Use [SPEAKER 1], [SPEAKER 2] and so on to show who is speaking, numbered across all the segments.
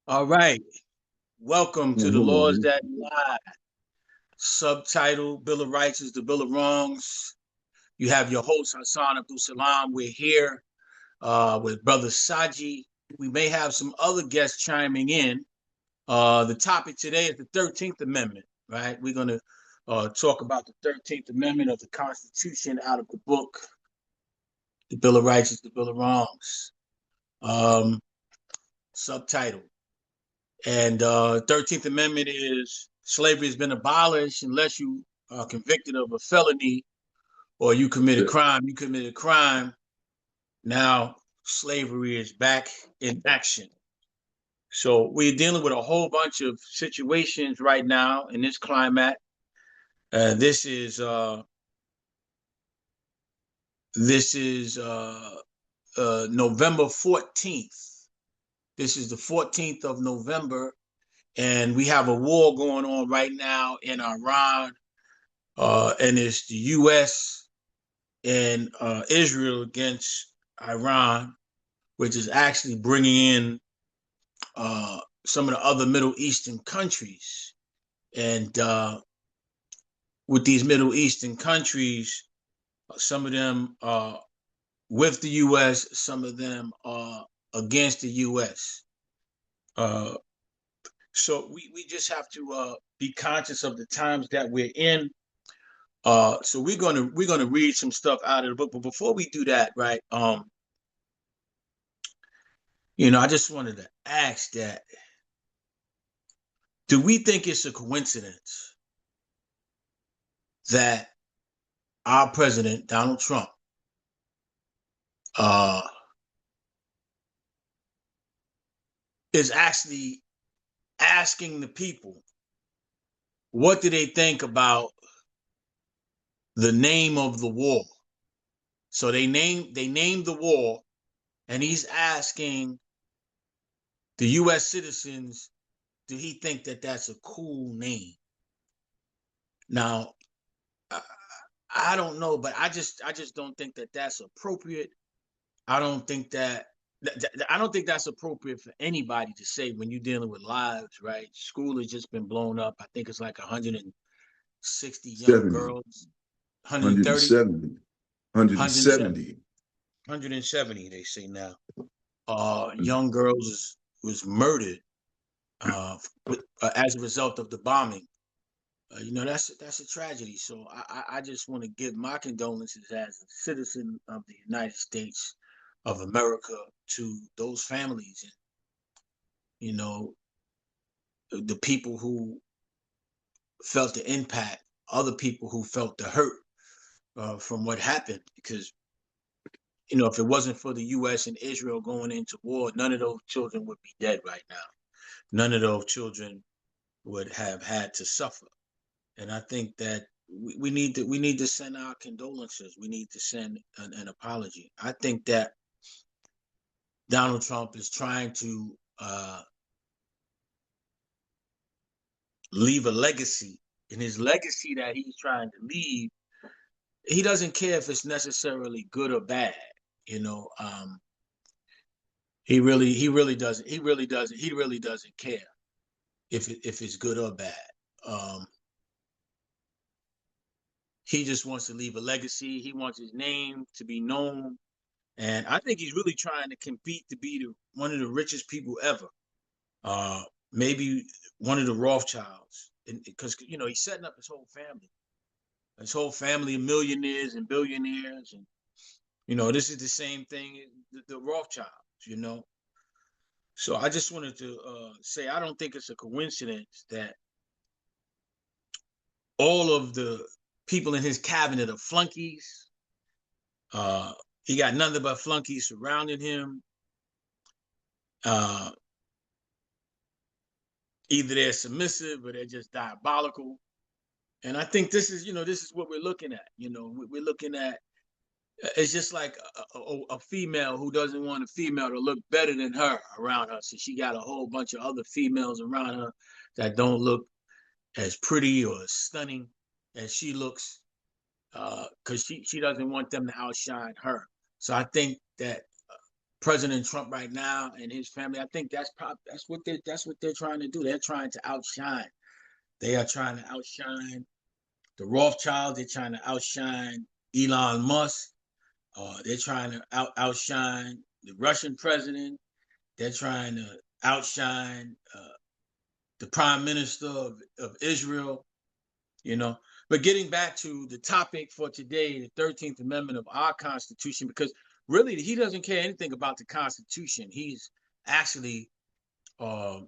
[SPEAKER 1] All right. Welcome to the
[SPEAKER 2] Hello.
[SPEAKER 1] Laws That Lie. Subtitle Bill of Rights is the Bill of Wrongs. You have your host, Hassan Abdul Salam. We're here with Brother Saji. We may have some other guests chiming in. The topic today is the 13th Amendment, right? We're going to talk about the 13th Amendment of the Constitution out of the book. The Bill of Rights is the Bill of Wrongs. Um, Subtitle. And 13th Amendment is slavery has been abolished unless you are convicted of a felony or you commit a crime. You committed a crime. Now slavery is back in action. So we're dealing with a whole bunch of situations right now in this climate. This is November 14th. This is the 14th of November, and we have a war going on right now in Iran. And it's the U.S. and Israel against Iran, which is actually bringing in some of the other Middle Eastern countries. And with these Middle Eastern countries, some of them are with the U.S., some of them are against the U.S. Uh, so we just have to be conscious of the times that we're in. So we're gonna read some stuff out of the book, but before we do that, right? I just wanted to ask that: do we think it's a coincidence that our president Donald Trump uh, is actually asking the people what do they think about the name of the war? So they named the war, and he's asking the U.S. citizens, do he think that that's a cool name? Now, I don't know, but I just don't think that that's appropriate. I don't think that I don't think that's appropriate for anybody to say when you're dealing with lives, right? School has just been blown up. I think it's like 160 young
[SPEAKER 2] 70,
[SPEAKER 1] girls, 130,
[SPEAKER 2] 170.
[SPEAKER 1] 170, they say now. Young girls was murdered as a result of the bombing. That's a tragedy. So I just want to give my condolences as a citizen of the United States of America to those families and you know the people who felt the impact, other people who felt the hurt from what happened. Because if it wasn't for the U.S. and Israel going into war, none of those children would be dead right now. None of those children would have had to suffer. And I think that we need to send our condolences. We need to send an apology. I think that Donald Trump is trying to leave a legacy, and his legacy that he's trying to leave, he doesn't care if it's necessarily good or bad. You know, he really doesn't care if it's good or bad. Um, he just wants to leave a legacy. He wants his name to be known. And I think he's really trying to compete to be one of the richest people ever. Maybe one of the Rothschilds, because he's setting up his whole family of millionaires and billionaires, and this is the same thing the Rothschilds. So I just wanted to say I don't think it's a coincidence that all of the people in his cabinet are flunkies. Uh, he got nothing but flunkies surrounding him. Uh, Either they're submissive or they're just diabolical. And I think this is what we're looking at. We're looking at it's just like a female who doesn't want a female to look better than her around her. So she got a whole bunch of other females around her that don't look as pretty or as stunning as she looks, because she doesn't want them to outshine her. So I think that President Trump right now and his family. I think that's what they're trying to do. They're trying to outshine. They are trying to outshine the Rothschilds. They're trying to outshine Elon Musk. They're trying to outshine the Russian president. They're trying to outshine the prime minister of Israel. You know, but getting back to the topic for today, the 13th Amendment of our Constitution, because really he doesn't care anything about the Constitution. He's actually uh,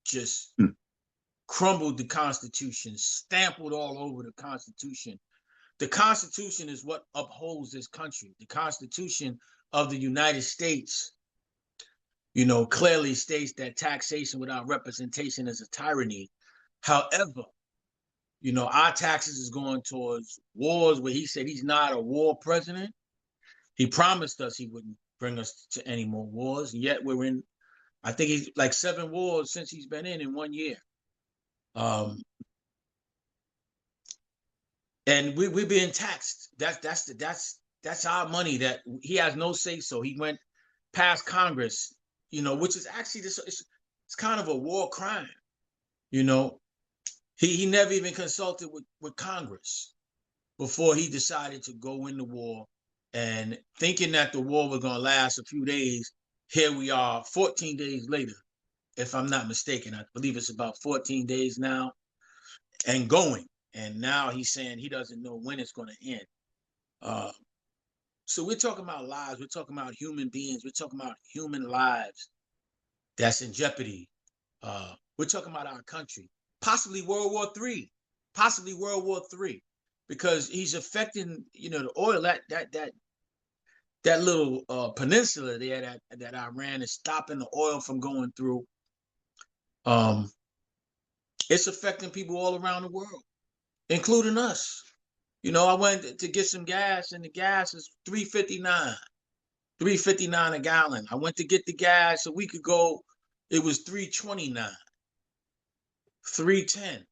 [SPEAKER 1] just crumbled the Constitution, stamped all over the Constitution. The Constitution is what upholds this country. The Constitution of the United States, you know, clearly states that taxation without representation is a tyranny. However, you know, our taxes is going towards wars where he said he's not a war president. He promised us he wouldn't bring us to any more wars. Yet we're in, I think he's like 7 wars since he's been in 1 year. And we're being taxed. That's our money that he has no say so. He went past Congress, you know, which is actually it's kind of a war crime, you know. He never even consulted with Congress before he decided to go into war, and thinking that the war was going to last a few days. Here we are 14 days later, if I'm not mistaken. I believe it's about 14 days now and going. And now he's saying he doesn't know when it's going to end. So we're talking about lives. We're talking about human beings. We're talking about human lives that's in jeopardy. We're talking about our country. Possibly World War III, because he's affecting, you know, the oil that little peninsula there that Iran is stopping the oil from going through. It's affecting people all around the world, including us. You know, I went to get some gas, and the gas is $3.59 a gallon. I went to get the gas a week ago; it was $3.29. $3.10.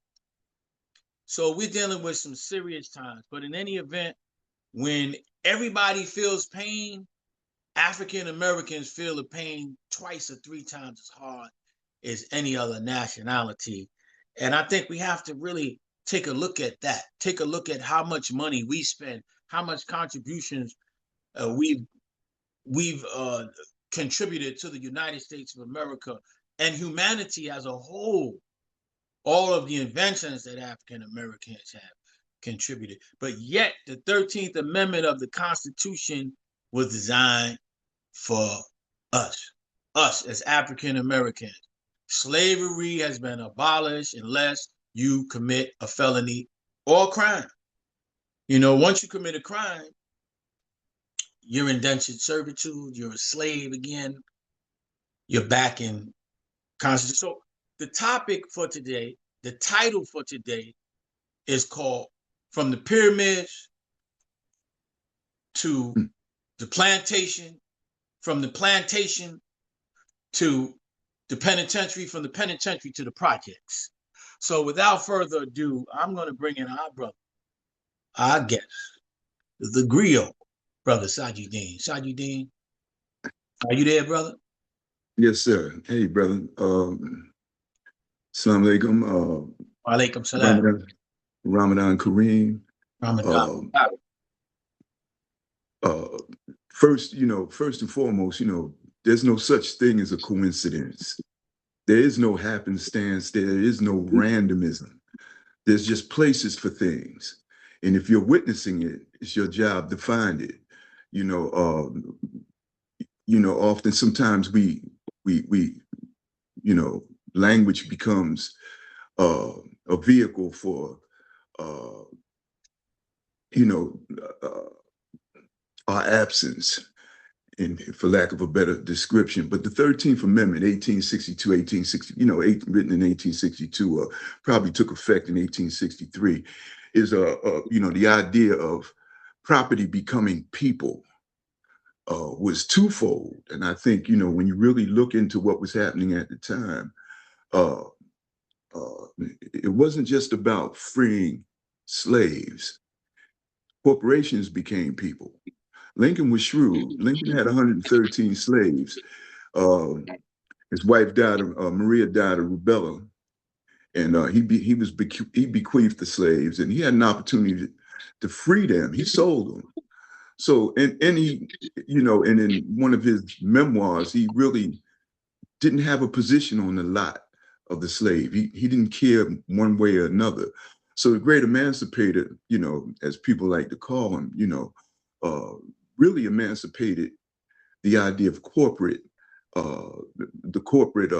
[SPEAKER 1] So we're dealing with some serious times. But in any event, when everybody feels pain, African Americans feel the pain twice or 3 times as hard as any other nationality. And I think we have to really take a look at that. Take a look at how much money we spend, how much contributions we've contributed to the United States of America and humanity as a whole. All of the inventions that African Americans have contributed. But yet the 13th Amendment of the Constitution was designed for us as African Americans. Slavery has been abolished unless you commit a felony or a crime. You know, once you commit a crime, you're indentured servitude, you're a slave again, you're back in Constitution. So the topic for today, the title for today is called From the Pyramids to the Plantation, from the Plantation to the Penitentiary, from the Penitentiary to the Projects. So without further ado, I'm going to bring in our brother, our guest, the griot, brother Sajideen. Sajideen, are you there, brother?
[SPEAKER 2] Yes, sir. Hey, brother. Assalamu alaikum.
[SPEAKER 1] Walaikum salam.
[SPEAKER 2] Ramadan Kareem.
[SPEAKER 1] Ramadan.
[SPEAKER 2] First and foremost, there's no such thing as a coincidence. There is no happenstance. There is no randomism. There's just places for things. And if you're witnessing it, it's your job to find it. Often sometimes we language becomes a vehicle for our absence, and for lack of a better description. But the 13th Amendment, 1862, written in 1862, probably took effect in 1863, is the idea of property becoming people. Was twofold. And I think, when you really look into what was happening at the time, it wasn't just about freeing slaves. Corporations became people. Lincoln was shrewd. Lincoln had 113 slaves. Uh, his wife died, Maria died of rubella, and he bequeathed the slaves, and he had an opportunity to free them. He sold them. So, and he, and in one of his memoirs, he really didn't have a position on the lot of the slave. He didn't care one way or another. So the great emancipator, as people like to call him, uh, really emancipated the idea of corporate, the corporate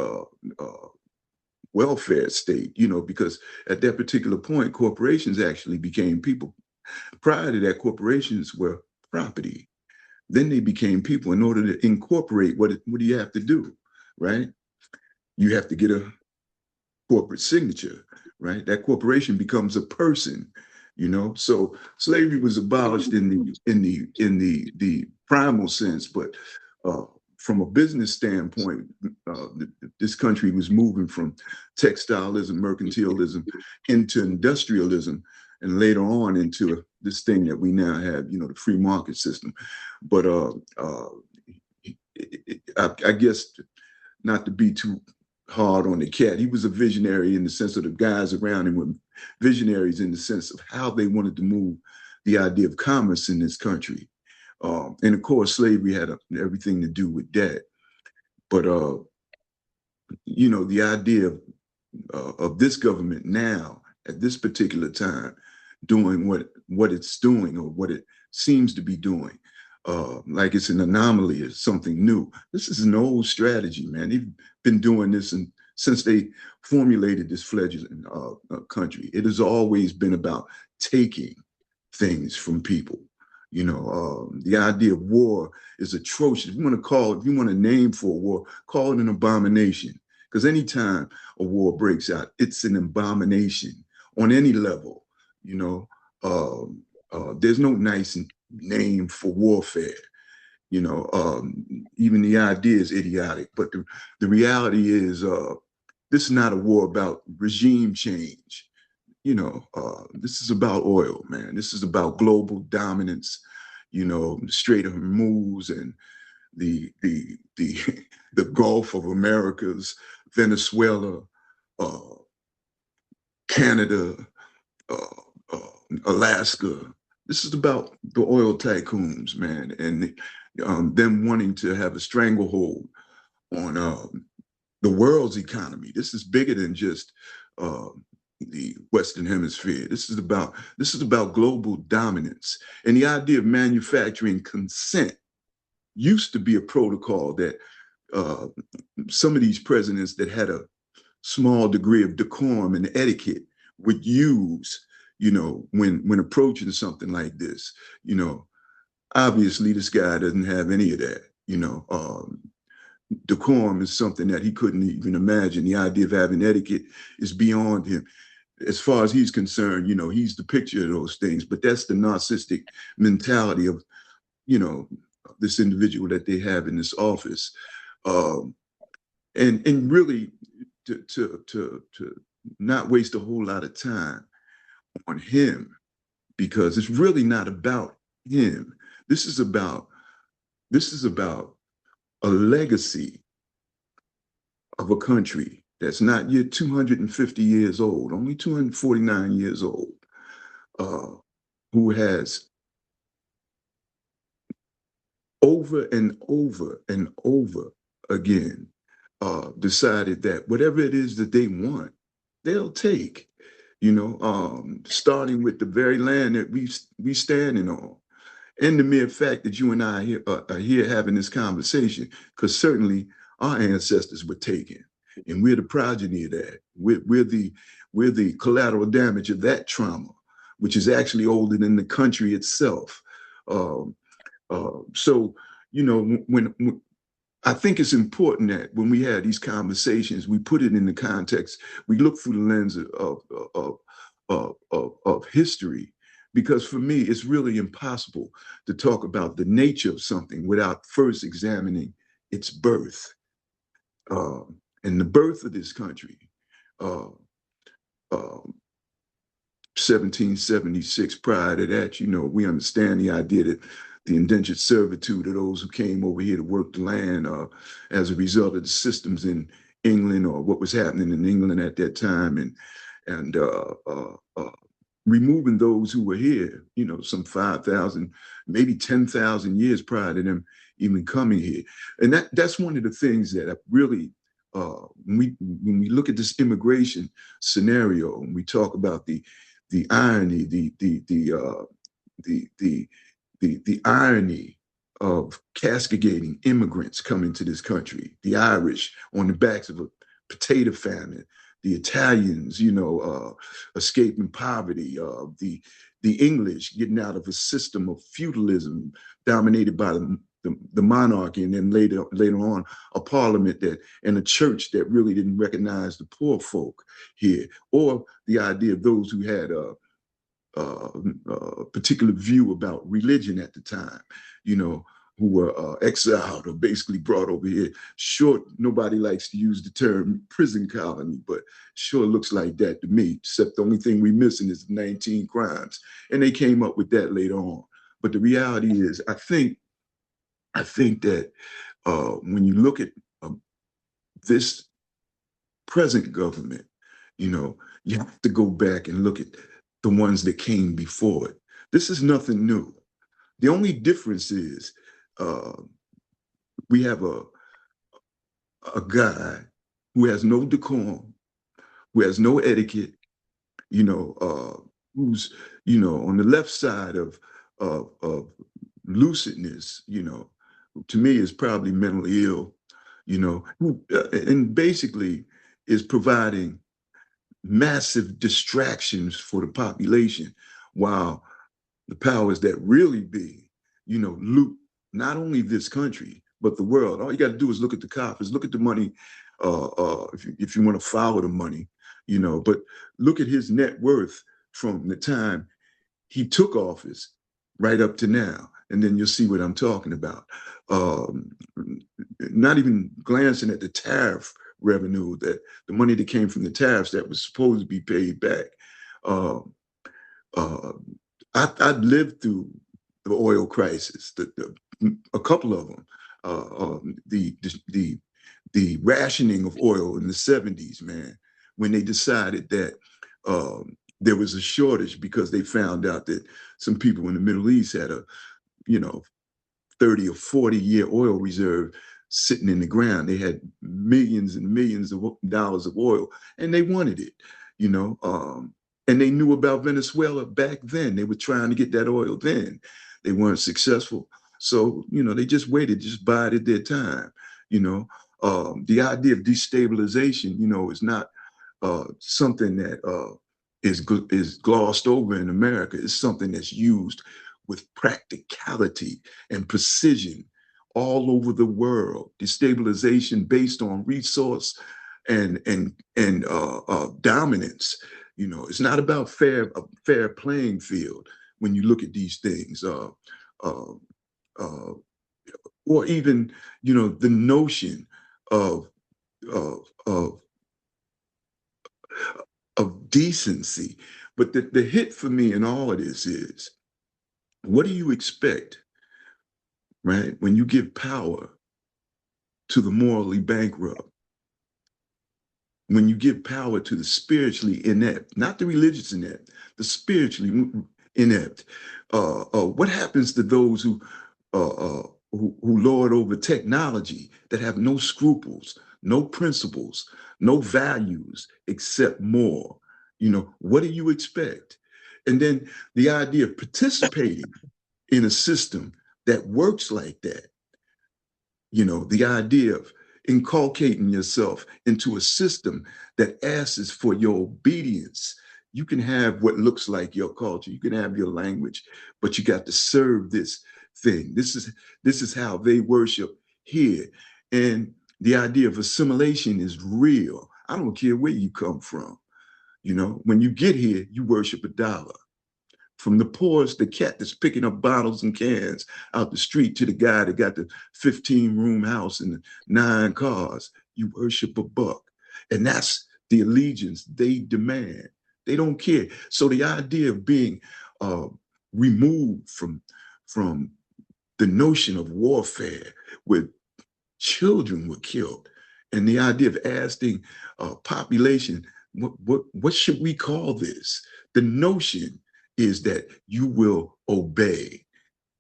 [SPEAKER 2] welfare state, because at that particular point, corporations actually became people. Prior to that, corporations were property. Then they became people. In order to incorporate, what do you have to do, right? You have to get a corporate signature, right? That corporation becomes a person, So slavery was abolished in the primal sense, but uh, from a business standpoint, this country was moving from textilism, mercantilism, into industrialism, and later on into this thing that we now have, the free market system. But I guess not to be too hard on the cat. He was a visionary in the sense of the guys around him were visionaries in the sense of how they wanted to move the idea of commerce in this country. And of course, slavery had everything to do with that. But, the idea of this government now at this particular time doing what it's doing or what it seems to be doing, like it's an anomaly or something new. This is an old strategy, man. They've been doing this since they formulated this fledgling country. It has always been about taking things from people. The idea of war is atrocious. If you want to name for a war, call it an abomination. Because anytime a war breaks out, it's an abomination on any level. You know, there's no nice name for warfare. Even the idea is idiotic. But the reality is, this is not a war about regime change. This is about oil, man. This is about global dominance. The Strait of Hormuz and the the Gulf of Americas, Venezuela, uh, Canada, uh, uh, Alaska. This is about the oil tycoons, man, and them wanting to have a stranglehold on the world's economy. This is bigger than just uh, the Western Hemisphere. This is about global dominance, and the idea of manufacturing consent used to be a protocol that uh, some of these presidents that had a small degree of decorum and etiquette would use, when approaching something like this. Obviously this guy doesn't have any of that. Decorum is something that he couldn't even imagine. The idea of having etiquette is beyond him. As far as he's concerned, he's the picture of those things. But that's the narcissistic mentality of, you know, this individual that they have in this office. Um, and really to not waste a whole lot of time on him, because it's really not about him. This is about this is about a legacy of a country that's not yet 250 years old, only 249 years old, uh, who has over and over and over again decided that whatever it is that they want, they'll take. Starting with the very land that we standing on, and the mere fact that you and I are here having this conversation, because certainly our ancestors were taken, and we're the progeny of that. We're the collateral damage of that trauma, which is actually older than the country itself. Um, so, when I think it's important that when we have these conversations, we put it in the context. We look through the lens of history, because for me, it's really impossible to talk about the nature of something without first examining its birth, uh, and the birth of this country. Uh, uh, 1776. Prior to that, we understand the idea that the indentured servitude of those who came over here to work the land as a result of the systems in England or what was happening in England at that time, and removing those who were here, some 5,000, maybe 10,000 years prior to them even coming here. And that's one of the things that I really, when we look at this immigration scenario, and we talk about the irony, the irony of castigating immigrants coming to this country, the Irish on the backs of a potato famine, the Italians, escaping poverty, the English getting out of a system of feudalism dominated by the monarchy, and then later on a parliament that and a church that really didn't recognize the poor folk here, or the idea of those who had a particular view about religion at the time, who were exiled or basically brought over here. Sure, nobody likes to use the term prison colony, but sure looks like that to me, except the only thing we're missing is 19 crimes. And they came up with that later on. But the reality is, I think that when you look at this present government, you have to go back and look at the ones that came before it. This is nothing new. The only difference is we have a guy who has no decorum, who has no etiquette, who's on the left side of lucidness, to me is probably mentally ill, who and basically is providing massive distractions for the population, while the powers that really be, loot not only this country but the world. All you got to do is look at the coffers, look at the money, if you want to follow the money, But look at his net worth from the time he took office right up to now, and then you'll see what I'm talking about. Not even glancing at the tariff revenue, that the money that came from the tariffs that was supposed to be paid back. Uh, uh, I've lived through the oil crisis, a couple of them. The rationing of oil in the 70s, man, when they decided that there was a shortage because they found out that some people in the Middle East had a, 30 or 40-year oil reserve sitting in the ground. They had millions and millions of dollars of oil, and they wanted it, and they knew about Venezuela back then. They were trying to get that oil then. They weren't successful. So, they just waited, just bided their time, The idea of destabilization, is not something that is glossed over in America. It's something that's used with practicality and precision all over the world. Destabilization based on resource and dominance. It's not about a fair playing field when you look at these things. Or even, the notion of of of, of decency. But the hit for me in all of this is, what do you expect, right, when you give power to the morally bankrupt? When you give power to the spiritually inept, not the religious inept, the spiritually inept, what happens to those who lord over technology, that have no scruples, no principles, no values except more? What do you expect? And then the idea of participating in a system that works like that, the idea of inculcating yourself into a system that asks for your obedience. You can have what looks like your culture, you can have your language, but you got to serve this thing. This is how they worship here. And the idea of assimilation is real. I don't care where you come from. When you get here, you worship a dollar. From the poorest, the cat that's picking up bottles and cans out the street, to the guy that got the 15-room house and the 9 cars, you worship a buck. And that's the allegiance they demand. They don't care. So the idea of being removed from the notion of warfare where children were killed, and the idea of asking population, what should we call this? The notion is that you will obey.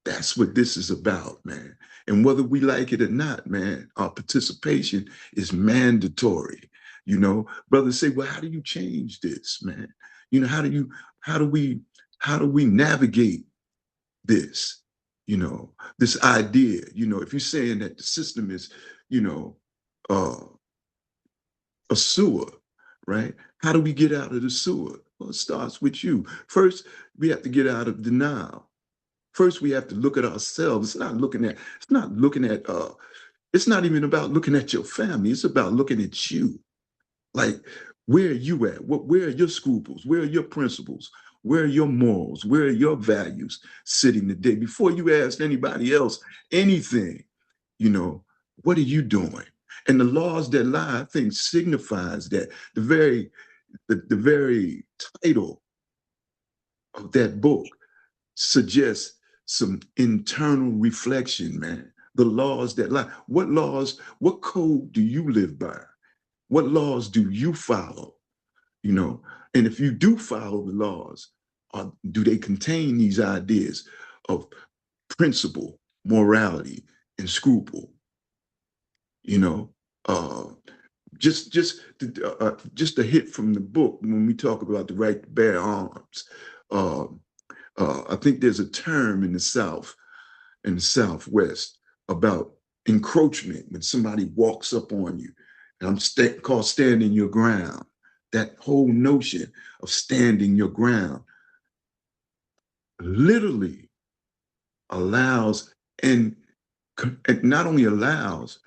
[SPEAKER 2] That's what this is about, man. And whether we like it or not, man, our participation is mandatory. Brothers say, well, how do you change this, man? How do we, how do we navigate this? This idea, if you're saying that the system is, you know, uh, a sewer, right? How do we get out of the sewer? Well, it starts with you. First, we have to get out of denial. First, we have to look at ourselves. It's not even about looking at your family. It's about looking at you. Like, where are you at? Where are your scruples? Where are your principles? Where are your morals? Where are your values sitting today? Before you ask anybody else anything, you know, what are you doing? And the laws that lie, I think, signifies that the very title of that book suggests some internal reflection, man. The laws that lie. What code do you live by? What laws do you follow? You know, and if you do follow the laws, do they contain these ideas of principle, morality, and scruple? You know, uh, just a hit from the book when we talk about the right to bear arms. Uh, I think there's a term in the South, in the Southwest, about encroachment when somebody walks up on you. And called standing your ground. That whole notion of standing your ground literally allows and, and not only allows,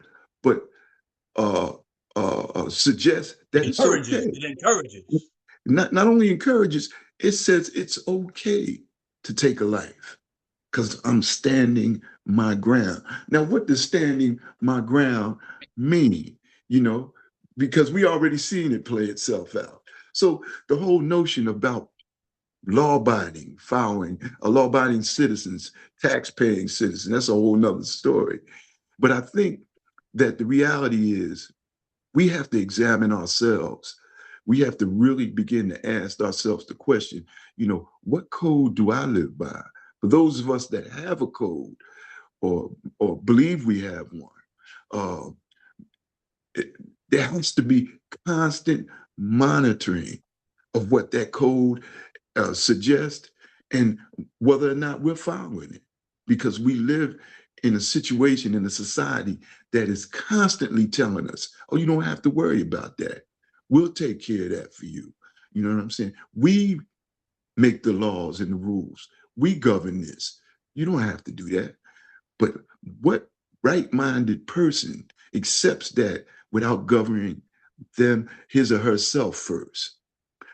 [SPEAKER 2] but uh, suggests that it's
[SPEAKER 1] Encourages.
[SPEAKER 2] okay.
[SPEAKER 1] It encourages.
[SPEAKER 2] Not only encourages, it says it's okay to take a life because I'm standing my ground. Now, what does standing my ground mean? You know, because we already seen it play itself out. So the whole notion about law-abiding, following, law-abiding citizens, tax-paying citizens, that's a whole nother story. But I think that the reality is we have to examine ourselves. We have to really begin to ask ourselves the question, what code do I live by? For those of us that have a code or believe we have one, uh, it, there has to be constant monitoring of what that code suggests and whether or not we're following it. Because we live in a situation, in a society that is constantly telling us, oh, you don't have to worry about that. We'll take care of that for you. You know what I'm saying? We make the laws and the rules. We govern this. You don't have to do that. But what right-minded person accepts that without governing them, his or herself first?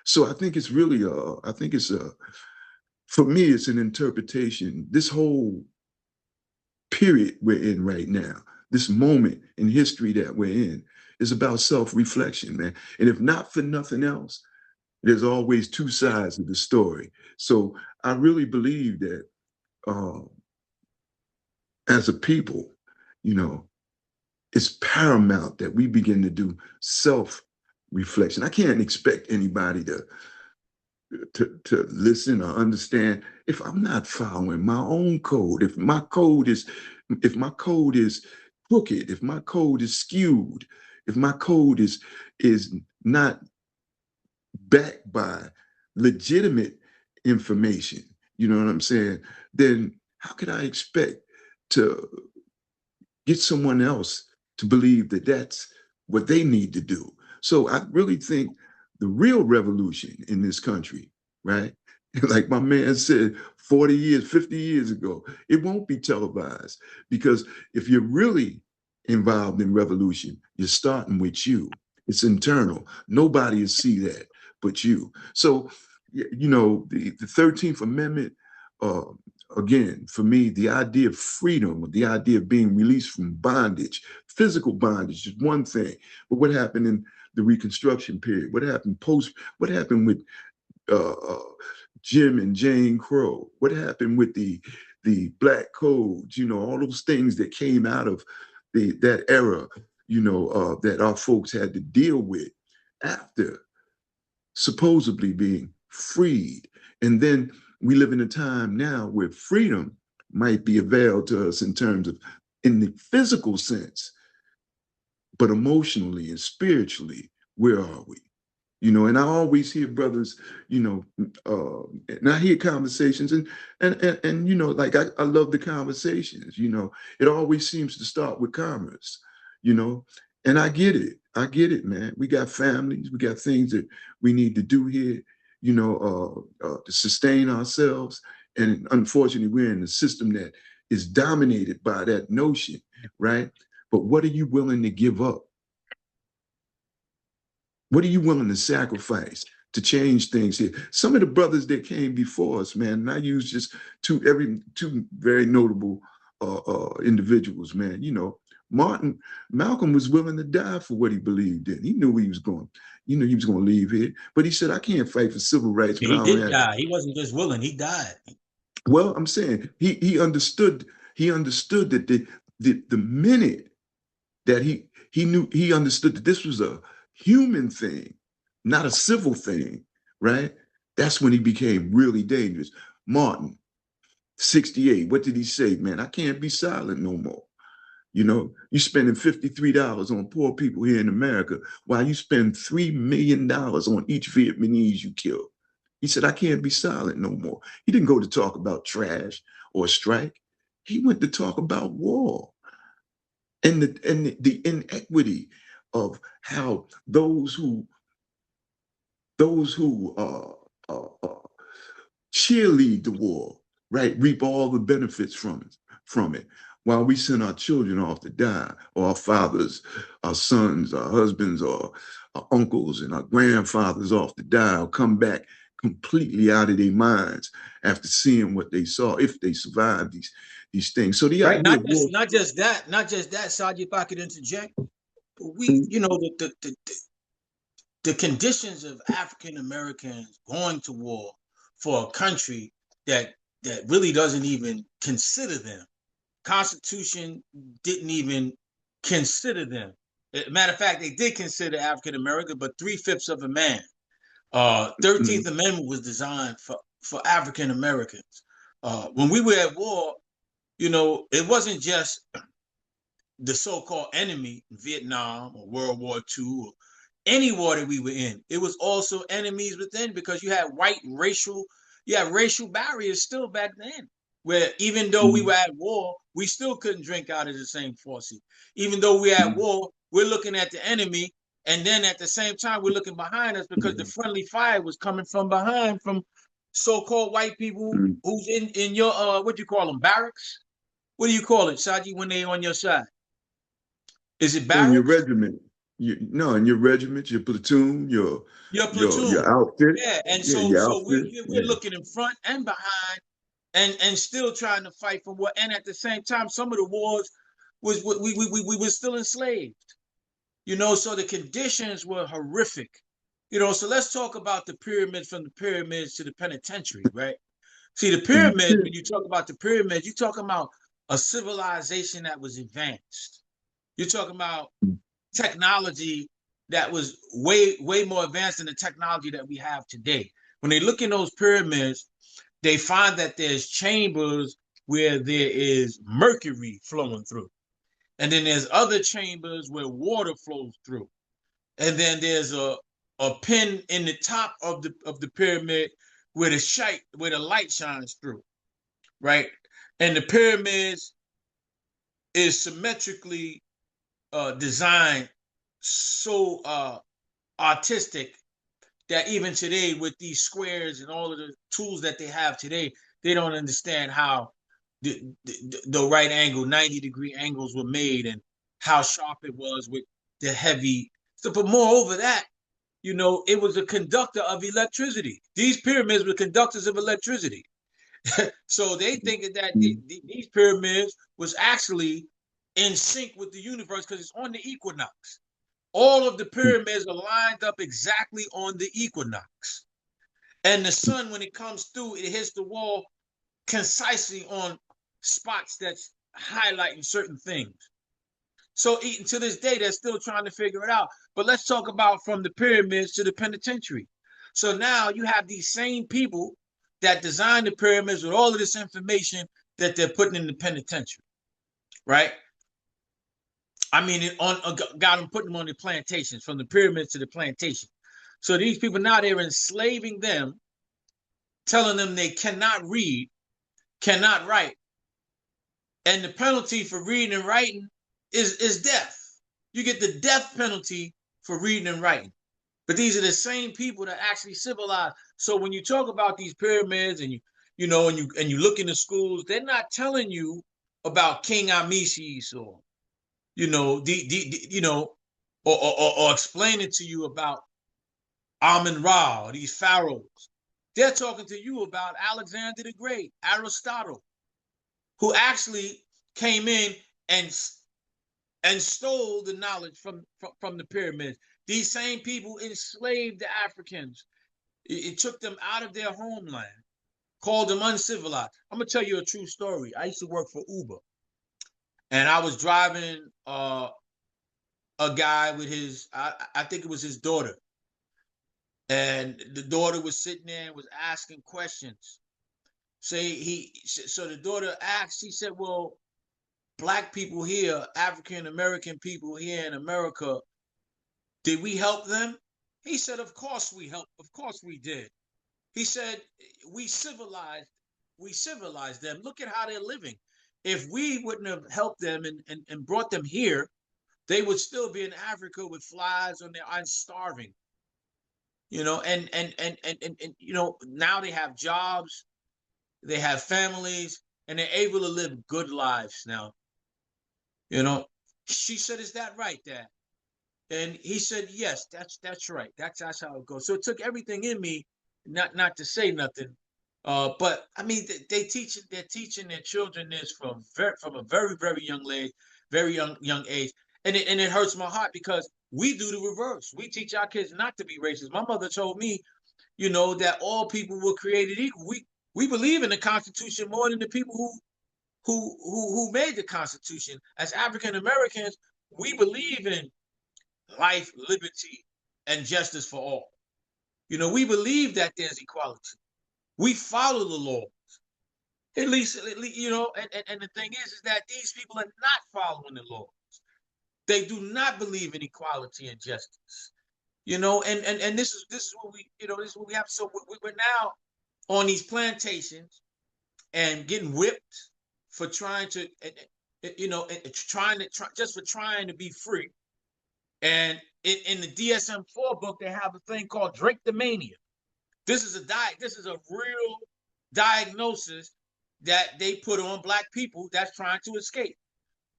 [SPEAKER 2] So I think it's really, for me, it's an interpretation. This whole period we're in right now, this moment in history that we're in, is about self-reflection, man. And if not for nothing else, there's always two sides of the story. So I really believe that uh, as a people, you know, it's paramount that we begin to do self-reflection. I can't expect anybody to listen or understand if I'm not following my own code. If my code is crooked, if my code is skewed, if my code is not backed by legitimate information, you know what I'm saying? Then how could I expect to get someone else to believe that that's what they need to do? So I really think the real revolution in this country, right? Like my man said 40 years, 50 years ago, it won't be televised because if you're really involved in revolution, you're starting with you. It's internal. Nobody will see that but you. So, the 13th Amendment, uh, again, for me, the idea of freedom, the idea of being released from bondage, physical bondage is one thing. But what happened in the Reconstruction period? What happened with uh, uh, Jim and Jane Crow? What happened with the black codes, all those things that came out of that era, that our folks had to deal with after supposedly being freed. And then we live in a time now where freedom might be availed to us in terms of, in the physical sense, but emotionally and spiritually, where are we? And I always hear brothers, and I hear conversations, and like I love the conversations. It always seems to start with commerce, you know, and I get it, man. We got families, we got things that we need to do here, to sustain ourselves, and unfortunately, we're in a system that is dominated by that notion, right? But what are you willing to give up? What are you willing to sacrifice to change things here? Some of the brothers that came before us, man, and I use just two very notable individuals, man. Malcolm was willing to die for what he believed in. He knew he was going, he was going to leave here, but he said, "I can't fight for civil rights
[SPEAKER 1] Yeah,
[SPEAKER 2] when I
[SPEAKER 1] he
[SPEAKER 2] don't
[SPEAKER 1] did
[SPEAKER 2] have."
[SPEAKER 1] die. He wasn't just willing; he died.
[SPEAKER 2] Well, I'm saying he understood. He understood that the minute that he understood that this was a human thing, not a civil thing, right? That's when he became really dangerous. Martin, 68, what did he say? Man, I can't be silent no more. You spending $53 on poor people here in America while you spend $3 million on each Vietnamese you kill. He said, I can't be silent no more. He didn't go to talk about trash or strike. He went to talk about war and the inequity of how those who cheerlead the war, right, reap all the benefits from it, while we send our children off to die, or our fathers, our sons, our husbands, or our uncles and our grandfathers off to die, or come back completely out of their minds after seeing what they saw, if they survived these things. So the
[SPEAKER 1] Right?
[SPEAKER 2] idea of war.
[SPEAKER 1] Not just that, Saji, if I could interject. We, the conditions of African Americans going to war for a country that really doesn't even consider them. Constitution didn't even consider them. Matter of fact, they did consider African American, but 3/5 of a man. 13th Amendment was designed for African Americans. When we were at war, it wasn't just the so-called enemy, Vietnam or World War II or any war that we were in. It was also enemies within, because you had racial barriers still back then. Where even though we were at war, we still couldn't drink out of the same faucet. Even though we're at war, we're looking at the enemy, and then at the same time we're looking behind us, because the friendly fire was coming from behind, from so-called white people who's in your what do you call them, barracks? What do you call it, Saji, when they on your side? Is it
[SPEAKER 2] In your
[SPEAKER 1] barracks?
[SPEAKER 2] regiment, no, in your regiment, your platoon, your
[SPEAKER 1] Your
[SPEAKER 2] your
[SPEAKER 1] platoon.
[SPEAKER 2] outfit,
[SPEAKER 1] Yeah, and
[SPEAKER 2] yeah,
[SPEAKER 1] so
[SPEAKER 2] your
[SPEAKER 1] so we're
[SPEAKER 2] outfit,
[SPEAKER 1] we're
[SPEAKER 2] yeah.
[SPEAKER 1] looking in front and behind, and still trying to fight for what. And at the same time, some of the wars was we were still enslaved. So the conditions were horrific. So let's talk about the pyramids, from the pyramids to the penitentiary, right? See, the pyramids, when you talk about the pyramids, you're talking about a civilization that was advanced. You're talking about technology that was way more advanced than the technology that we have today. When they look in those pyramids, they find that there's chambers where there is mercury flowing through, and then there's other chambers where water flows through, and then there's a pin in the top of the pyramid where the light shines through, right? And the pyramids is symmetrically designed, so artistic, that even today, with these squares and all of the tools that they have today, they don't understand how the right angle, 90-degree angles were made, and how sharp it was with the heavy stuff. But moreover that, it was a conductor of electricity. These pyramids were conductors of electricity. So they think that these pyramids was actually in sync with the universe, because it's on the equinox. All of the pyramids are lined up exactly on the equinox. And the sun, when it comes through, it hits the wall concisely on spots that's highlighting certain things. So even to this day, they're still trying to figure it out. But let's talk about from the pyramids to the penitentiary. So now you have these same people that designed the pyramids with all of this information that they're putting in the penitentiary, right? I mean, got them putting them on the plantations, from the pyramids to the plantation. So these people now, they're enslaving them, telling them they cannot read, cannot write, and the penalty for reading and writing is death. You get the death penalty for reading and writing. But these are the same people that actually civilized. So when you talk about these pyramids and you look in the schools, they're not telling you about King Amisis or or explaining to you about Amun Ra or these pharaohs. They're talking to you about Alexander the Great, Aristotle, who actually came in and stole the knowledge from the pyramids. These same people enslaved the Africans. It took them out of their homeland, called them uncivilized. I'm gonna tell you a true story. I used to work for Uber, and I was driving a guy with I think it was his daughter, and the daughter was sitting there and was asking questions. So the daughter asked. She said, "Well, Black people here, African American people here in America, did we help them?" He said, "Of course we helped. Of course we did." He said, we civilized them. Look at how they're living. If we wouldn't have helped them and brought them here, they would still be in Africa with flies on their eyes, starving. Now they have jobs, they have families, and they're able to live good lives now. She said, "Is that right, Dad?" And he said, "Yes, that's right. That's how it goes." So it took everything in me not to say nothing. But I mean, they're teaching their children this from a very very young age, very young age, and it hurts my heart because we do the reverse. We teach our kids not to be racist. My mother told me, that all people were created equal. We believe in the Constitution more than the people who made the Constitution. As African Americans, we believe in life, liberty, and justice for all. We believe that there's equality. We follow the law. At least, and the thing is that these people are not following the law. They do not believe in equality and justice. And this is what this is what we have. So we're now on these plantations and getting whipped for trying to, trying to be free. And in the DSM-4 book, they have a thing called drapetomania. This is a real diagnosis that they put on Black people that's trying to escape.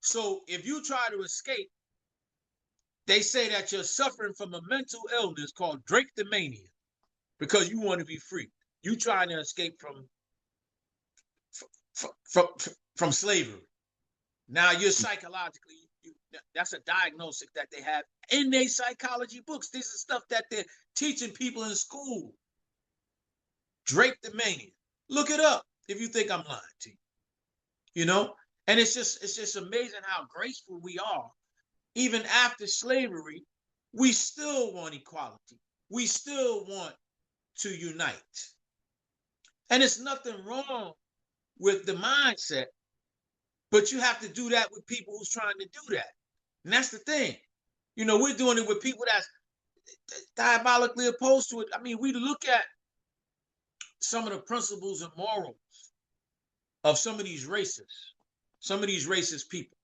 [SPEAKER 1] So if you try to escape, they say that you're suffering from a mental illness called drapetomania because you want to be free. You trying to escape from slavery. Now you're psychologically, that's a diagnosis that they have in their psychology books. This is stuff that they're teaching people in school. Drapetomania. Look it up if you think I'm lying to you. And it's just amazing how graceful we are. Even after slavery, we still want equality. We still want to unite. And it's nothing wrong with the mindset, but you have to do that with people who's trying to do that. And that's the thing. We're doing it with people that's diabolically opposed to it. I mean, we look at some of the principles and morals of some of these racist people.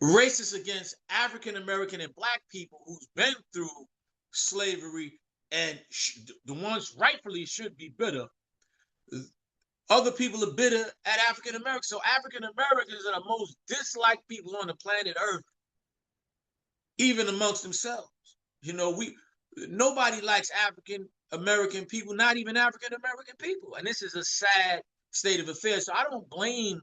[SPEAKER 1] Racist against African American and Black people who's been through slavery and the ones rightfully should be bitter. Other people are bitter at African Americans. So African Americans are the most disliked people on the planet Earth, even amongst themselves. Nobody likes African American people, not even African American people. And this is a sad state of affairs. So I don't blame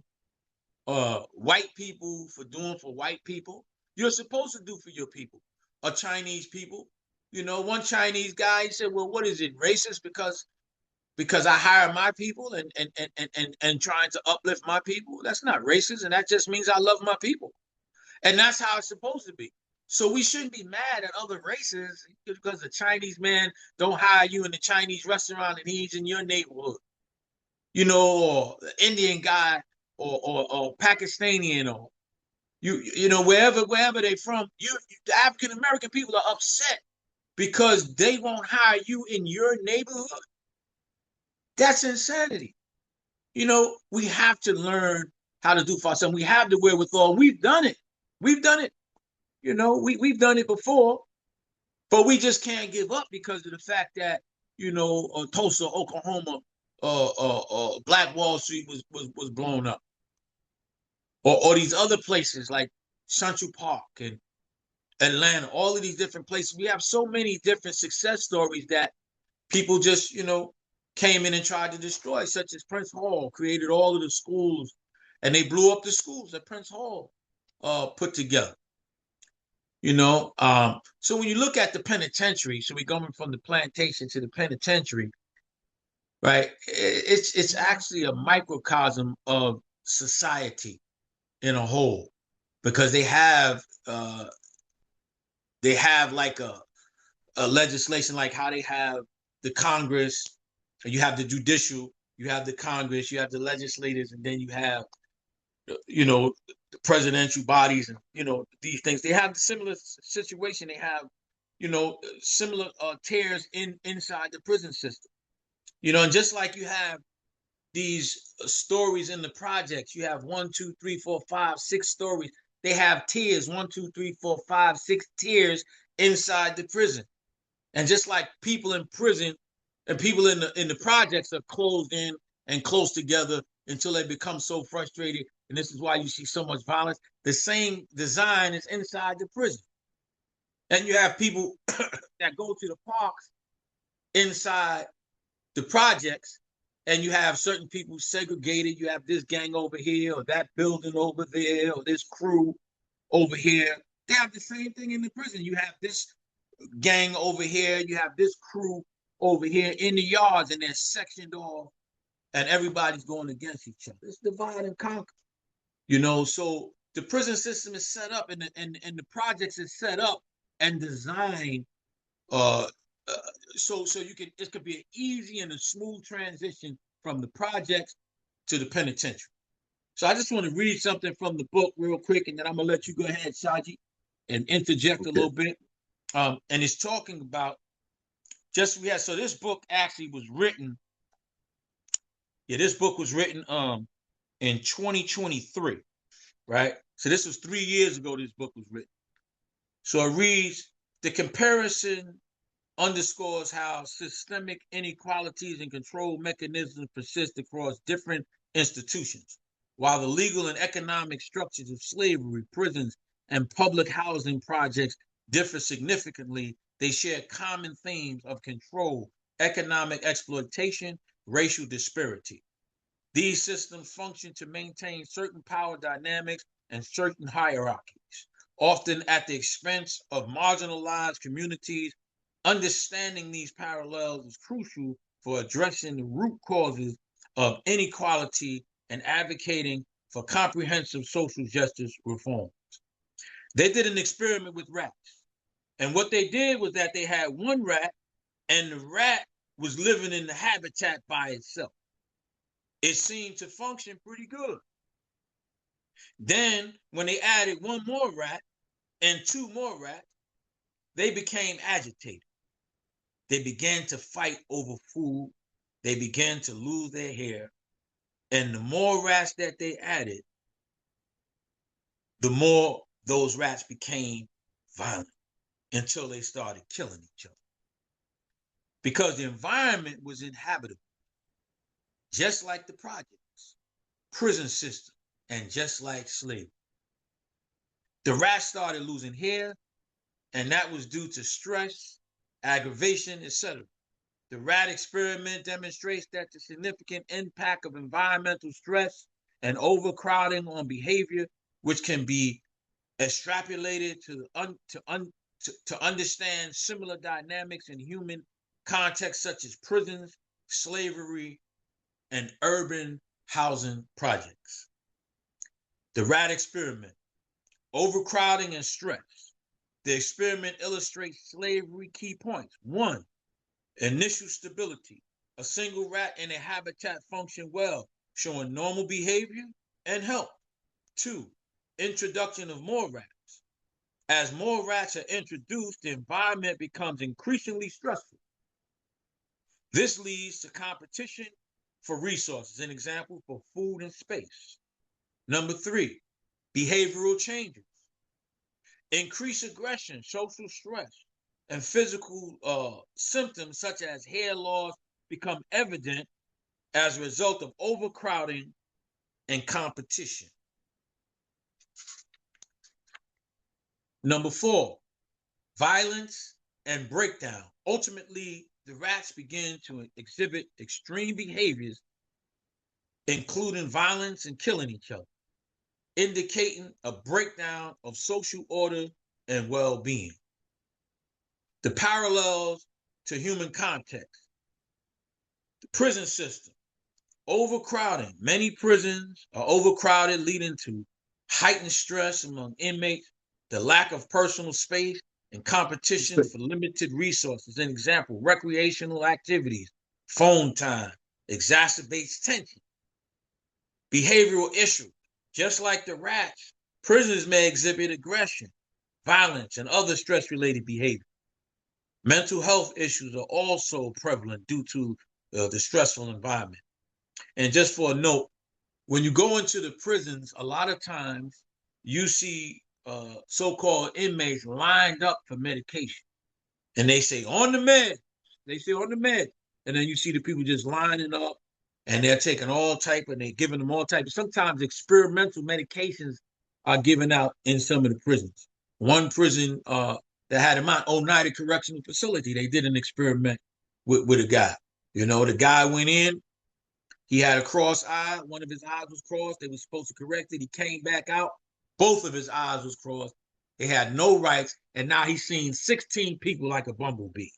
[SPEAKER 1] white people for doing for white people. You're supposed to do for your people. Or Chinese people. One Chinese guy, he said, "Well, what is it, racist because because I hire my people and trying to uplift my people. That's not racist, and that just means I love my people. And that's how it's supposed to be. So we shouldn't be mad at other races because the Chinese man don't hire you in the Chinese restaurant and he's in your neighborhood, or the Indian guy or Pakistani or wherever they from. The African American people are upset because they won't hire you in your neighborhood. That's insanity. We have to learn how to do for ourselves. We have the wherewithal. We've done it. We've done it. We've done it before, but we just can't give up because of the fact that Tulsa, Oklahoma, Black Wall Street was blown up, or these other places like Central Park and Atlanta, all of these different places. We have so many different success stories that people just came in and tried to destroy, such as Prince Hall created all of the schools, and they blew up the schools that Prince Hall put together. So when you look at the penitentiary, so we're going from the plantation to the penitentiary, right? It's actually a microcosm of society in a whole, because they have like a legislation, like how they have the Congress, and you have the judicial, you have the Congress, you have the legislators, and then you have the presidential bodies, and these things. They have the similar situation. They have similar tears inside the prison system. And just like you have these stories in the projects, you have 1, 2, 3, 4, 5, 6 stories. They have tiers, 1, 2, 3, 4, 5, 6 tiers inside the prison. And just like people in prison and people in the projects are closed in and close together until they become so frustrated, and this is why you see so much violence. The same design is inside the prison. And you have people that go to the parks inside the projects, and you have certain people segregated. You have this gang over here, or that building over there, or this crew over here. They have the same thing in the prison. You have this gang over here, you have this crew over here in the yards, and they're sectioned off, and everybody's going against each other. It's divide and conquer. So the prison system is set up, and the projects is set up and designed uh, so it could be an easy and a smooth transition from the projects to the penitentiary. So I just want to read something from the book real quick, and then I'm gonna let you go ahead, Shaji, and interject a
[SPEAKER 2] Okay.
[SPEAKER 1] little bit. And it's talking about so this book actually was written. Yeah, this book was written in 2023, right? So this was 3 years ago this book was written. So it reads, the comparison underscores how systemic inequalities and control mechanisms persist across different institutions. While the legal and economic structures of slavery, prisons, and public housing projects differ significantly, they share common themes of control, economic exploitation, racial disparity. These systems function to maintain certain power dynamics and certain hierarchies, often at the expense of marginalized communities. Understanding these parallels is crucial for addressing the root causes of inequality and advocating for comprehensive social justice reform. They did an experiment with rats. And what they did was that they had one rat, and the rat was living in the habitat by itself. It seemed to function pretty good. Then, when they added one more rat and two more rats, they became agitated. They began to fight over food. They began to lose their hair. And the more rats that they added, the more those rats became violent until they started killing each other. Because the environment was inhabitable, just like the projects, prison system, and just like slavery. The rats started losing hair, and that was due to stress, aggravation, etc. The rat experiment demonstrates that the significant impact of environmental stress and overcrowding on behavior, which can be extrapolated to understand similar dynamics in human contexts such as prisons, slavery, and urban housing projects. The rat experiment, overcrowding and stress. The experiment illustrates slavery key points. One, initial stability. A single rat in a habitat functioned well, showing normal behavior and health. Two, introduction of more rats. As more rats are introduced, the environment becomes increasingly stressful. This leads to competition for resources, an example for food and space. Number three, behavioral changes. Increased aggression, social stress, and physical symptoms such as hair loss become evident as a result of overcrowding and competition. Number four, violence and breakdown. Ultimately, the rats begin to exhibit extreme behaviors, including violence and killing each other, indicating a breakdown of social order and well-being. The parallels to human context. The prison system. Overcrowding. Many prisons are overcrowded, leading to heightened stress among inmates, the lack of personal space, and competition for limited resources. An example, recreational activities, phone time, exacerbates tension. Behavioral issues. Just like the rats, prisoners may exhibit aggression, violence, and other stress-related behavior. Mental health issues are also prevalent due to the stressful environment. And just for a note, when you go into the prisons, a lot of times you see so-called inmates lined up for medication. And they say, on the med. They say, on the med. And then you see the people just lining up and they're taking all type and they're giving them all type. Sometimes experimental medications are given out in some of the prisons. One prison that had in mind, Oneida Correctional Facility, they did an experiment with a guy. You know, the guy went in, he had a cross eye. One of his eyes was crossed. They were supposed to correct it. He came back out. Both of his eyes was crossed. He had no rights. And now he's seen 16 people like a bumblebee.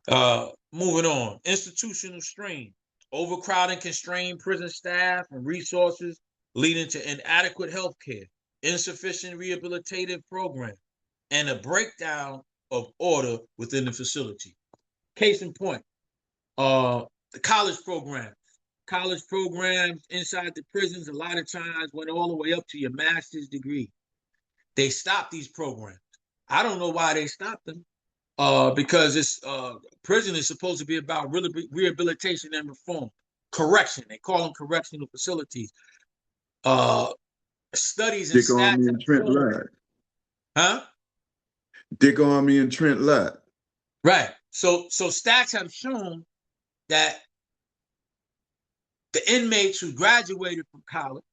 [SPEAKER 1] Moving on. Institutional strain. Overcrowding constrained prison staff and resources, leading to inadequate health care, insufficient rehabilitative programs, and a breakdown of order within the facility. Case in point, the college programs. College programs inside the prisons a lot of times went all the way up to your master's degree. They stopped these programs. I don't know why they stopped them. Because this prison is supposed to be about rehabilitation and reform. Correction. They call them correctional facilities. Studies and
[SPEAKER 2] Dick
[SPEAKER 1] stats
[SPEAKER 2] Army
[SPEAKER 1] have
[SPEAKER 2] and Trent
[SPEAKER 1] shown.
[SPEAKER 2] Lott.
[SPEAKER 1] Huh?
[SPEAKER 2] Dick Army and Trent Lott.
[SPEAKER 1] Right. So stats have shown that the inmates who graduated from college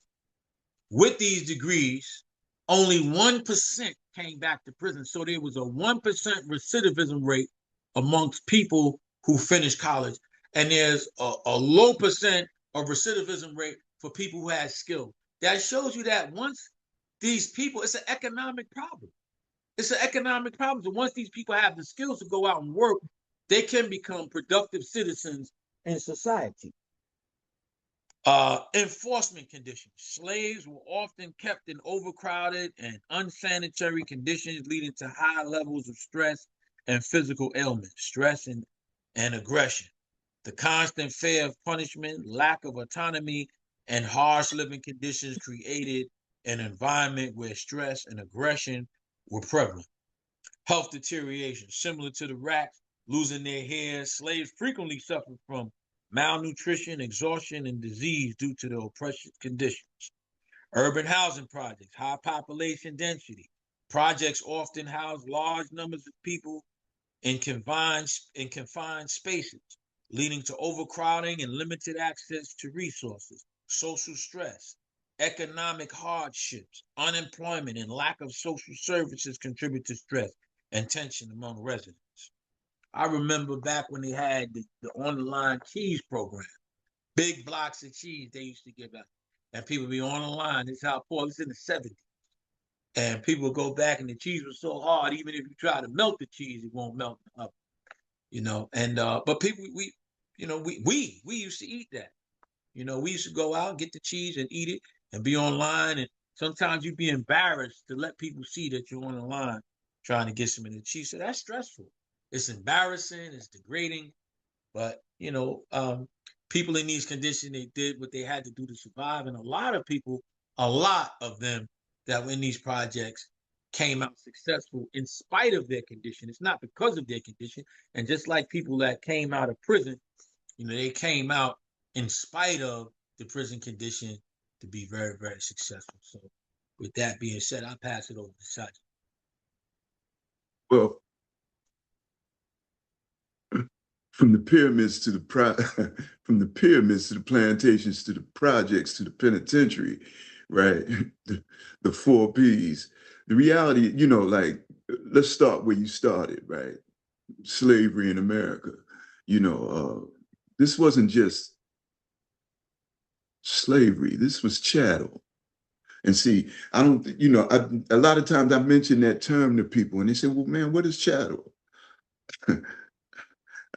[SPEAKER 1] with these degrees, only 1% came back to prison. So there was a 1% recidivism rate amongst people who finished college. And there's a low percent of recidivism rate for people who had skills. That shows you that once these people, it's an economic problem. It's an economic problem. So once these people have the skills to go out and work, they can become productive citizens in society. Enforcement conditions. Slaves were often kept in overcrowded and unsanitary conditions, leading to high levels of stress and physical ailment, stress and aggression. The constant fear of punishment, lack of autonomy, and harsh living conditions created an environment where stress and aggression were prevalent. Health deterioration, similar to the rats losing their hair, slaves frequently suffered from malnutrition, exhaustion, and disease due to the oppressive conditions. Urban housing projects, high population density. Projects often house large numbers of people in confined spaces, leading to overcrowding and limited access to resources, social stress, economic hardships, unemployment, and lack of social services contribute to stress and tension among residents. I remember back when they had the on-the-line cheese program, big blocks of cheese they used to give out. And people be on the line. This is how Paul, it's in the 70s. And people would go back and the cheese was so hard, even if you try to melt the cheese, it won't melt up, you know. And but people we used to eat that. We used to go out, get the cheese and eat it and be online. And sometimes you'd be embarrassed to let people see that you're on the line trying to get some of the cheese. So that's stressful. It's embarrassing, it's degrading. But, people in these conditions, they did what they had to do to survive. And a lot of them that were in these projects came out successful in spite of their condition. It's not because of their condition. And just like people that came out of prison, they came out in spite of the prison condition to be very, very successful. So, with that being said, I'll pass it over to Saji.
[SPEAKER 2] Well, from the pyramids to the from the pyramids to the plantations to the projects to the penitentiary, right? The 4 Ps. The reality, like, let's start where you started, right? Slavery in America. This wasn't just slavery. This was chattel. And see, I don't, a lot of times I mention that term to people and they say, well, man, what is chattel?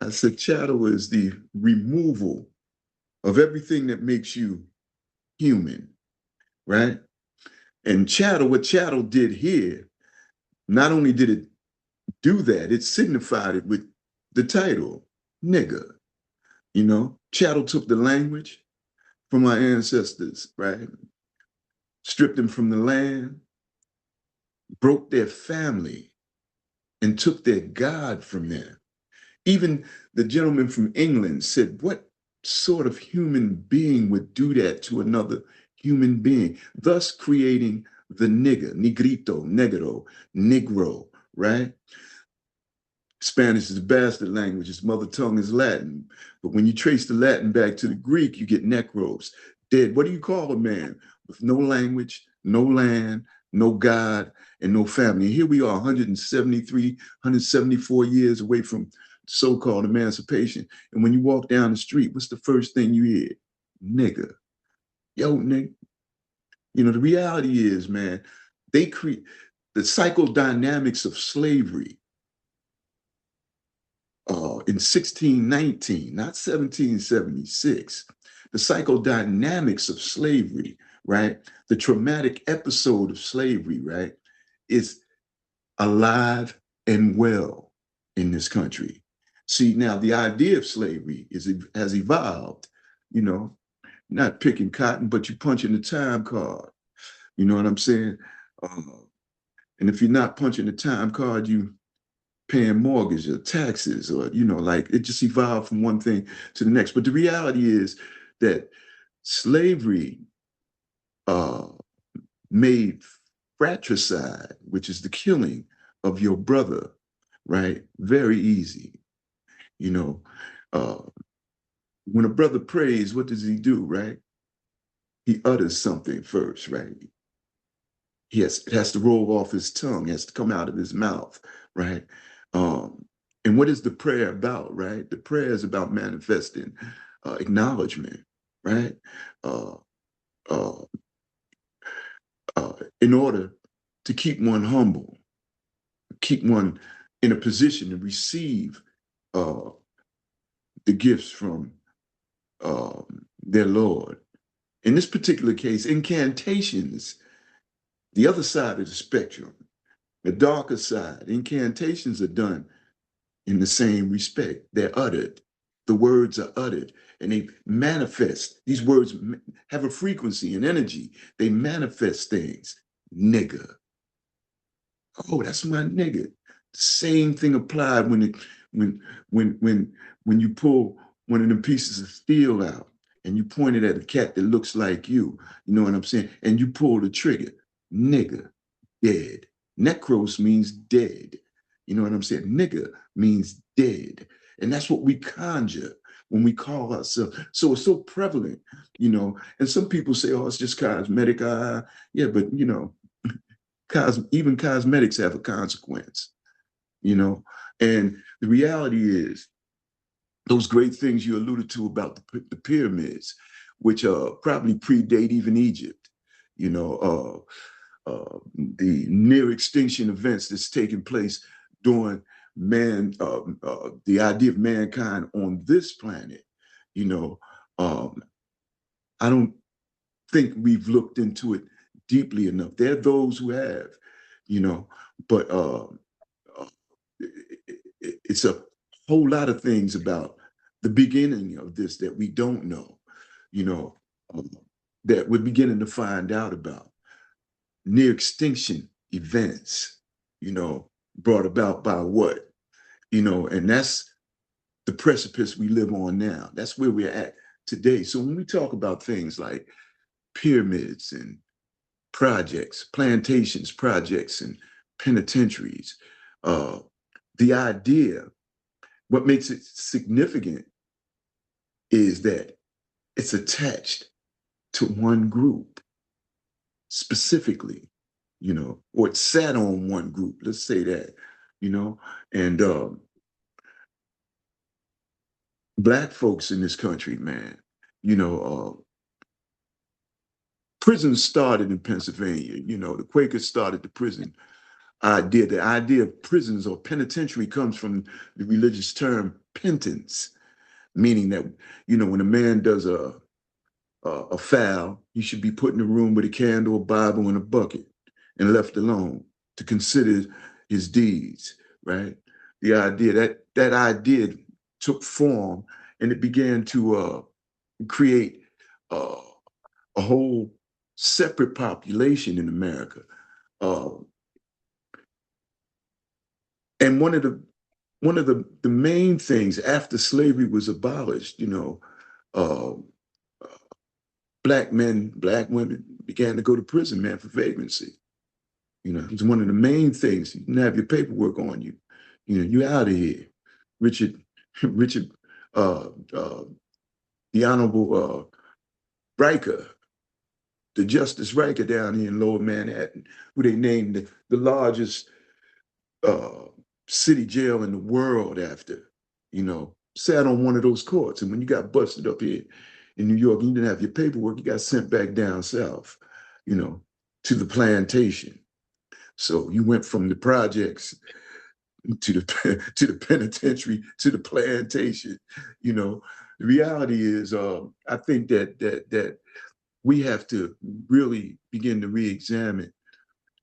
[SPEAKER 2] I said, chattel is the removal of everything that makes you human, right? And chattel, what chattel did here, not only did it do that, it signified it with the title, nigger. Chattel took the language from our ancestors, right? Stripped them from the land, broke their family, and took their God from them. Even the gentleman from England said, what sort of human being would do that to another human being? Thus creating the nigger, negrito, negro, negro, right? Spanish is a bastard language. Its mother tongue is Latin. But when you trace the Latin back to the Greek, you get necros, dead. What do you call a man with no language, no land, no God, and no family? And here we are, 173, 174 years away from so-called emancipation. And when you walk down the street, what's the first thing you hear? Nigger. Yo, nigga. The reality is, man, they create the psychodynamics of slavery in 1619, not 1776. The psychodynamics of slavery, right? The traumatic episode of slavery, right, is alive and well in this country. See, now the idea of slavery has evolved, not picking cotton, but you punching the time card. You know what I'm saying? And if you're not punching the time card, you paying mortgage or taxes, or like, it just evolved from one thing to the next. But the reality is that slavery made fratricide, which is the killing of your brother, right, very easy. When a brother prays, what does he do, right? He utters something first, right? It has to roll off his tongue, it has to come out of his mouth, right? And what is the prayer about, right? The prayer is about manifesting acknowledgement, right? Uh, uh, in order to keep one humble, keep one in a position to receive uh, the gifts from their Lord. In this particular case, incantations, the other side of the spectrum, the darker side, incantations are done in the same respect. They're uttered. The words are uttered and they manifest. These words have a frequency and energy. They manifest things. Nigger. Oh, that's my nigger. Same thing applied when when you pull one of them pieces of steel out and you point it at a cat that looks like you. You know what I'm saying? And you pull the trigger. Nigger, dead. Necros means dead. You know what I'm saying? Nigger means dead. And that's what we conjure when we call ourselves. So it's so prevalent, And some people say, oh, it's just cosmetic. Yeah, but, even cosmetics have a consequence, And the reality is, those great things you alluded to about the pyramids, which probably predate even Egypt, the near extinction events that's taking place during the idea of mankind on this planet, You know, um, I don't think we've looked into it deeply enough. There are those who have, you know, but uh, it's a whole lot of things about the beginning of this that we don't know, you know, um, that we're beginning to find out about. Near extinction events, brought about by what? And that's the precipice we live on now. That's where we're at today. So when we talk about things like pyramids and projects, plantations, projects, and penitentiaries, uh, the idea, what makes it significant is that it's attached to one group specifically, or it sat on one group, let's say that, and Black folks in this country, man, you know, prisons started in Pennsylvania. The Quakers started the prison idea. The idea of prisons or penitentiary comes from the religious term penance, meaning that, when a man does a foul, he should be put in a room with a candle, a Bible, and a bucket and left alone to consider his deeds, right? The idea that idea took form and it began to create uh, a whole separate population in America. Uh, and one of the main things after slavery was abolished, uh, Black men, Black women began to go to prison, man, for vagrancy. It's one of the main things. You didn't have your paperwork on you. You out of here. Richard, Richard, uh, uh, the Honorable Riker, the Justice Riker down here in Lower Manhattan, who they named the largest uh, city jail in the world after, sat on one of those courts. And when you got busted up here in New York, you didn't have your paperwork, you got sent back down south, you know, to the plantation. So you went from the projects to the to the penitentiary to the plantation. The reality is, I think that we have to really begin to re-examine,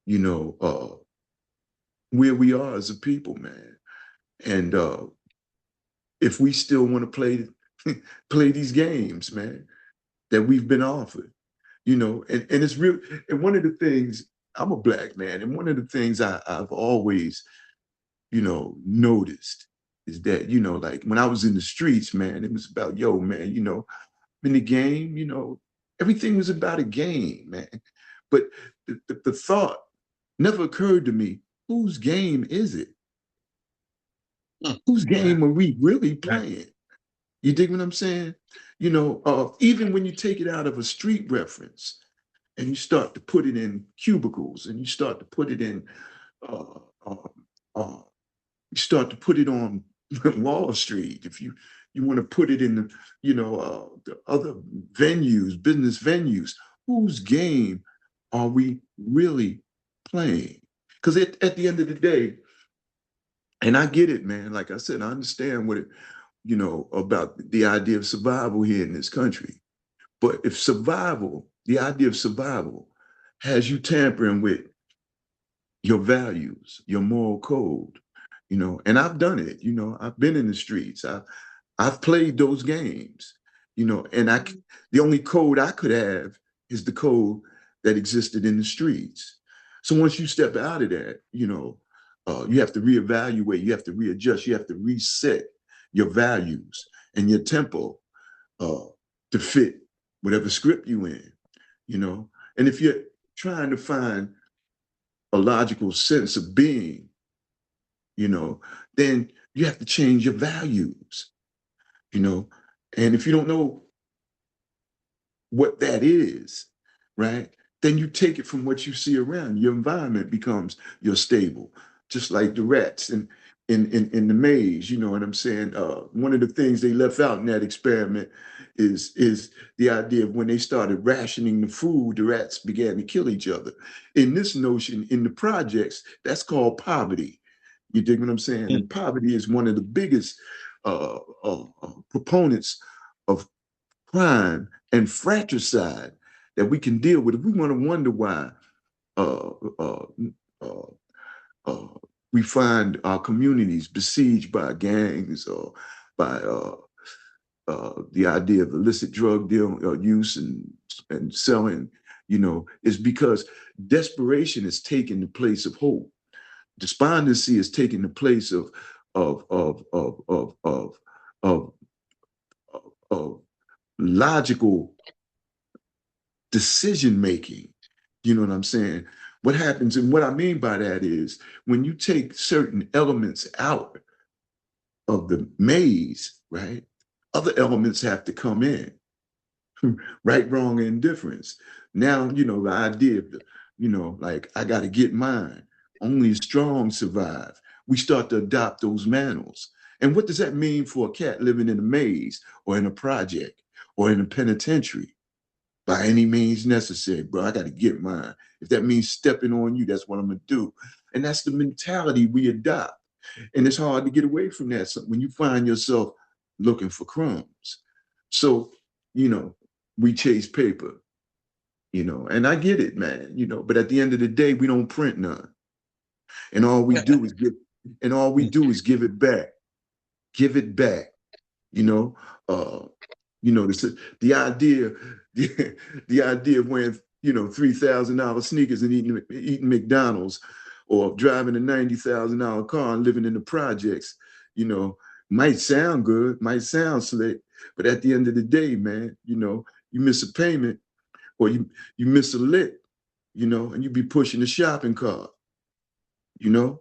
[SPEAKER 2] you know, uh, where we are as a people, man. And if we still want to play these games, man, that we've been offered, and it's real. And one of the things, I'm a Black man, and one of the things I've always, noticed is that, like when I was in the streets, man, it was about, yo, man, in the game, everything was about a game, man. But the thought never occurred to me, whose game is it? Whose
[SPEAKER 1] Right.
[SPEAKER 2] game are we really
[SPEAKER 1] Right.
[SPEAKER 2] playing? You dig what I'm saying? Even when you take it out of a street reference and you start to put it in cubicles and you start to put it in, uh, uh, uh, you start to put it on Wall Street. If you want to put it in the other venues, business venues, whose game are we really playing? Because at the end of the day, and I get it, man. Like I said, I understand what it, about the idea of survival here in this country. But if survival, the idea of survival, has you tampering with your values, your moral code, and I've done it, I've been in the streets. I've played those games, and the only code I could have is the code that existed in the streets. So once you step out of that, you have to reevaluate, you have to readjust, you have to reset your values and your tempo uh, to fit whatever script you in, you know. And if you're trying to find a logical sense of being, then you have to change your values, you know. And if you don't know what that is, right? Then you take it from what you see around. Your environment becomes your stable, just like the rats in the maze. You know what I'm saying? One of the things they left out in that experiment is the idea of when they started rationing the food, the rats began to kill each other. In this notion, in the projects, that's called poverty. You dig what I'm saying?
[SPEAKER 1] Mm.
[SPEAKER 2] And poverty is one of the biggest proponents of crime and fratricide that we can deal with. If we want to wonder why uh, uh, uh, uh, we find our communities besieged by gangs or by the idea of illicit drug deal use and selling, is because desperation is taking the place of hope. Despondency is taking the place of of of of of of, of logical decision making. You know what I'm saying? What happens, and what I mean by that is when you take certain elements out of the maze, right? Other elements have to come in. Right, wrong, and indifference. Now, the idea of, like, I got to get mine. Only strong survive. We start to adopt those manners. And what does that mean for a cat living in a maze or in a project or in a penitentiary? By any means necessary, bro. I got to get mine. If that means stepping on you, that's what I'm going to do. And that's the mentality we adopt. And it's hard to get away from that when you find yourself looking for crumbs. So, you know, we chase paper, and I get it, man, but at the end of the day, we don't print none. And all we do is give it back. Give it back, you know. Uh, the idea, the idea of wearing, $3,000 sneakers and eating McDonald's, or driving a $90,000 car and living in the projects, you know, might sound good, might sound slick, but at the end of the day, man, you miss a payment, or you miss a lick, and you be pushing the shopping cart, you know.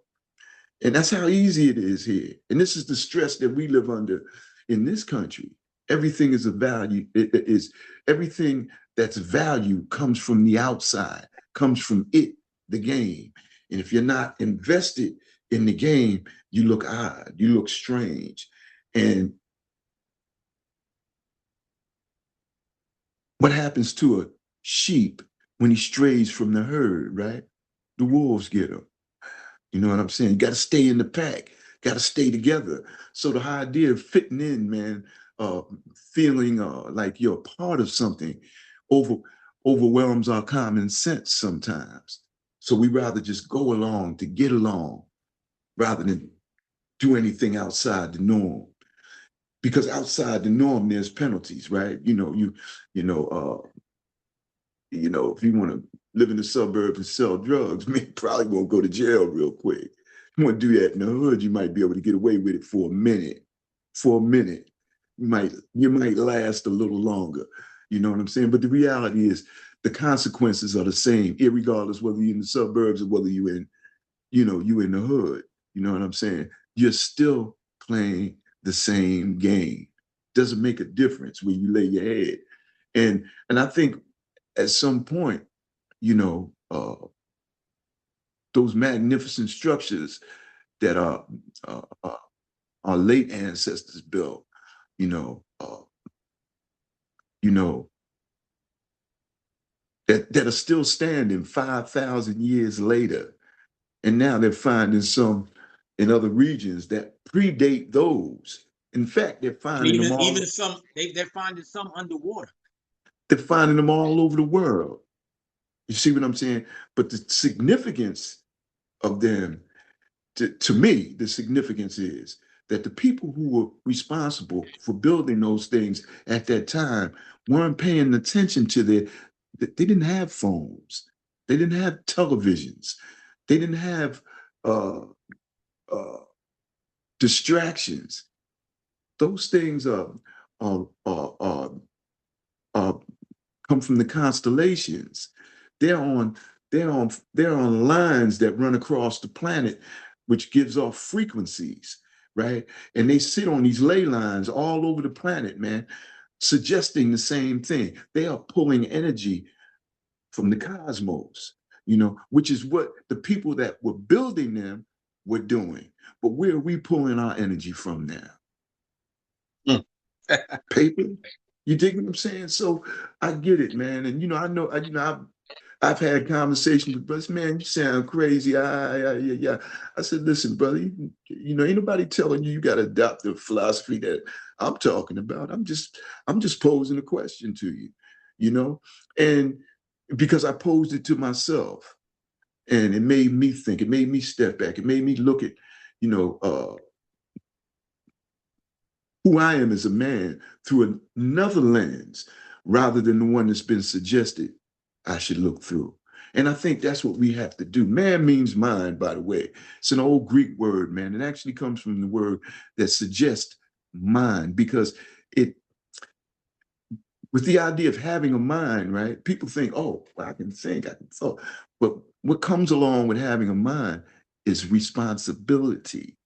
[SPEAKER 2] And that's how easy it is here. And this is the stress that we live under in this country. Everything is a value. It is everything that's value comes from the outside, comes from the game. And if you're not invested in the game, you look odd, you look strange. And what happens to a sheep when he strays from the herd, right? The wolves get him. You know what I'm saying? You got to stay in the pack, got to stay together. So the idea of fitting in, man, uh, feeling like you're a part of something over overwhelms our common sense sometimes. So we rather just go along to get along rather than do anything outside the norm. Because outside the norm, there's penalties, right? You know, if you want to live in the suburbs and sell drugs, man, you probably won't go to jail real quick. You want to do that in the hood, you might be able to get away with it for a minute. For a minute, you might last a little longer. You know what I'm saying? But the reality is, the consequences are the same, irregardless whether you're in the suburbs or whether you in the hood. You know what I'm saying? You're still playing the same game. Doesn't make a difference where you lay your head. And I think at some point, you know, uh, those magnificent structures that our late ancestors built, you know, uh, you know, that are still standing 5,000 years later, and now they're finding some in other regions that predate those. In fact, they're
[SPEAKER 1] And
[SPEAKER 2] finding them
[SPEAKER 1] even
[SPEAKER 2] all.
[SPEAKER 1] some they're finding some underwater.
[SPEAKER 2] They're finding them all over the world. You see what I'm saying? But the significance of them, to me, the significance is that the people who were responsible for building those things at that time weren't paying attention to they didn't have phones, they didn't have televisions, they didn't have uh, uh, distractions. Those things are, are, are, are come from the constellations. They're on they're on lines that run across the planet, which gives off frequencies, right? And they sit on these ley lines all over the planet, man, suggesting the same thing. They are pulling energy from the cosmos, which is what the people that were building them were doing. But where are we pulling our energy from now?
[SPEAKER 1] Mm.
[SPEAKER 2] Paper. You dig what I'm saying? So I get it, man. And I know, I've had conversations with brothers, man, you sound crazy. Yeah, yeah. I said, listen, brother, ain't nobody telling you got to adopt the philosophy that I'm talking about. I'm just posing a question to you, you know, and because I posed it to myself, and it made me think, it made me step back, it made me look at, you know, who I am as a man through another lens rather than the one that's been suggested I should look through. And I think that's what we have to do. Man means mind, by the way. It's an old Greek word, man. It actually comes from the word that suggests mind because it, with the idea of having a mind, right? People think, oh, well, I can think, I can thought. But what comes along with having a mind is responsibility,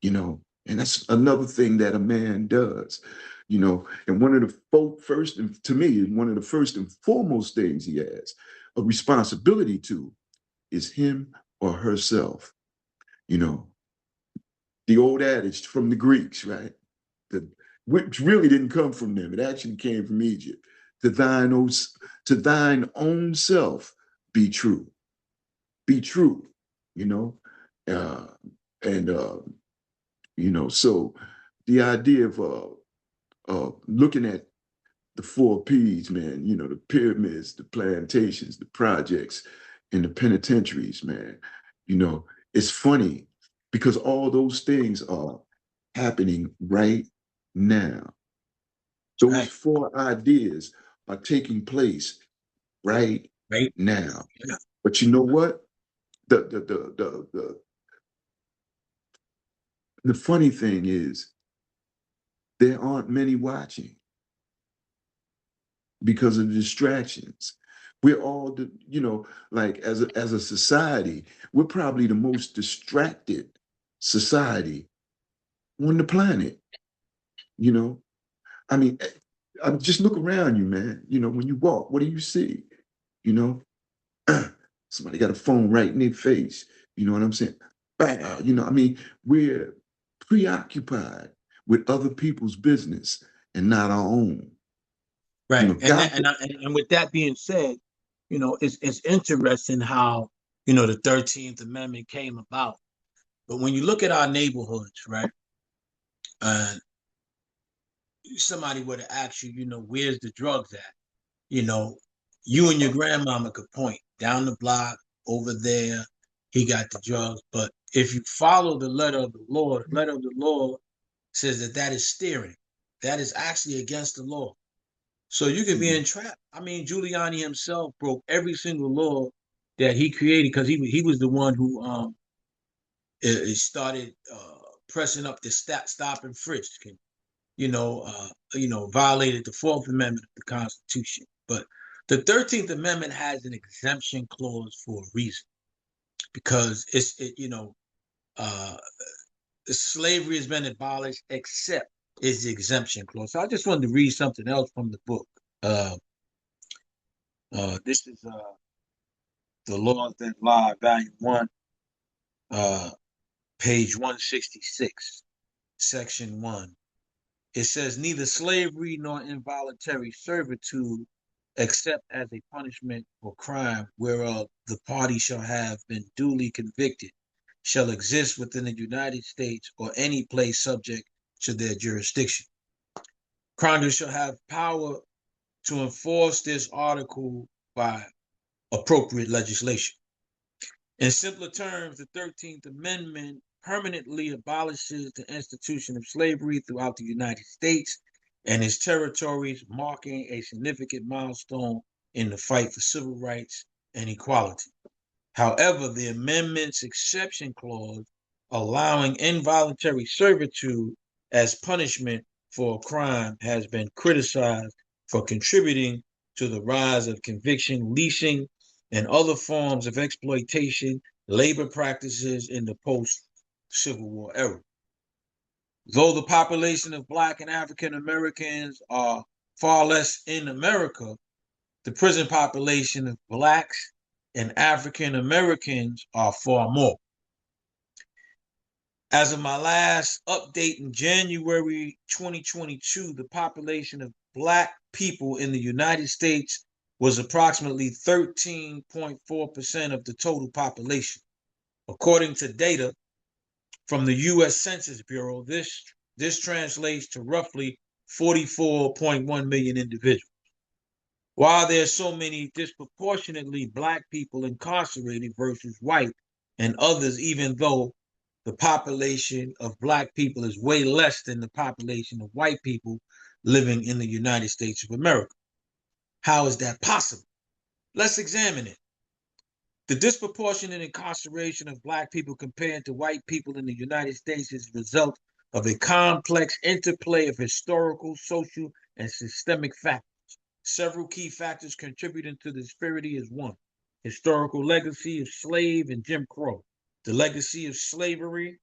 [SPEAKER 2] and that's another thing that a man does, and one of the first, and to me, one of the first and foremost things he has a responsibility to is him or herself. You know, the old adage from the Greeks, right? The, which really didn't come from them. It actually came from Egypt. To to thine own self be true. Be true, you know? Uh, and so the idea of looking at the four P's, man, the pyramids, the plantations, the projects, and the penitentiaries, man, you know, it's funny because all those things are happening right now. Those
[SPEAKER 1] Right.
[SPEAKER 2] four ideas are taking place right
[SPEAKER 1] Right.
[SPEAKER 2] now.
[SPEAKER 1] Yeah.
[SPEAKER 2] But you know what? The funny thing is there aren't many watching because of the distractions. We're all, like as a society, we're probably the most distracted society on the planet. You know, I mean, just look around you, man. When you walk, what do you see? You know, somebody got a phone right in their face. You know what I'm saying? I mean, we're preoccupied with other people's business and not our own.
[SPEAKER 1] Right. And
[SPEAKER 2] God.
[SPEAKER 1] that, and with that being said, it's interesting how the 13th Amendment came about. But when you look at our neighborhoods, right, and somebody were to ask you, where's the drugs at? You know, you and your grandmama could point down the block over there. He got the drugs. But if you follow the letter of the law, the letter of the law says that is steering. That is actually against the law. So you could be
[SPEAKER 2] Mhm.
[SPEAKER 1] entrapped. I mean, Giuliani himself broke every single law that he created because he was the one who started pressing up the stop and frisk, and violated the Fourth Amendment of the Constitution. But the 13th Amendment has an exemption clause for a reason because uh, slavery has been abolished except is the exemption clause. So I just wanted to read something else from the book. Uh, this is The Laws That Lie, Volume 1, uh, page 166, Section 1. It says, neither slavery nor involuntary servitude, except as a punishment for crime whereof the party shall have been duly convicted, shall exist within the United States or any place subject to their jurisdiction. Congress shall have power to enforce this article by appropriate legislation. In simpler terms, the 13th Amendment permanently abolishes the institution of slavery throughout the United States and its territories, marking a significant milestone in the fight for civil rights and equality. However, the amendment's exception clause, allowing involuntary servitude as punishment for a crime, has been criticized for contributing to the rise of conviction leasing and other forms of exploitation labor practices in the post-Civil War era. Though the population of Black and African Americans are far less in America, the prison population of Blacks and African Americans are far more. As of my last update in January 2022, the population of Black people in the United States was approximately 13.4% of the total population. According to data from the U.S. Census Bureau, this translates to roughly 44.1 million individuals. While there are so many disproportionately black people incarcerated versus white and others, even though the population of black people is way less than the population of white people living in the United States of America. How is that possible? Let's examine it. The disproportionate incarceration of black people compared to white people in the United States is the result of a complex interplay of historical, social, and systemic factors. Several key factors contributing to the disparity is one, historical legacy of slave and Jim Crow. The legacy of slavery,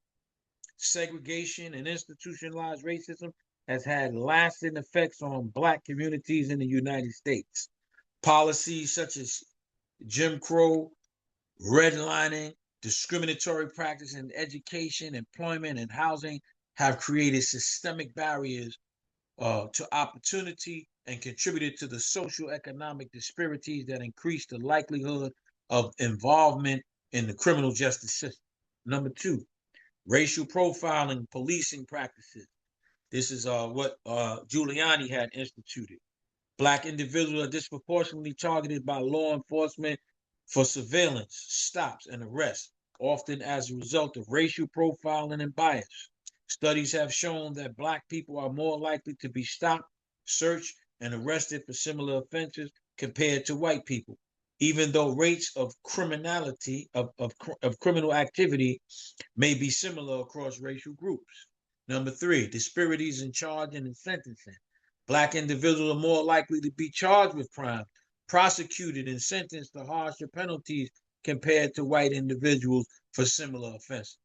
[SPEAKER 1] segregation, and institutionalized racism has had lasting effects on black communities in the United States. Policies such as Jim Crow, redlining, discriminatory practice in education, employment, and housing have created systemic barriers to opportunity and contributed to the social economic disparities that increase the likelihood of involvement in the criminal justice system. Number two, racial profiling, policing practices. This is what Giuliani had instituted. Black individuals are disproportionately targeted by law enforcement for surveillance, stops, and arrests, often as a result of racial profiling and bias. Studies have shown that black people are more likely to be stopped, searched, and arrested for similar offenses compared to white people, even though rates of criminality of criminal activity may be similar across racial groups. Number three, disparities in charging and sentencing. Black individuals are more likely to be charged with crimes, prosecuted, and sentenced to harsher penalties compared to white individuals for similar offenses.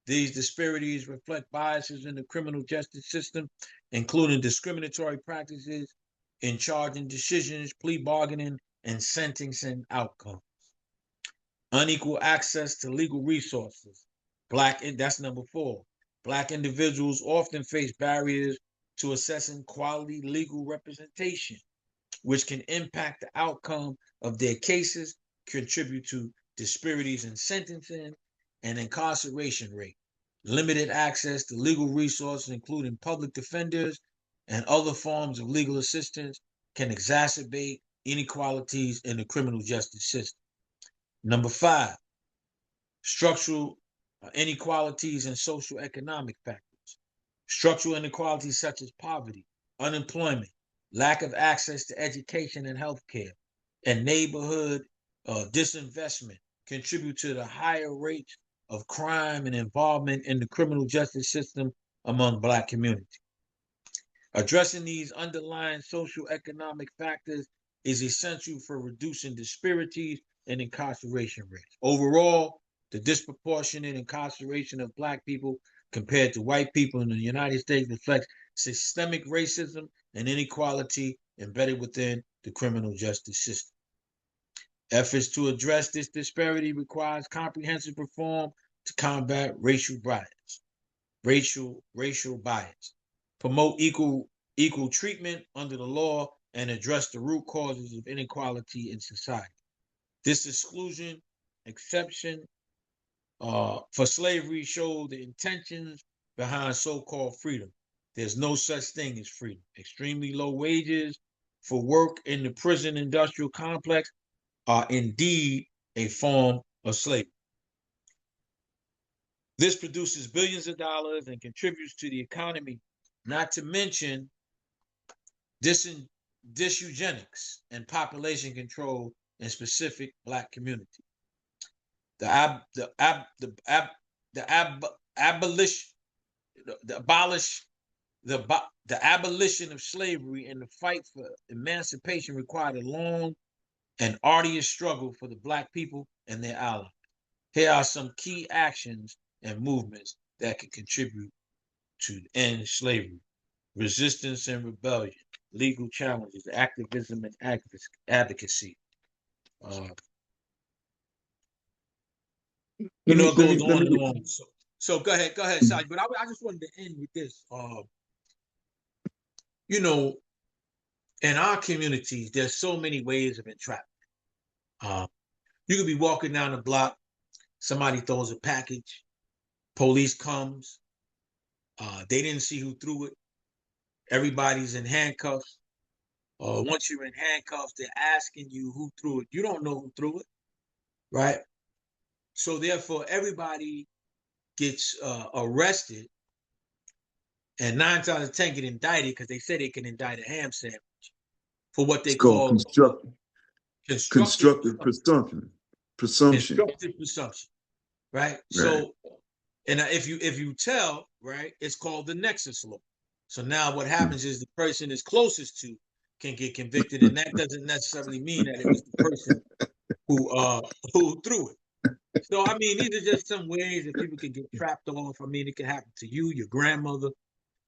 [SPEAKER 1] These disparities reflect biases in the criminal justice system, including discriminatory practices in charging decisions, plea bargaining, and sentencing outcomes. Unequal access to legal resources. That's number four. Black individuals often face barriers to accessing quality legal representation, which can impact the outcome of their cases, contribute to disparities in sentencing and incarceration rate. Limited access to legal resources, including public defenders and other forms of legal assistance, can exacerbate inequalities in the criminal justice system. Number five, structural inequalities and social economic factors. Structural inequalities such as poverty, unemployment, lack of access to education and healthcare, and neighborhood disinvestment contribute to the higher rates of crime and involvement in the criminal justice system among black communities. Addressing these underlying social economic factors is essential for reducing disparities in incarceration rates. Overall, the disproportionate incarceration of black people compared to white people in the United States reflects systemic racism and inequality embedded within the criminal justice system. Efforts to address this disparity requires comprehensive reform to combat racial bias, promote equal treatment under the law, and address the root causes of inequality in society. This exclusion exception for slavery showed the intentions behind so-called freedom. There's no such thing as freedom. Extremely low wages for work in the prison industrial complex are indeed a form of slavery. This produces billions of dollars and contributes to the economy, not to mention eugenics and population control in specific black communities. The abolition of slavery and the fight for emancipation required a long and arduous struggle for the black people and their allies. Here are some key actions and movements that can contribute to end slavery: resistance and rebellion, legal challenges, activism and advocacy. It goes on and on. So go ahead, Saj. But I just wanted to end with this. in our communities, there's so many ways of entrapment. Uh, you could be walking down the block, somebody throws a package, police comes, they didn't see who threw it, everybody's in handcuffs. Once you're in handcuffs, they're asking you who threw it. You don't know who threw it, right? So therefore, everybody gets arrested, and 9 times out of 10 get indicted because they say they can indict a ham sandwich for what they
[SPEAKER 2] It's called
[SPEAKER 1] call constructive
[SPEAKER 2] constructive presumption.
[SPEAKER 1] constructive presumption, right?
[SPEAKER 2] Right.
[SPEAKER 1] So, and if you tell, right, it's called the nexus law. So now what happens is the person is closest to can get convicted, and that doesn't necessarily mean that it was the person who who threw it. So I mean, these are just some ways that people can get trapped off. I mean, it can happen to you, your grandmother.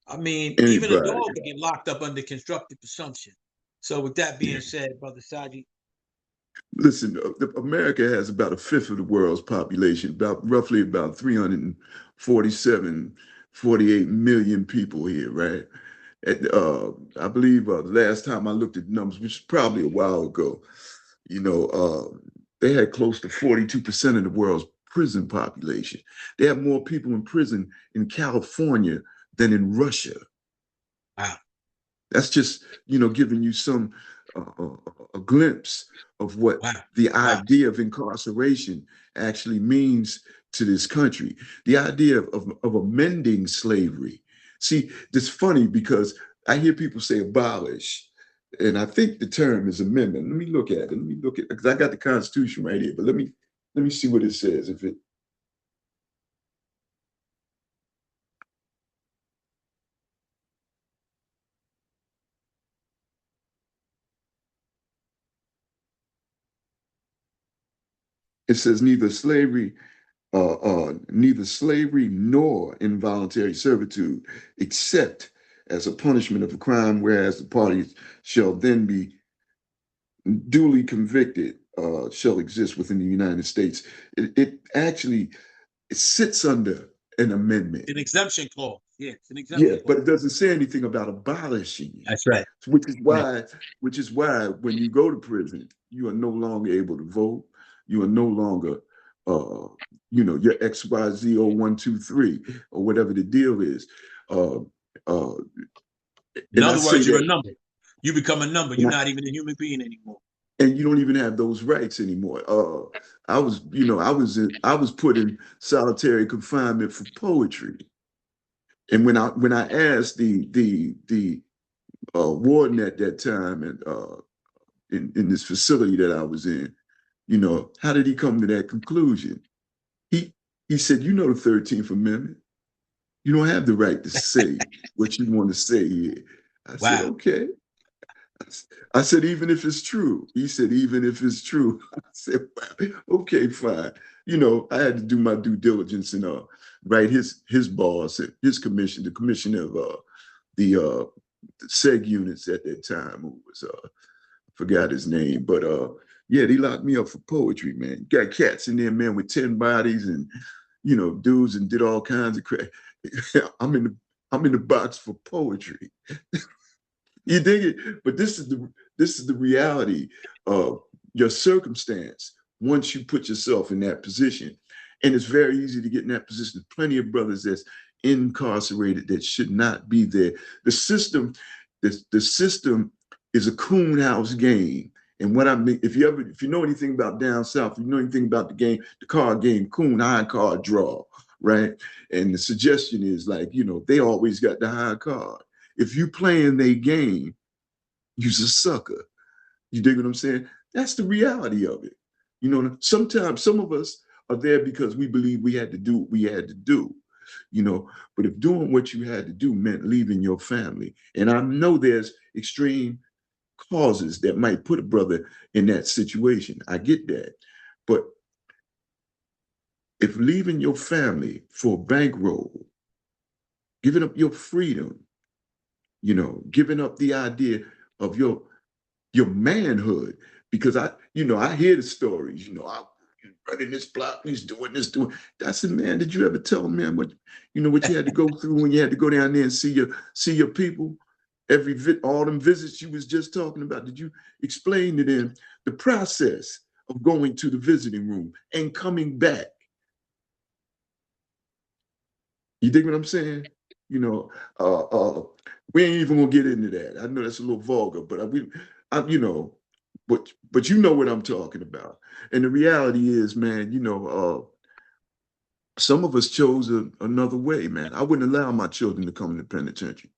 [SPEAKER 1] I mean, even a
[SPEAKER 2] Anybody.
[SPEAKER 1] dog can get locked up under constructive presumption. So with that
[SPEAKER 2] Yeah.
[SPEAKER 1] being said, Brother Saji,
[SPEAKER 2] Listen, America has about a fifth of the world's population, roughly about 347, 48 million people here, right? I believe the last time I looked at the numbers, which is probably a while ago, you know, they had close to 42% of the world's prison population. They have more people in prison in California than in Russia.
[SPEAKER 1] wow,
[SPEAKER 2] That's just, giving you some a glimpse of what
[SPEAKER 1] wow,
[SPEAKER 2] the
[SPEAKER 1] wow,
[SPEAKER 2] idea of incarceration actually means to this country. The idea of amending slavery. See, it's funny because I hear people say abolish, and I think the term is amendment. Let me look at it. Let me look at because I got the Constitution right here, but let me see what it says. If it says neither slavery nor involuntary servitude, except as a punishment of a crime, whereas the parties shall then be duly convicted, shall exist within the United States. It actually it sits under an amendment.
[SPEAKER 1] an exemption clause. Yeah, it's an
[SPEAKER 2] Yeah,
[SPEAKER 1] exemption clause.
[SPEAKER 2] but it doesn't say anything about abolishing it.
[SPEAKER 1] That's right.
[SPEAKER 2] Which is
[SPEAKER 1] Right.
[SPEAKER 2] why, when you go to prison, you are no longer able to vote. You are no longer, uh, your XYZ0123 or whatever the deal is. Uh, uh,
[SPEAKER 1] In
[SPEAKER 2] and I
[SPEAKER 1] other
[SPEAKER 2] say
[SPEAKER 1] words, you're
[SPEAKER 2] that,
[SPEAKER 1] a number. You become a number.
[SPEAKER 2] and,
[SPEAKER 1] You're
[SPEAKER 2] I,
[SPEAKER 1] not even a human being anymore.
[SPEAKER 2] and you don't even have those rights anymore. I was put in solitary confinement for poetry. And when I asked the warden at that time, and in this facility that I was in, how did he come to that conclusion? He he said, the 13th Amendment. You don't have the right to say what you want to say here. I said,
[SPEAKER 1] Wow.
[SPEAKER 2] okay. I said, even if it's true. He said, even if it's true. I said, well, okay, fine. I had to do my due diligence and write his boss, his commission, the commissioner of the SEG units at that time, who was forgot his name, but yeah, they locked me up for poetry, man. Got cats in there, man, with 10 bodies and dudes and did all kinds of crap. I'm in the box for poetry. You dig it? But this is the reality of your circumstance once you put yourself in that position. And it's very easy to get in that position. There's plenty of brothers that's incarcerated that should not be there. The system, the system is a coon house game. And what I mean, if you know anything about down south, if you know anything about the game, the card game, coon, high card draw, right? And the suggestion is like, they always got the high card. If you playing their game, you's a sucker. You dig what I'm saying? That's the reality of it. Sometimes some of us are there because we believe we had to do what we had to do. But if doing what you had to do meant leaving your family, and I know there's extreme causes that might put a brother in that situation. I get that. But if leaving your family for a bankroll, giving up your freedom, giving up the idea of your manhood, because I hear the stories, I running this block, he's doing this, doing. I said, man, did you ever tell him, man, what you had to go through when you had to go down there and see your people? All them visits you was just talking about, did you explain to them the process of going to the visiting room and coming back? You dig what I'm saying? You know, uh, uh, we ain't even gonna get into that. I know that's a little vulgar, but you know, but you know what I'm talking about. And the reality is, man, some of us chose another way, man. I wouldn't allow my children to come to the penitentiary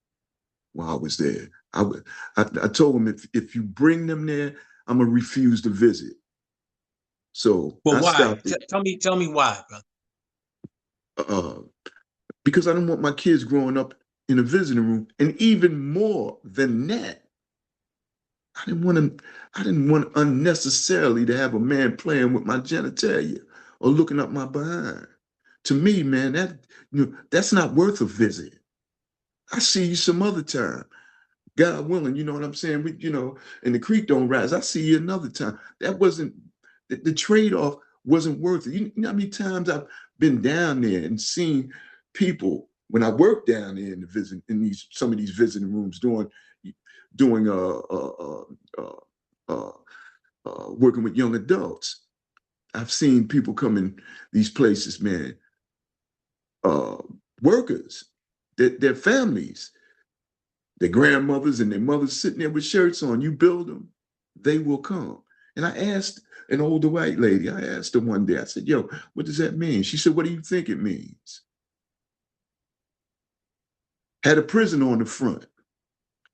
[SPEAKER 2] while I was there. I told them if you bring them there, I'm gonna refuse to visit. So
[SPEAKER 1] Well,
[SPEAKER 2] I
[SPEAKER 1] why?
[SPEAKER 2] stopped it.
[SPEAKER 1] Tell me why, brother.
[SPEAKER 2] Uh, because I don't want my kids growing up in a visiting room. And even more than that, I didn't want to, I didn't want unnecessarily to have a man playing with my genitalia or looking up my behind. To me, man, that's not worth a visit. I see you some other time. God willing, you know what I'm saying? And the creek don't rise. I see you another time. That wasn't the trade-off wasn't worth it. You know how many times I've been down there and seen people when I worked down there in the visit in these some of these visiting rooms doing uh, uh, working with young adults. I've seen people come in these places, man, uh, workers, their families, their grandmothers and their mothers sitting there with shirts on. You build them, they will come. And I asked an older white lady, I asked her one day, I said, yo, what does that mean? She said, what do you think it means? Had a prison on the front.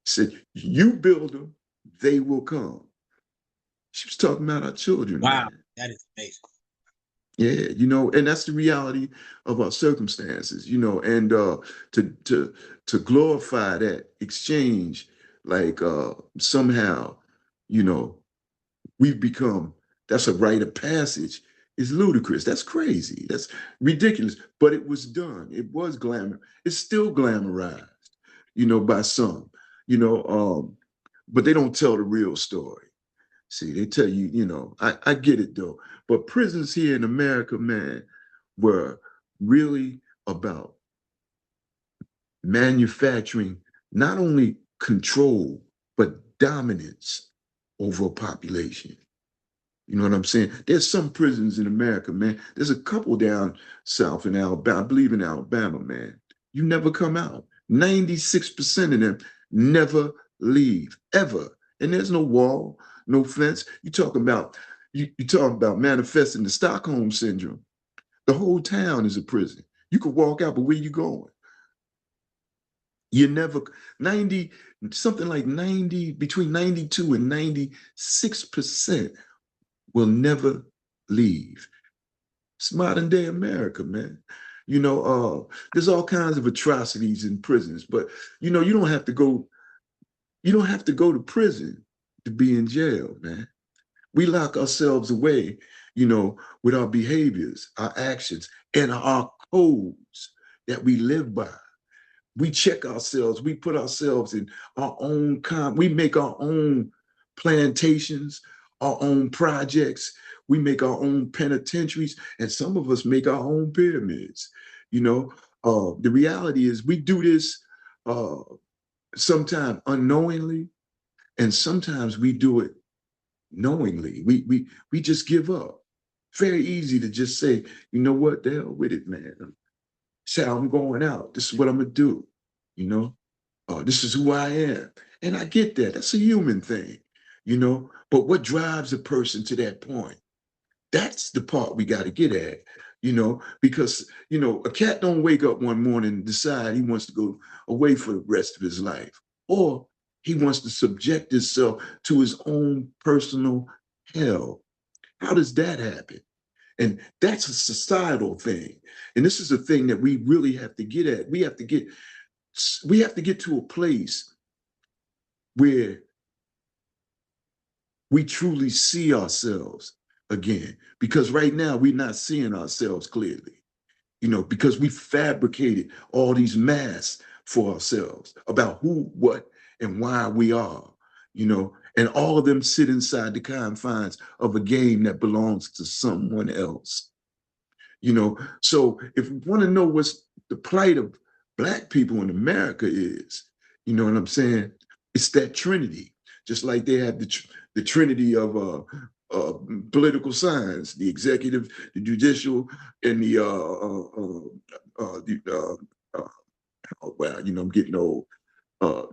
[SPEAKER 2] Said, you build them, they will come. She was talking about our children,
[SPEAKER 1] Wow,
[SPEAKER 2] man.
[SPEAKER 1] that is amazing.
[SPEAKER 2] Yeah, and that's the reality of our circumstances, and to to glorify that exchange, like somehow, you know, we've become that's a rite of passage is ludicrous. That's crazy. That's ridiculous. But it was done. It was glamour. It's still glamorized, by some, but they don't tell the real story. See, they tell you, I get it though. But prisons here in America, man, were really about manufacturing not only control, but dominance over a population. You know what I'm saying? There's some prisons in America, man. There's a couple down south in Alabama, I believe in Alabama, man. You never come out. 96% of them never leave, ever. And there's no wall, no fence. You talking about manifesting the Stockholm syndrome. The whole town is a prison. You could walk out, but where you going? You never 90, something like 90, between 92 and 96% will never leave. It's modern day America, man. There's all kinds of atrocities in prisons, but you don't have to go to prison to be in jail, man. We lock ourselves away, with our behaviors, our actions, and our codes that we live by. We check ourselves, we put ourselves in our own we make our own plantations, our own projects, we make our own penitentiaries, and some of us make our own pyramids. The reality is we do this uh, sometimes unknowingly, and sometimes we do it knowingly. We just give up. Very easy to just say, you know what, the hell with it, man. Say I'm going out. This is what I'm gonna do. You know, this is who I am, and I get that. That's a human thing, But what drives a person to that point? That's the part we got to get at, because a cat don't wake up one morning and decide he wants to go away for the rest of his life, or he wants to subject himself to his own personal hell. How does that happen? And that's a societal thing. And this is a thing that we really have to get at. We have to get to a place where we truly see ourselves again. Because right now we're not seeing ourselves clearly, because we fabricated all these masks for ourselves about who, what, and why we are, and all of them sit inside the confines of a game that belongs to someone else. So if we want to know what's the plight of Black people in America is, you know what I'm saying? It's that trinity, just like they have the trinity of political science, the executive, the judicial, and oh, wow, I'm getting old. Uh,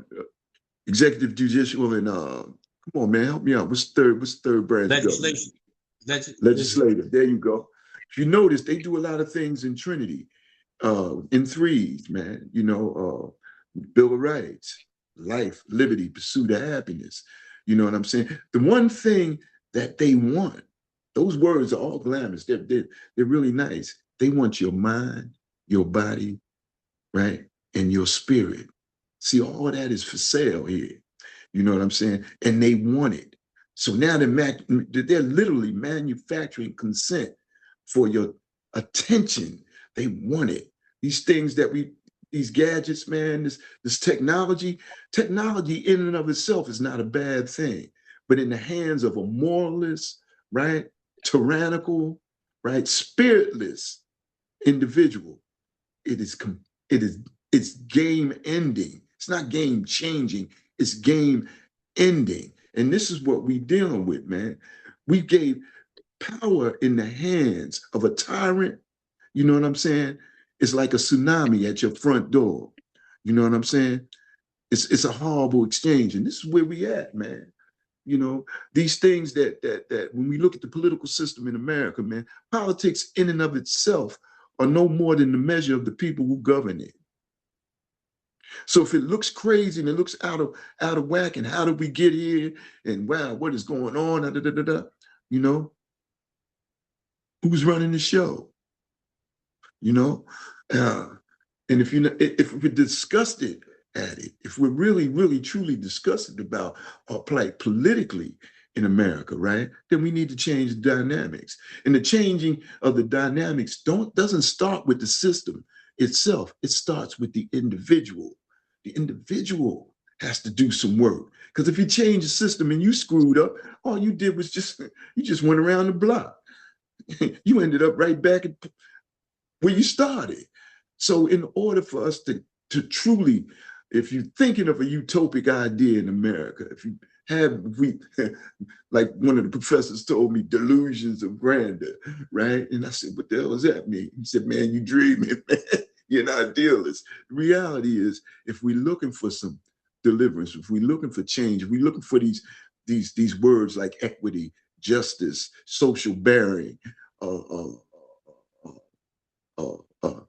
[SPEAKER 2] executive, judicial, and come on, man, help me out. What's third branch of government?
[SPEAKER 1] Legislation. Listen,
[SPEAKER 2] Legislative. There you go. If you notice, they do a lot of things in Trinity, in threes, man. Bill of Rights, life, liberty, pursuit of happiness. You know what I'm saying? The one thing that they want, those words are all glamorous. They're really nice. They want your mind, your body, right, and your spirit. See, all that is for sale here. You know what I'm saying? And they want it. So now they're literally manufacturing consent for your attention. They want it. These things these gadgets, man, this technology in and of itself is not a bad thing. But in the hands of a moralist, right, tyrannical, right, spiritless individual, it is it is it's game ending. It's not game changing. It's game ending. And this is what we dealing with, man. We gave power in the hands of a tyrant. You know what I'm saying? It's like a tsunami at your front door. You know what I'm saying? It's a horrible exchange, and this is where we at, man. These things that when we look at the political system in America, man, politics in and of itself are no more than the measure of the people who govern it. So if it looks crazy and it looks out of whack, and how did we get here? And wow, what is going on? Da, da, da, da, you know, who's running the show? You know, uh, and if we're disgusted at it, if we're really, really, truly disgusted about our plight politically in America, right? Then we need to change the dynamics. And the changing of the dynamics doesn't start with the system itself. It starts with the individual. The individual has to do some work. Because if you change the system and you screwed up, all you did was you just went around the block. You ended up right back at where you started. So in order for us to truly, if you're thinking of a utopic idea in America, we like one of the professors told me, delusions of grandeur, right? And I said, what the hell does that mean? He said, man, you dreaming, man. You're not idealist. The reality is, if we're looking for some deliverance, if we're looking for change, if we're looking for these words like equity, justice, social bearing, uh, uh, uh, uh,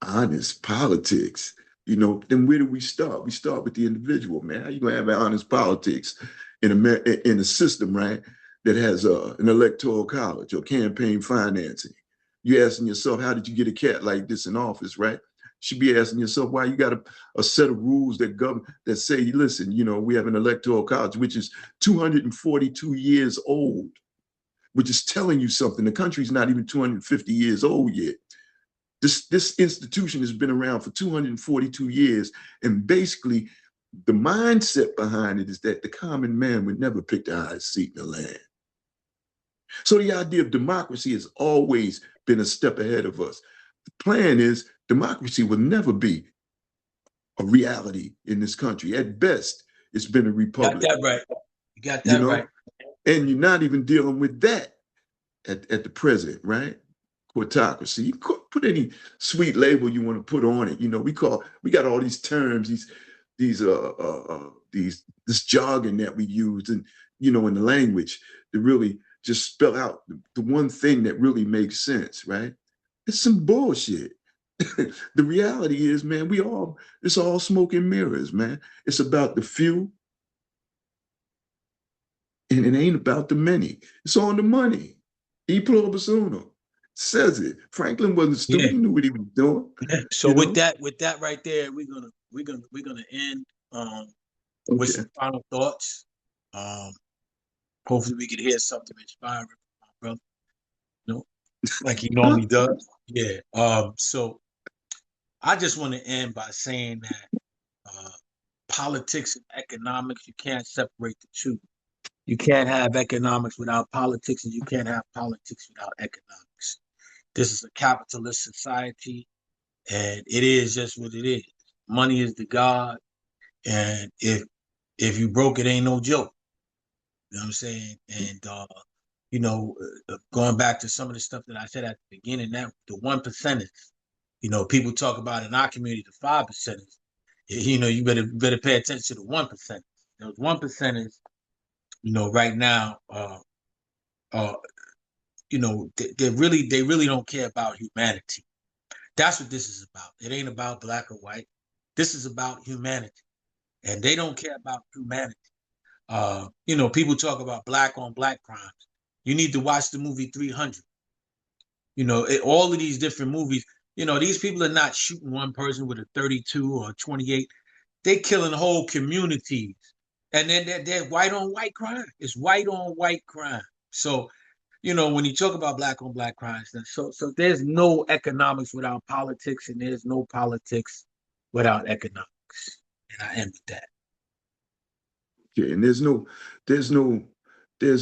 [SPEAKER 2] honest politics, then where do we start? We start with the individual, man. How you gonna have honest politics in a system, right, that has an electoral college or campaign financing? You're asking yourself, how did you get a cat like this in office, right? You should be asking yourself why you got a set of rules that govern that say, listen, we have an electoral college which is 242 years old, which is telling you something. The country's not even 250 years old yet. This institution has been around for 242 years, and basically the mindset behind it is that the common man would never pick the highest seat in the land. So the idea of democracy has always been a step ahead of us. The plan is democracy will never be a reality in this country. At best, it's been a
[SPEAKER 1] got
[SPEAKER 2] republic.
[SPEAKER 1] that right. You got
[SPEAKER 2] You
[SPEAKER 1] that
[SPEAKER 2] know,
[SPEAKER 1] right.
[SPEAKER 2] and you're not even dealing with that at the present, right? Courtocracy. You put any sweet label you want to put on it. We got all these terms, this jargon that we use, and in the language to really just spell out the one thing that really makes sense, right? It's some bullshit. The reality is, man, it's all smoke and mirrors, man. It's about the few, and it ain't about the many. It's on the money. E pluribus unum says it. Franklin wasn't
[SPEAKER 1] Yeah.
[SPEAKER 2] stupid. He knew what he was doing.
[SPEAKER 1] Yeah. So
[SPEAKER 2] You know.
[SPEAKER 1] with that right there, we're gonna end with
[SPEAKER 2] Okay.
[SPEAKER 1] some final thoughts. Um, hopefully we could hear something inspiring from my brother, like he normally does. Yeah. So I just want to end by saying that uh, politics and economics, you can't separate the two. You can't have economics without politics, and you can't have politics without economics. This is a capitalist society, and it is just what it is. Money is the god, and if If you broke, it ain't no joke. You know what I'm saying? And going back to some of the stuff that I said at the beginning, that the 1%ers, people talk about in our community the 5%ers. You better pay attention to the 1%. Those 1%ers, right now, uh, they really don't care about humanity. That's what this is about. It ain't about black or white. This is about humanity, and they don't care about humanity. People talk about black on black crimes. You need to watch the movie 300. All of these different movies. These people are not shooting one person with a 32 or a 28. They killing whole communities, and then they're white on white crime. It's white on white crime. So when you talk about black on black crimes, so there's no economics without politics, and there's no politics without economics. And I end with that.
[SPEAKER 2] Okay, and there's no, there's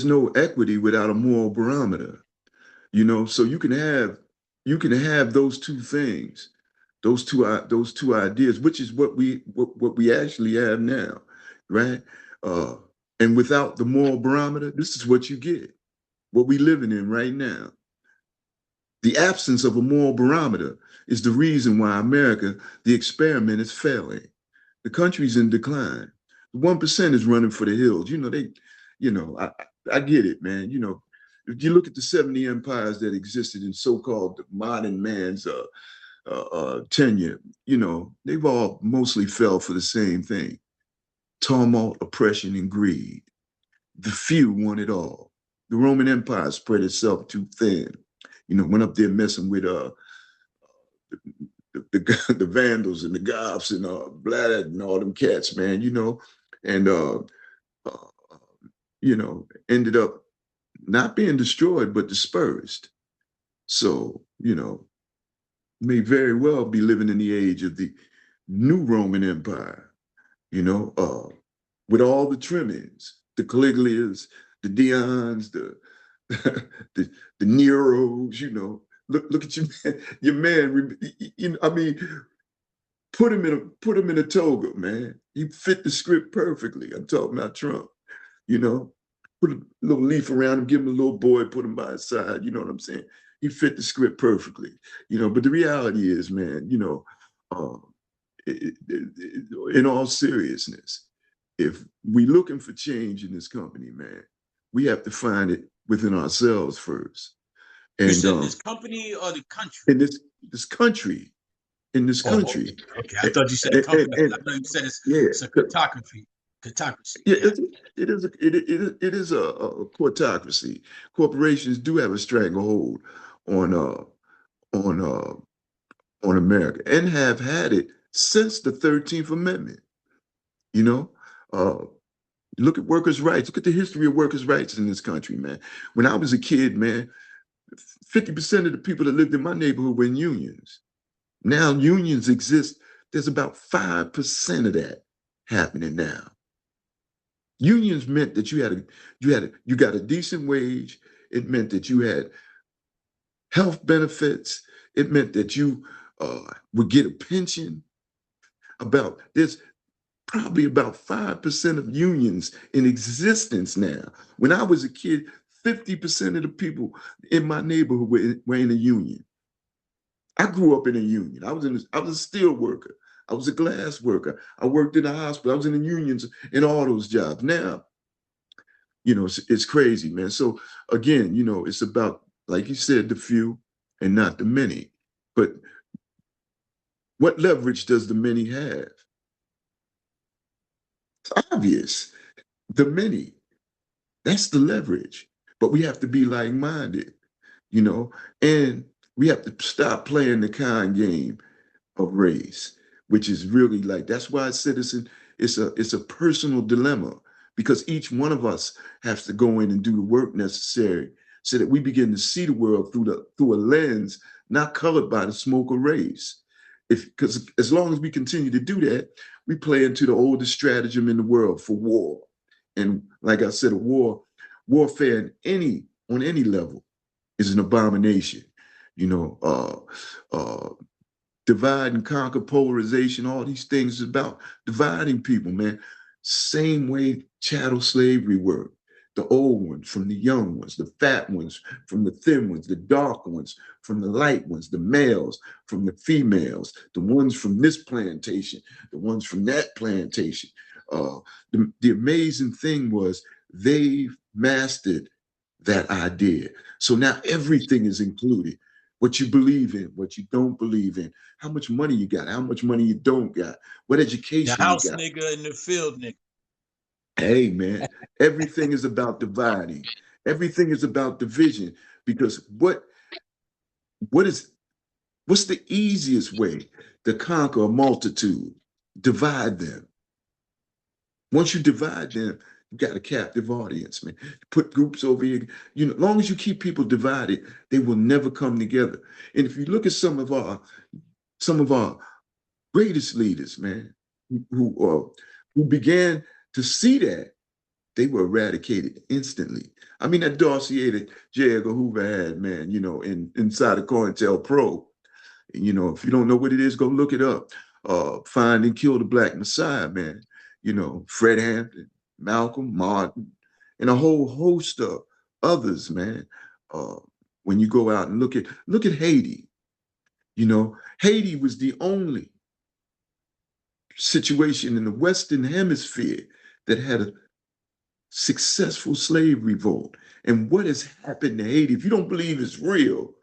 [SPEAKER 2] no equity without a moral barometer. So you can have those two things, those two ideas, which is what we actually have now, right? Uh, and without the moral barometer, this is what you get. What we living in right now. The absence of a moral barometer is the reason why America, the experiment, is failing. The country's in decline. The 1% is running for the hills. I get it, man. If you look at the 70 empires that existed in so-called modern man's tenure, they've all mostly fell for the same thing: tumult, oppression, and greed. The few want it all. The Roman Empire spread itself too thin. Went up there messing with the Vandals and the Goths and Vlad and all them cats, man. And uh, ended up not being destroyed but dispersed. So may very well be living in the age of the new Roman Empire. You know, uh, with all the trimmings, the Caliglias, the Dions, the the Neros. Look at your man. I mean, put him in a toga, man. He fit the script perfectly. I'm talking about Trump. You know, put a little leaf around him, give him a little boy, put him by his side. You know what I'm saying? He fit the script perfectly. But the reality is, man, uh, in all seriousness, if we looking for change in this company, man, we have to find it within ourselves first.
[SPEAKER 1] You
[SPEAKER 2] And
[SPEAKER 1] said in this company or the country?
[SPEAKER 2] in this country, in this
[SPEAKER 1] Oh, okay.
[SPEAKER 2] country,
[SPEAKER 1] Okay. I thought you said company. I
[SPEAKER 2] and
[SPEAKER 1] know you said
[SPEAKER 2] yeah,
[SPEAKER 1] it's a catocracy. Catocracy.
[SPEAKER 2] yeah,
[SPEAKER 1] Yeah.
[SPEAKER 2] it is a cortocracy. Corporations do have a stranglehold on on uh, on America and have had it since the 13th Amendment. You know, uh, look at workers' rights. Look at the history of workers' rights in this country, man. When I was a kid, man, 50% of the people that lived in my neighborhood were in unions. Now unions exist. There's about 5% of that happening now. Unions meant that you got a decent wage. It meant that you had health benefits. It meant that you would get a pension. There's probably about 5% of unions in existence now. When I was a kid, 50% of the people in my neighborhood were in a union. I grew up in a union. I was a steel worker. I was a glass worker. I worked in a hospital. I was in the unions in all those jobs. Now, it's crazy, man. So again, it's about, like you said, the few and not the many. But what leverage does the many have? It's obvious. The many. That's the leverage. But we have to be like-minded, you know, and we have to stop playing the kind game of race, which is really like, that's why I said it's a personal dilemma, because each one of us has to go in and do the work necessary so that we begin to see the world through a lens not colored by the smoke of race. Because as long as we continue to do that, we play into the oldest stratagem in the world for war. And like I said, warfare on any level is an abomination. You know, divide and conquer, polarization, all these things is about dividing people, man. Same way chattel slavery worked. The old ones from the young ones, the fat ones from the thin ones, the dark ones from the light ones, the males from the females, the ones from this plantation, the ones from that plantation. The amazing thing was they mastered that idea. So now everything is included. What you believe in, what you don't believe in, how much money you got, how much money you don't got, what
[SPEAKER 1] The
[SPEAKER 2] education you
[SPEAKER 1] house
[SPEAKER 2] got.
[SPEAKER 1] nigga and the field nigga.
[SPEAKER 2] Hey, man, everything is about dividing. Everything is about division because what is what's the easiest way to conquer a multitude? Divide them. Once you divide them, you got a captive audience, man. Put groups over here. You know, as long as you keep people divided, they will never come together. And if you look at some of our greatest leaders, man, who began to see that, they were eradicated instantly. I mean, that dossier that J. Edgar Hoover had, man, inside of COINTELPRO, if you don't know what it is, go look it up. Find and Kill the Black Messiah, man. Fred Hampton, Malcolm, Martin, and a whole host of others, man. Uh, when you go out and look at Haiti, Haiti was the only situation in the Western Hemisphere that had a successful slave revolt. And what has happened to Haiti? If you don't believe it's real,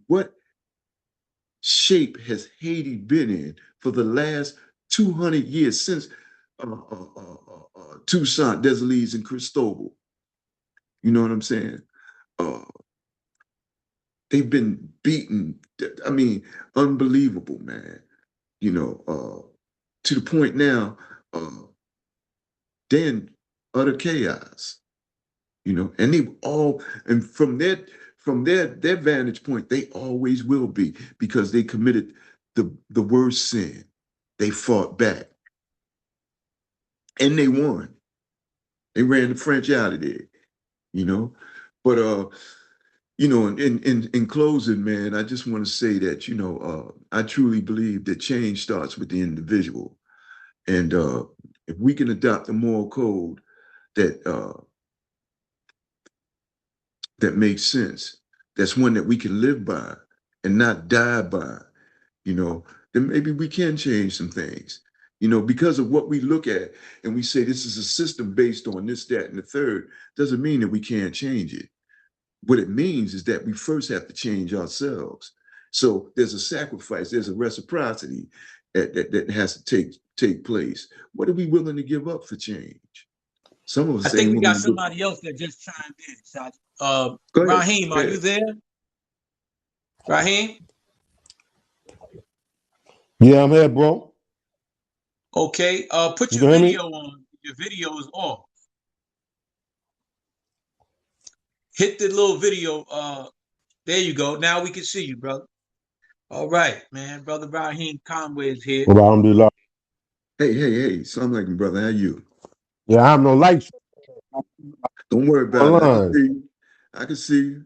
[SPEAKER 2] what shape has Haiti been in for the last 200 years since Toussaint, Desailles, and Cristobal? You know what I'm saying? Uh, they've been beaten. I mean, unbelievable, man. To the point now, then utter chaos. And they all, and from their vantage point, they always will be because they committed the worst sin. They fought back and they won. They ran the French out of there, you know. But in closing, man, I just want to say that I truly believe that change starts with the individual, and if we can adopt a moral code that that makes sense, that's one that we can live by and not die by, you know, then maybe we can change some things. Because of what we look at and we say this is a system based on this, that, and the third, doesn't mean that we can't change it. What it means is that we first have to change ourselves. So there's a sacrifice, there's a reciprocity that has to take place. What are we willing to give up for change? Some of
[SPEAKER 1] I
[SPEAKER 2] us
[SPEAKER 1] think
[SPEAKER 2] ain't
[SPEAKER 1] we got
[SPEAKER 2] willing to give.
[SPEAKER 1] somebody else that just chimed in.
[SPEAKER 2] Go ahead.
[SPEAKER 1] Raheem,
[SPEAKER 2] Go
[SPEAKER 1] are you
[SPEAKER 2] ahead.
[SPEAKER 1] there? Raheem?
[SPEAKER 3] Yeah, I'm here, bro.
[SPEAKER 1] Okay. Put
[SPEAKER 3] You
[SPEAKER 1] your
[SPEAKER 3] can hear me?
[SPEAKER 1] video on. Your video is off. Hit the little video. There you go. Now we can see you, brother. All right, man. Brother Raheem Conway is here.
[SPEAKER 3] Alhamdulillah.
[SPEAKER 2] Hey, sound like brother. How you?
[SPEAKER 3] Yeah, I have no lights
[SPEAKER 2] Don't worry about it. I can
[SPEAKER 3] online.
[SPEAKER 2] see you. I can see you.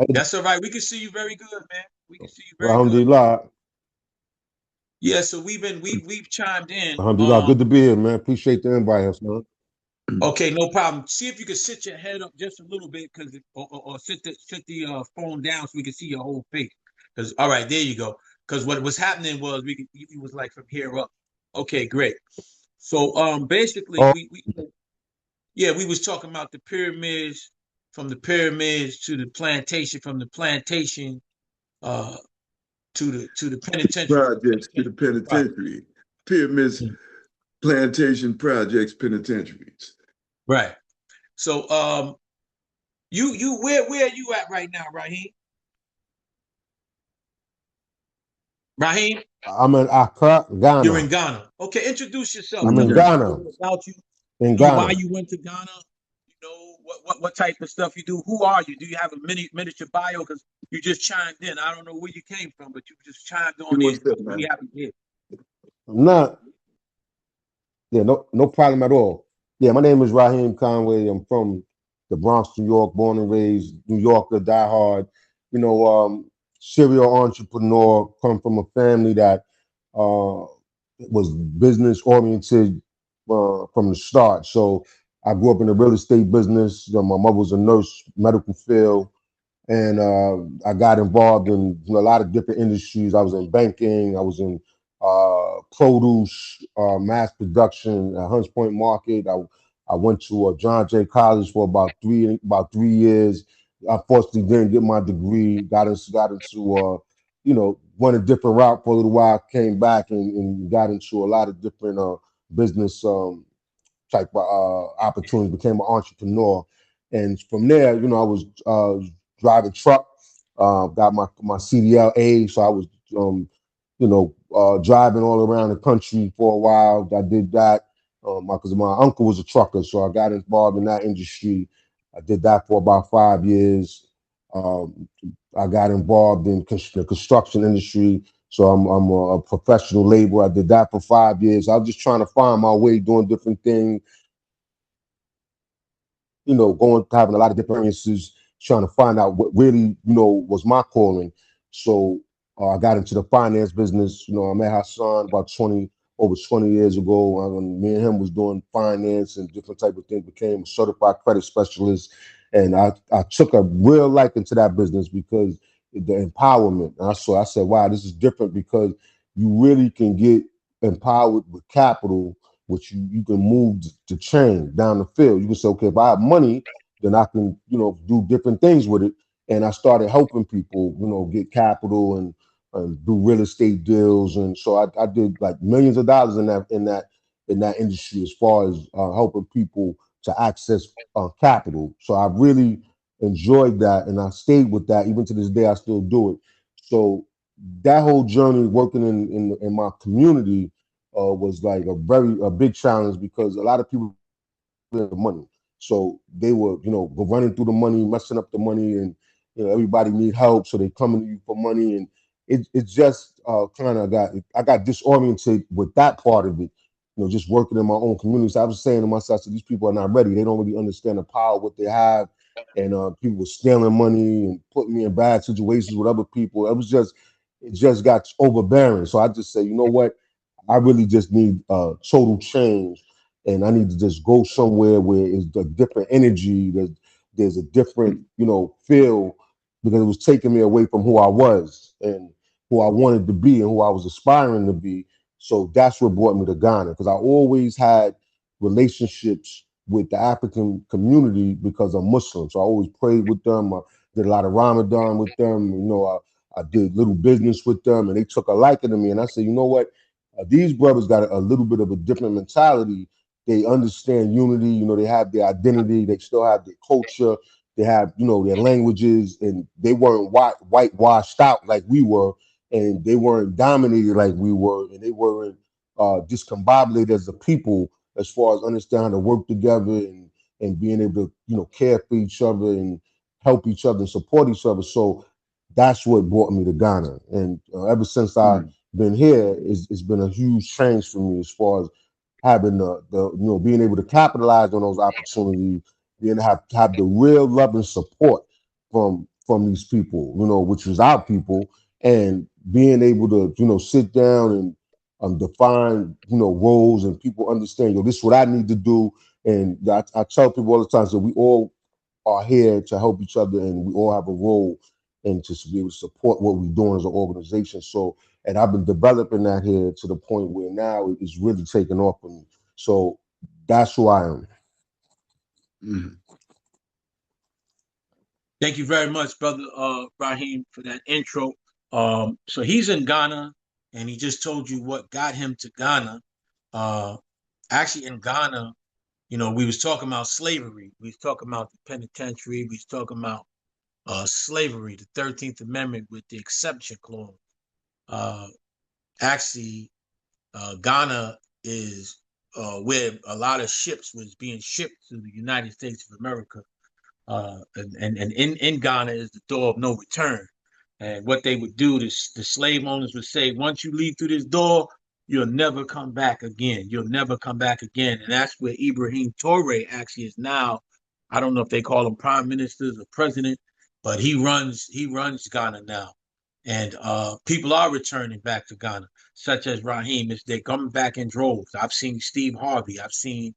[SPEAKER 1] That's all right. We can see you very good, man. We can see you very good.
[SPEAKER 3] Alhamdulillah.
[SPEAKER 1] Yeah, so we've chimed in.
[SPEAKER 3] Alhamdulillah. Good to be here, man. Appreciate the invite, man.
[SPEAKER 1] Okay, no problem. See if you can sit your head up just a little bit, or sit the phone down so we can see your whole face. Because all right, there you go. Because what was happening was it was like from here up. Okay, great. So basically
[SPEAKER 3] Oh,
[SPEAKER 1] we was talking about the pyramids, from the pyramids to the plantation, from the plantation uh to the penitentiary.
[SPEAKER 2] Projects to the
[SPEAKER 1] Right.
[SPEAKER 2] penitentiary. Pyramids, plantation projects, penitentiaries.
[SPEAKER 1] Right. So you where are you at right now, Raheem? Raheem,
[SPEAKER 3] I'm in Accra,
[SPEAKER 1] you're
[SPEAKER 3] Ghana.
[SPEAKER 1] in Ghana. Okay, introduce yourself.
[SPEAKER 3] I'm
[SPEAKER 1] Tell
[SPEAKER 3] in
[SPEAKER 1] us a
[SPEAKER 2] Mhm.
[SPEAKER 1] little
[SPEAKER 3] Ghana.
[SPEAKER 1] bit about you.
[SPEAKER 3] In
[SPEAKER 1] Why
[SPEAKER 3] Ghana.
[SPEAKER 1] you went to Ghana. What type of stuff you do. Who are you? Do you have a miniature bio? Because you just chimed in. I don't know where you came from, but you just chimed
[SPEAKER 2] Give
[SPEAKER 1] on
[SPEAKER 2] me
[SPEAKER 1] in.
[SPEAKER 2] one second,
[SPEAKER 1] We
[SPEAKER 2] man.
[SPEAKER 1] happy to hear.
[SPEAKER 3] I'm not. Yeah, no problem at all. Yeah, my name is Raheem Conway. I'm from the Bronx, New York, born and raised New Yorker, diehard. You know, serial entrepreneur. Come from a family that uh, was business oriented from the start. So I grew up in the real estate business. My mother was a nurse, medical field, and I got involved in a lot of different industries. I was in banking, I was in produce, mass production at Hunts Point Market. I went to John Jay College for about 3 years. Unfortunately, didn't get my degree. Got into went a different route for a little while. Came back and got into a lot of different business type of opportunities. Became an entrepreneur, and from there, I was driving truck. Got my CDLA, so I was driving all around the country for a while. I did that because my uncle was a trucker, so I got involved in that industry. I did that for about 5 years. Um, I got involved in the construction industry, so I'm a professional laborer. I did that for 5 years. I was just trying to find my way, doing different things, going having a lot of different experiences, trying to find out what really, was my calling. So I got into the finance business. I met Hassan about over 20 years ago. When me and him was doing finance and different type of things, became a certified credit specialist. And I took a real liking to that business because the empowerment. And I said, wow, this is different because you really can get empowered with capital, which you can move the chain down the field. You can say, okay, if I have money, then I can, do different things with it. And I started helping people, get capital and do real estate deals. And so I did like millions of dollars in that industry as far as helping people to access capital. So I really enjoyed that, and I stayed with that. Even to this day, I still do it. So that whole journey working in my community was like a big challenge because a lot of people the money. So they were, go running through the money, messing up the money, and everybody need help, so they coming to you for money, and it just kind of I got disoriented with that part of it. Just working in my own community. So I was saying to myself, so these people are not ready. They don't really understand the power of what they have, and people were stealing money and putting me in bad situations with other people. It just got overbearing. So I just say, you know what? I really just need total change, and I need to just go somewhere where it's a different energy. There's a different, feel, because it was taking me away from who I was and who I wanted to be and who I was aspiring to be. So that's what brought me to Ghana, because I always had relationships with the African community because I'm Muslim. So I always prayed with them. I did a lot of Ramadan with them. I did little business with them, and they took a liking to me. And I said, you know what? These brothers got a little bit of a different mentality. They understand unity. They have their identity. They still have their culture. They have, their languages, and they weren't whitewashed out like we were, and they weren't dominated like we were, and they weren't discombobulated as a people as far as understanding how to work together and being able to, care for each other and help each other and support each other. So that's what brought me to Ghana, and ever since I been here, it's been a huge change for me as far as having the being able to capitalize on those opportunities, being have the real love and support from these people, which was our people, and being able to sit down and define roles, and people understand, this is what I need to do. And I tell people all the time, so we all are here to help each other, and we all have a role and to be able to support what we're doing as an organization. So, and I've been developing that here to the point where now it's really taking off for me. So that's who I am.
[SPEAKER 2] Mhm.
[SPEAKER 1] Thank you very much, brother Raheem, for that intro. So he's in Ghana, and he just told you what got him to Ghana. Uh, Actually, in Ghana, we was talking about slavery. We was talking about the penitentiary. We was talking about slavery, the 13th Amendment with the exception clause. Uh, Actually, Ghana is where a lot of ships was being shipped to the United States of America. And in Ghana is the door of no return. And what they would do, the slave owners would say, once you leave through this door, you'll never come back again. You'll never come back again. And that's where Ibrahim Toure actually is now. I don't know if they call him prime minister or president, but he runs Ghana now. and people are returning back to Ghana, such as Raheem. They're coming back in droves. I've seen Steve Harvey. I've seen,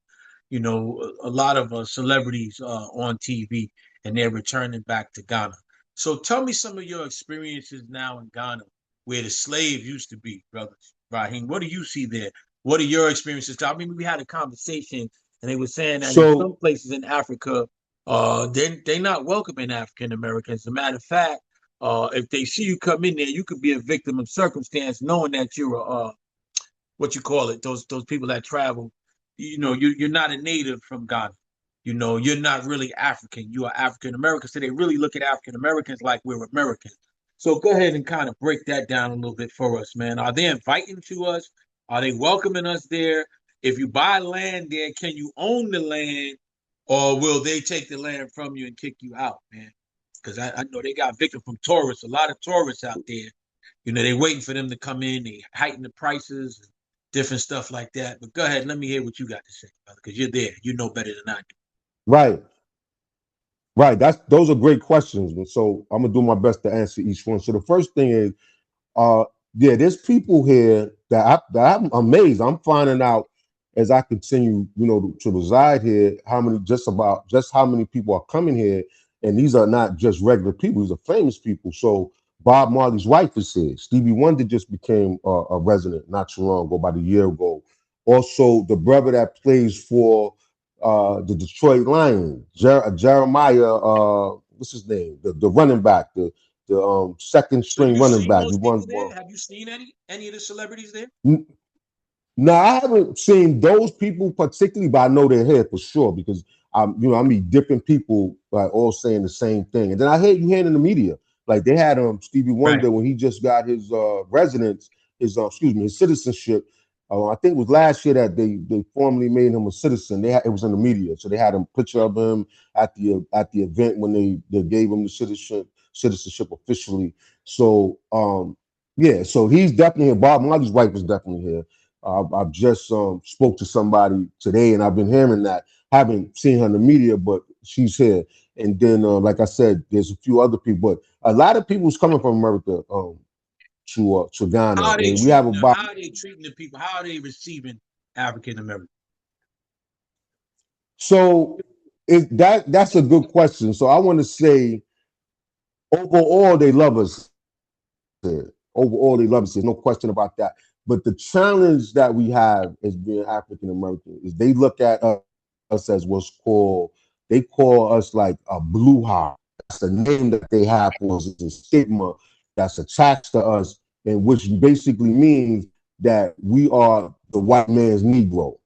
[SPEAKER 1] a lot of celebrities on TV, and they're returning back to Ghana. So tell me some of your experiences now in Ghana, where the slave used to be, brother Raheem. What do you see there? What are your experiences? I mean, we had a conversation, and they were saying that in
[SPEAKER 3] So
[SPEAKER 1] some places in Africa, they're not welcoming African Americans. As a matter of fact, if they see you come in there, you could be a victim of circumstance, knowing that you're a what you call it, those people that travel. You're not a native from Ghana. You're not really African. You are African American. So they really look at African Americans like we're Americans. So go ahead and kind of break that down a little bit for us, man. Are they inviting to us? Are they welcoming us there? If you buy land there, can you own the land, or will they take the land from you and kick you out, man? Because I know they got victims from tourists, a lot of tourists out there. They waiting for them to come in, they heighten the prices, and different stuff like that. But go ahead, let me hear what you got to say, brother, because you're there. You know better than I do.
[SPEAKER 3] right, right. Those are great questions. And so I'm gonna do my best to answer each one. So the first thing is, uh, yeah, there's people here that I'm amazed. I'm finding out as I continue, to reside here, just how many people are coming here, and these are not just regular people; these are famous people. So Bob Marley's wife is here. Stevie Wonder just became a resident not too long ago, about a year ago. Also, the brother that plays for the Detroit Lions, Jeremiah, what's his name? The running back, the second
[SPEAKER 1] So
[SPEAKER 3] string
[SPEAKER 1] you
[SPEAKER 3] running
[SPEAKER 1] seen
[SPEAKER 3] back. He
[SPEAKER 1] those
[SPEAKER 3] won
[SPEAKER 1] people
[SPEAKER 3] one.
[SPEAKER 1] there? Have you seen any of the celebrities there?
[SPEAKER 3] No, I haven't seen those people particularly, but I know they're here for sure because I meet different people like all saying the same thing. And then you hear it in the media. Like they had Stevie
[SPEAKER 1] Right.
[SPEAKER 3] Wonder when he just got his residence, his citizenship. I think it was last year that they formally made him a citizen. It was in the media, so they had a picture of him at the event when they gave him the citizenship officially. So yeah, so he's definitely here. Bob Marley's wife is definitely here. I've just spoke to somebody today, and I've been hearing that. Haven't seen her in the media, but she's here. And then, like I said, there's a few other people, but a lot of people's coming from America to
[SPEAKER 1] How
[SPEAKER 3] Ghana,
[SPEAKER 1] are they
[SPEAKER 3] and we have
[SPEAKER 1] treating them?
[SPEAKER 3] about.
[SPEAKER 1] How are they treating the people? How are they receiving African Americans?
[SPEAKER 3] So that's a good question. So I want to say overall they love us here. Overall they love us here. No question about that. But the challenge that we have as being African American is they look at us as what's called, they call us like a blue heart. That's the name that they have for us. It's a stigma that's attached to us, and which basically means that we are the white man's Negro.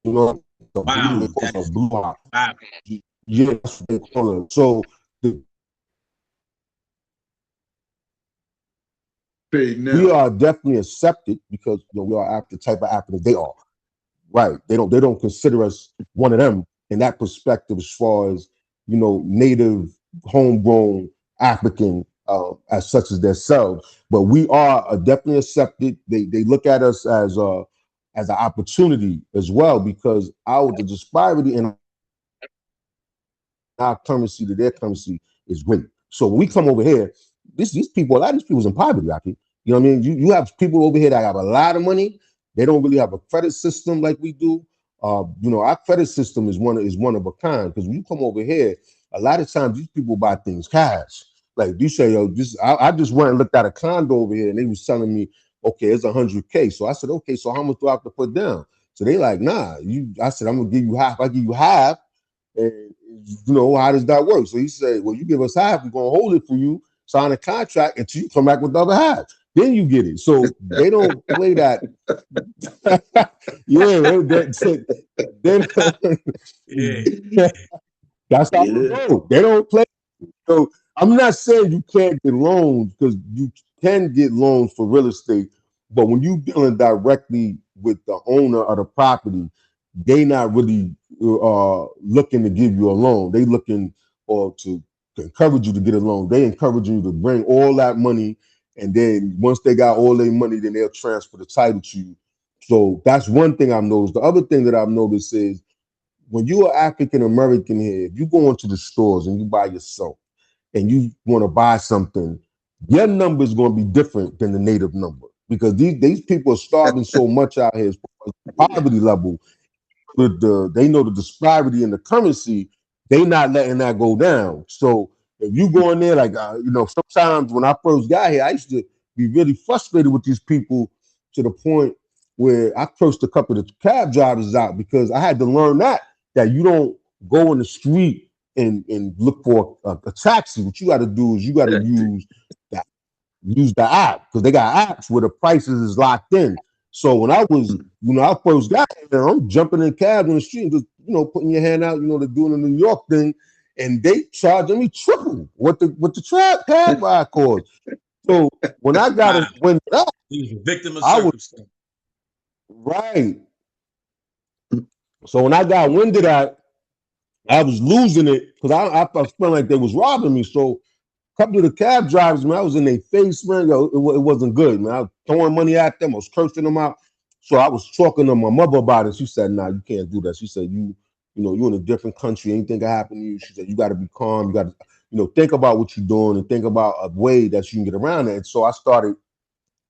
[SPEAKER 3] You know, they
[SPEAKER 1] Wow,
[SPEAKER 3] call us
[SPEAKER 1] that
[SPEAKER 3] a
[SPEAKER 1] is
[SPEAKER 3] blue heart.
[SPEAKER 1] wow.
[SPEAKER 3] Yeah, that's what they call it. So
[SPEAKER 2] Paid
[SPEAKER 3] we
[SPEAKER 2] now.
[SPEAKER 3] are definitely accepted because we are the type of Africans they are. Right. They don't consider us one of them in that perspective as far as, native, homegrown African as such as themselves. But we are definitely accepted. They look at us as an opportunity as well because the disparity in our currency to their currency is great. So when we come over here, these people, a lot of these people's in poverty, Rocky. You know what I mean? You have people over here that have a lot of money. They don't really have a credit system like we do. Our credit system is one of a kind because when you come over here, a lot of times these people buy things cash. Like you say, yo, I just went and looked at a condo over here and they was telling me, okay, it's 100K. So I said, okay, so how much do I have to put down? So they like, nah, I said, I'm gonna give you half. I give you half, and how does that work? So he said, well, you give us half, we're gonna hold it for you, sign a contract until you come back with the other half. Then you get it. So they don't play that. Yeah,
[SPEAKER 1] Yeah,
[SPEAKER 3] that's how it
[SPEAKER 2] Yeah.
[SPEAKER 3] goes. They don't play. So I'm not saying you can't get loans because you can get loans for real estate, but when you dealing directly with the owner of the property, they not really looking to give you a loan. They looking or to encourage you to get a loan. They encourage you to bring all that money, and then once they got all their money, then they'll transfer the title to you. So that's one thing I've noticed. The other thing that I've noticed is when you are African American here, if you go into the stores and you buy yourself and you want to buy something, your number is going to be different than the native number because these people are starving so much out here as far as poverty level. They know the disparity in the currency. They not letting that go down. So if you go in there, like sometimes when I first got here, I used to be really frustrated with these people to the point where I cursed a couple of the cab drivers out because I had to learn that you don't go in the street and look for a taxi. What you got to do is you got to use the app because they got apps where the prices is locked in. So I first got there, I'm jumping in cabs on the street and just, putting your hand out, they're doing the New York thing, and they charging me triple what the cab ride cost. So when I got
[SPEAKER 1] Wow.
[SPEAKER 3] it, when
[SPEAKER 1] He was a victim of
[SPEAKER 3] I was
[SPEAKER 1] circumstance.
[SPEAKER 3] right. So when I got wind of that, I was losing it because I felt like they was robbing me. So couple of the cab drivers, man, I was in their face, man. It wasn't good, man. I was throwing money at them. I was cursing them out. So I was talking to my mother about it. She said, "Nah, you can't do that." She said, you're in a different country. Anything can happen to you." She said, "You got to be calm. You got to, think about what you're doing and think about a way that you can get around it." And so I started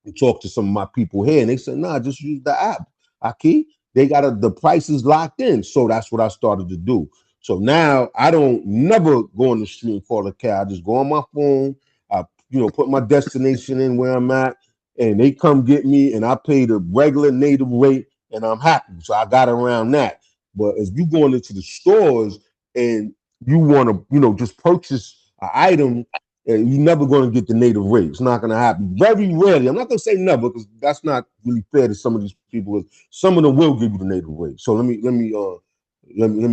[SPEAKER 3] and talked to some of my people here, and they said, "Nah, just use the app. Aki, they got the prices locked in." So that's what I started to do. So now I don't never go on the street and call a cab. I just go on my phone. I put my destination in where I'm at, and they come get me, and I pay the regular native rate, and I'm happy. So I got around that. But as you going into the stores and you want to, just purchase an item, you're never going to get the native rate. It's not going to happen. Very rarely. I'm not going to say never because that's not really fair to some of these people. Some of them will give you the native rate. So let me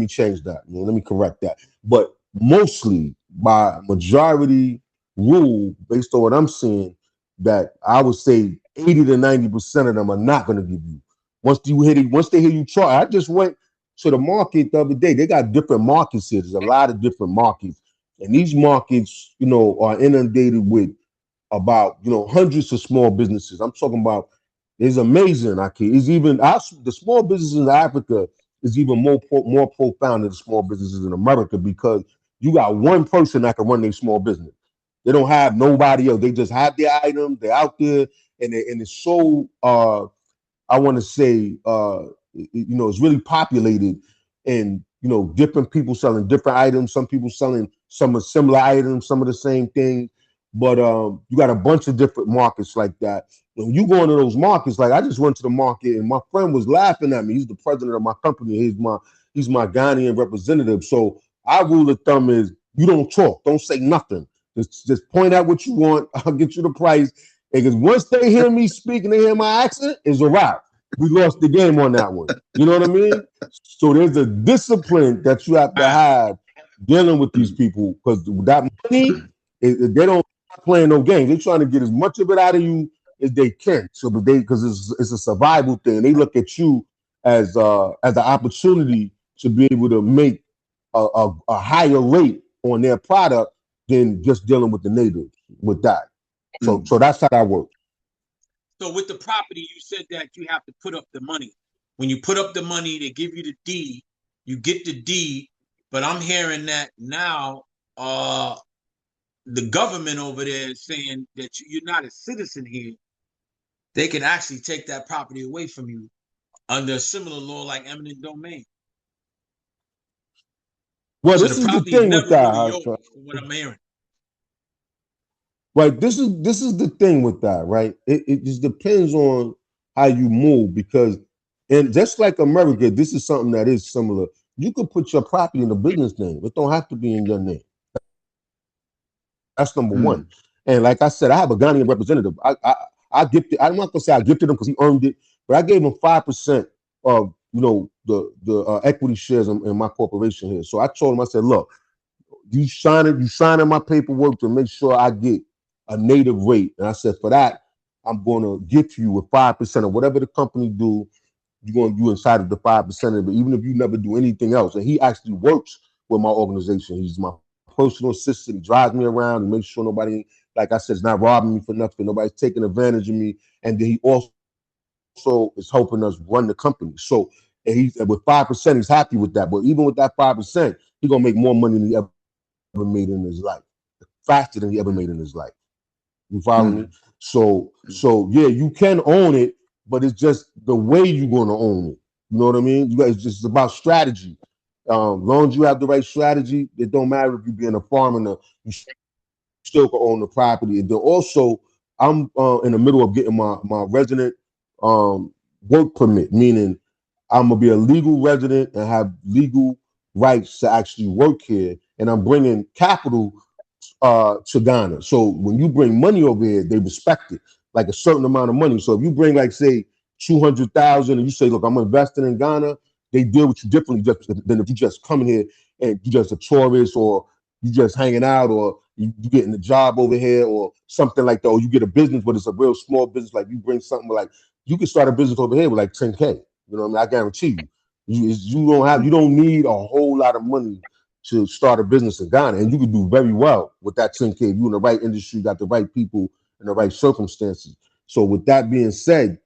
[SPEAKER 3] change that. Let me correct that. But mostly by majority rule, based on what I'm seeing, that I would say 80 to 90% of them are not going to give you. Once they hear you try. I just went to the market the other day. They got different markets here. There's a lot of different markets. And these markets, are inundated with about, hundreds of small businesses. I'm talking about it's amazing. It's even the small businesses in Africa is even more profound than the small businesses in America because you got one person that can run their small business. They don't have nobody else. They just have their items. They're out there, and it's so I want to say, it's really populated and, different people selling different items. Some people selling some of similar items, some of the same things. But you got a bunch of different markets like that. When you go into those markets, like I just went to the market and my friend was laughing at me. He's the president of my company. He's my Ghanaian representative. So our rule of thumb is you don't talk, don't say nothing. Just point out what you want. I'll get you the price. Because once they hear me speak and they hear my accent, it's a wrap. We lost the game on that one. You know what I mean? So there's a discipline that you have to
[SPEAKER 1] Wow.
[SPEAKER 3] have dealing with these people because that money, they don't playing no games. They're trying to get as much of it out of you as they can. So, but because it's a survival thing. They look at you as an opportunity to be able to make a higher rate on their product than just dealing with the natives with that. So that's how that works.
[SPEAKER 1] So with the property, you said that you have to put up the money. When you put up the money, they give you the deed. You get the deed, but I'm hearing that now the government over there is saying that you're not a citizen here. They can actually take that property away from you under a similar law like eminent domain.
[SPEAKER 3] Well,
[SPEAKER 1] So the
[SPEAKER 3] this is the
[SPEAKER 1] property is
[SPEAKER 3] thing with
[SPEAKER 1] never
[SPEAKER 3] that,
[SPEAKER 1] really yours,
[SPEAKER 3] Harsha.
[SPEAKER 1] from what I'm hearing.
[SPEAKER 3] Right. This is the thing with that, right? It just depends on how you move because, and just like America, this is something that is similar. You could put your property in a business name. It don't have to be in your name. That's number one. And like I said, I have a Ghanaian representative. I gifted. I'm not gonna say I gifted him because he earned it, but I gave him 5% of the equity shares in my corporation here. So I told him, I said, look, you signing my paperwork to make sure I get a native rate. And I said, for that, I'm gonna gift you with 5% of whatever the company do. You inside of the 5% of it, even if you never do anything else. And he actually works with my organization. He's my personal assistant. He drives me around and makes sure nobody, like I said, is not robbing me for nothing. Nobody's taking advantage of me. And then he also is helping us run the company. So and he's with 5%, he's happy with that. But even with that 5%, he's gonna make more money than he ever made in his life, faster than he ever made in his life. You follow me?
[SPEAKER 2] Mm.
[SPEAKER 3] So yeah, you can own it, but it's just the way you're gonna own it. You know what I mean? It's just about strategy. As long as you have the right strategy, it don't matter if you're being a farmer, you still can own the property. And then also, I'm in the middle of getting my resident um, work permit, meaning I'm gonna be a legal resident and have legal rights to actually work here. And I'm bringing capital to Ghana. So when you bring money over here, they respect it, like a certain amount of money. So if you bring like say 200,000 and you say, look, I'm investing in Ghana, they deal with you differently than if you just come in here and you just a tourist or you just hanging out or you getting a job over here or something like that, or you get a business, but it's a real small business. Like you bring something like you can start a business over here with like 10K. You know what I mean? I guarantee you. You don't need a whole lot of money to start a business in Ghana, and you can do very well with that 10K. If you're in the right industry, got the right people in the right circumstances. So with that being said,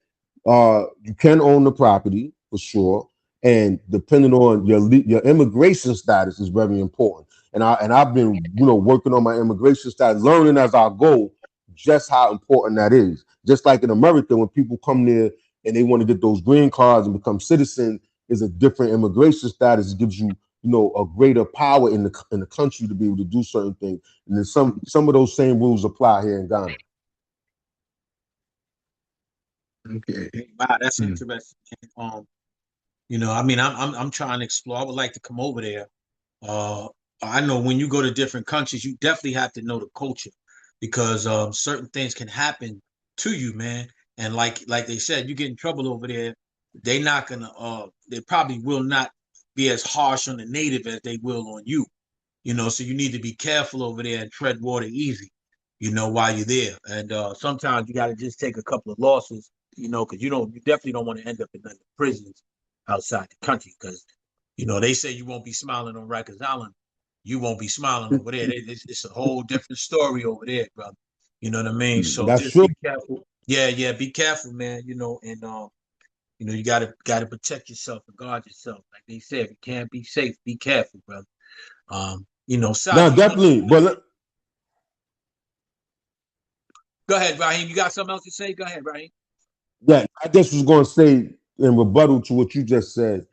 [SPEAKER 3] you can own the property for sure, and depending on your immigration status is very important. And I've been working on my immigration status, learning as I go just how important that is. Just like in America, when people come there and they want to get those green cards and become citizen, is a different immigration status. It gives you a greater power in the country to be able to do certain things. And then some of those same rules apply here in Ghana.
[SPEAKER 2] Okay.
[SPEAKER 1] Wow, that's
[SPEAKER 2] Mm.
[SPEAKER 1] interesting. I mean, I'm trying to explore. I would like to come over there. Uh, I know when you go to different countries, you definitely have to know the culture because certain things can happen to you, man. And like they said, you get in trouble over there, they not gonna they probably will not be as harsh on the native as they will on you. So you need to be careful over there and tread water easy, while you're there. And sometimes you got to just take a couple of losses, because you definitely don't want to end up in the prisons outside the country because, they say you won't be smiling on Rikers Island. You won't be smiling over there. It's a whole different story over there, brother. You know what I mean? So
[SPEAKER 3] That's
[SPEAKER 1] just
[SPEAKER 3] true.
[SPEAKER 1] be careful. Yeah, yeah, be careful, man. And you gotta protect yourself and guard yourself. Like they said, if you can't be safe, be careful, brother.
[SPEAKER 3] No,
[SPEAKER 1] Saji,
[SPEAKER 3] definitely. But
[SPEAKER 1] go ahead, Raheem. You got something else to say? Go ahead, Raheem.
[SPEAKER 3] yeah, I just was going to say in rebuttal to what you just said,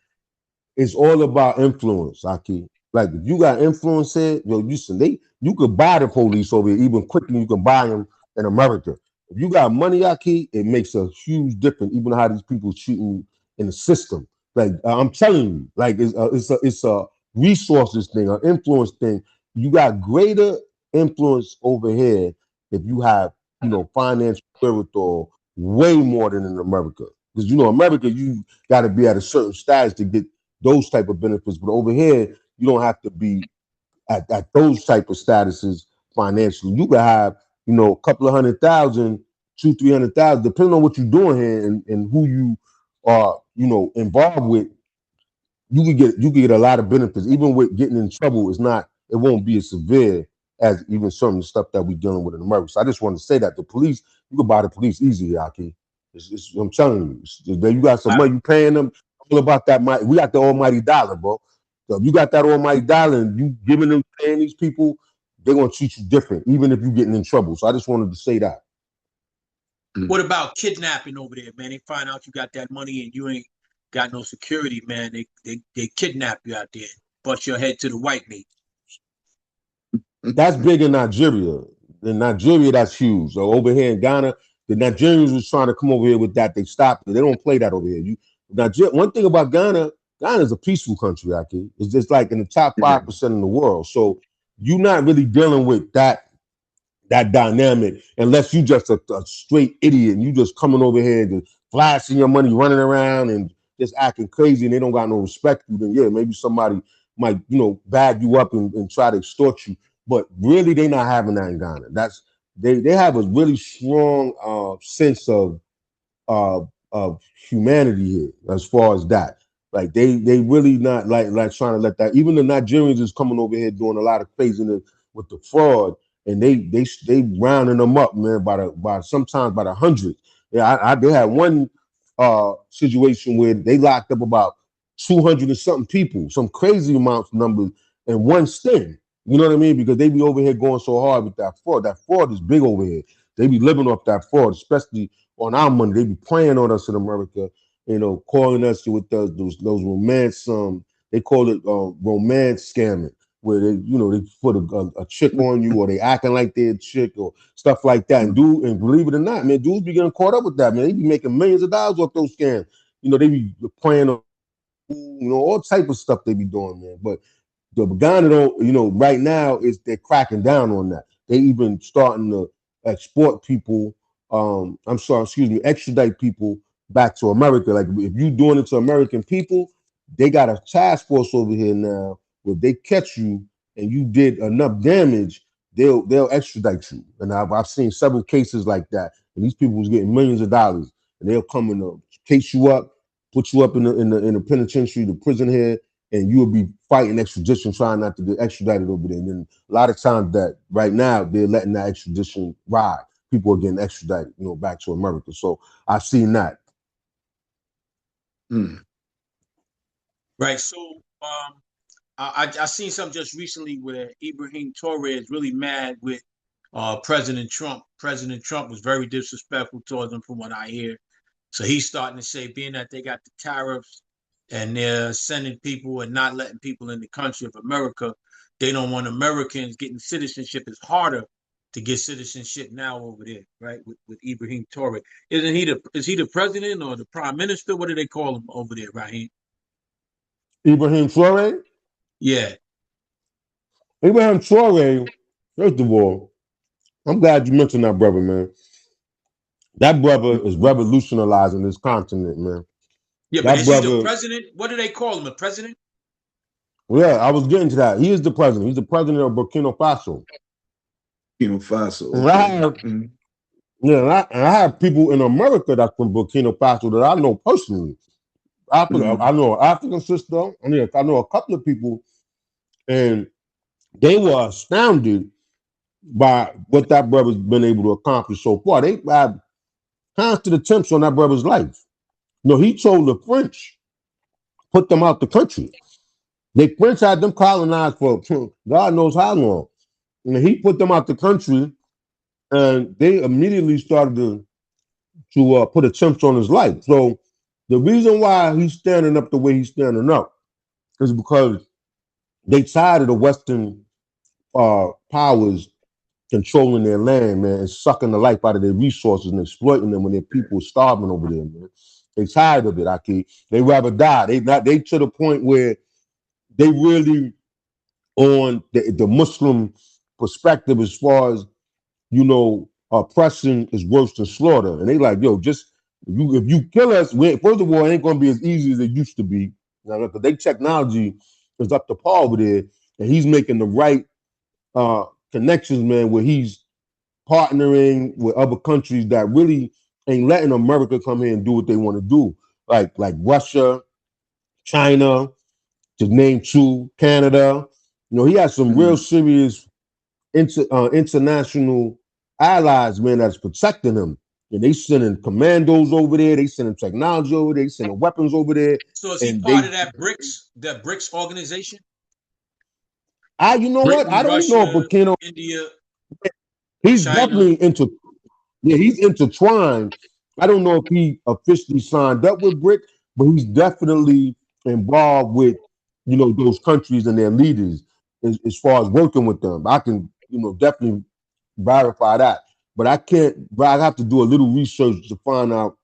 [SPEAKER 3] it's all about influence, Aki. Like if you got influence here, you could buy the police over here even quicker than you can buy them in America. If you got money, Aki, it makes a huge difference. Even how these people treat you in the system. Like I'm telling you, like it's a resources thing, an influence thing. You got greater influence over here if you have financial wherewithal way more than in America. Because America, you got to be at a certain status to get those type of benefits. But over here, you don't have to be at those type of statuses financially. You could have, a couple of 100,000, 300,000, depending on what you're doing here and who you are, involved with. You could get a lot of benefits. Even with getting in trouble, it won't be as severe as even some of the stuff that we're dealing with in America. So I just wanted to say that the police, you can buy the police easy, Aki. I'm telling you, you got some money, you paying them. All about that. We got the almighty dollar, bro. So if you got that almighty dollar and you giving them, paying these people, they're gonna treat you different, even if you're getting in trouble. So I just wanted to say that.
[SPEAKER 1] What about kidnapping over there, man? They find out you got that money and you ain't got no security, man. They kidnap you out there, bust your head to the white meat.
[SPEAKER 3] That's big in Nigeria. In Nigeria, that's huge. So over here in Ghana, the Nigerians was trying to come over here with that. They stopped it. They don't play that over here. One thing about Ghana is a peaceful country, actually. It's just like in the top
[SPEAKER 2] Yeah.
[SPEAKER 3] 5% in the world. So you're not really dealing with that dynamic unless you just a straight idiot and you just coming over here and just flashing your money, running around and just acting crazy and they don't got no respect for you, then yeah, maybe somebody might, bag you up and try to extort you. But really they not having that in Ghana. They have a really strong sense of humanity here as far as that. Like they really not like trying to let that. Even the Nigerians is coming over here doing a lot of craziness with the fraud, and they rounding them up, man, by sometimes by the hundreds. Yeah, they had one situation where they locked up about 200 and something people, some crazy amounts of numbers in one sting. You know what I mean? Because they be over here going so hard with that fraud. That fraud is big over here. They be living off that fraud, especially on our money. They be preying on us in America, calling us with those romance. They call it romance scamming, where they put a chick on you, or they acting like they're a chick, or stuff like that. And believe it or not, man, dudes be getting caught up with that, man. They be making millions of dollars off those scams. They be preying on, all type of stuff they be doing, man. But the Ghana don't, right now is they're cracking down on that. They even starting to export people. I'm sorry, excuse me, extradite people back to America. Like if you doing it to American people, they got a task force over here now. Where they catch you and you did enough damage, they'll extradite you. And I've seen several cases like that. And these people was getting millions of dollars, and they'll come and case you up, put you up in the penitentiary, the prison here, and you will be fighting extradition, trying not to get extradited over there. And then a lot of times that right now they're letting that extradition ride. People are getting extradited, back to America. So I've seen that.
[SPEAKER 1] Right. So I seen something just recently where Ibrahim Torres is really mad with President Trump. President Trump was very disrespectful towards him, from what I hear. So he's starting to say, being that they got the tariffs and they're sending people and not letting people in the country of America, they don't want Americans getting citizenship. It's harder to get citizenship now over there, right? With Ibrahim Torres, is he the president or the prime minister? What do they call him over there, Raheem?
[SPEAKER 3] Ibrahim Traore?
[SPEAKER 1] Yeah.
[SPEAKER 3] Ibrahim Traore, first of all, I'm glad you mentioned that brother, man. That brother is revolutionizing this continent, man.
[SPEAKER 1] Yeah, but
[SPEAKER 3] That
[SPEAKER 1] is he the
[SPEAKER 3] brother,
[SPEAKER 1] president? What do they call him? A president?
[SPEAKER 3] yeah, I was getting to that. He is the president. He's the president of Burkina Faso.
[SPEAKER 2] Burkina Faso.
[SPEAKER 3] And I have people in America that's from Burkina Faso that I know personally. I know an African sister. I know a couple of people, and they were astounded by what that brother's been able to accomplish so far. They had constant attempts on that brother's life. He told the French, put them out the country. The French had them colonized for God knows how long. And he put them out the country, and they immediately started to put attempts on his life. So the reason why he's standing up the way he's standing up is because they tired of the Western powers controlling their land, man, and sucking the life out of their resources and exploiting them when their people are starving over there, man. They tired of it, Aki. They rather die. They to the point where they really on the Muslim perspective as far as oppression is worse than slaughter. And they like, yo, just if you kill us, first of all, it ain't gonna be as easy as it used to be. Because their technology is up to par over there, and he's making the right connections, man, where he's partnering with other countries that really ain't letting America come here and do what they want to do, like Russia, China, to name two, Canada. He has some real serious international allies, man, that's protecting him. And they sending commandos over there, they sending technology over there, they sending weapons over there.
[SPEAKER 1] So is he part of that BRICS organization?
[SPEAKER 3] You know what?
[SPEAKER 1] Britain,
[SPEAKER 3] I don't know,
[SPEAKER 1] Russia,
[SPEAKER 3] Burkina.
[SPEAKER 1] India,
[SPEAKER 3] He's
[SPEAKER 1] China.
[SPEAKER 3] definitely he's intertwined. I don't know if he officially signed up with BRIC, but he's definitely involved with those countries and their leaders as far as working with them. I can definitely verify that, but I can't. But I have to do a little research to find out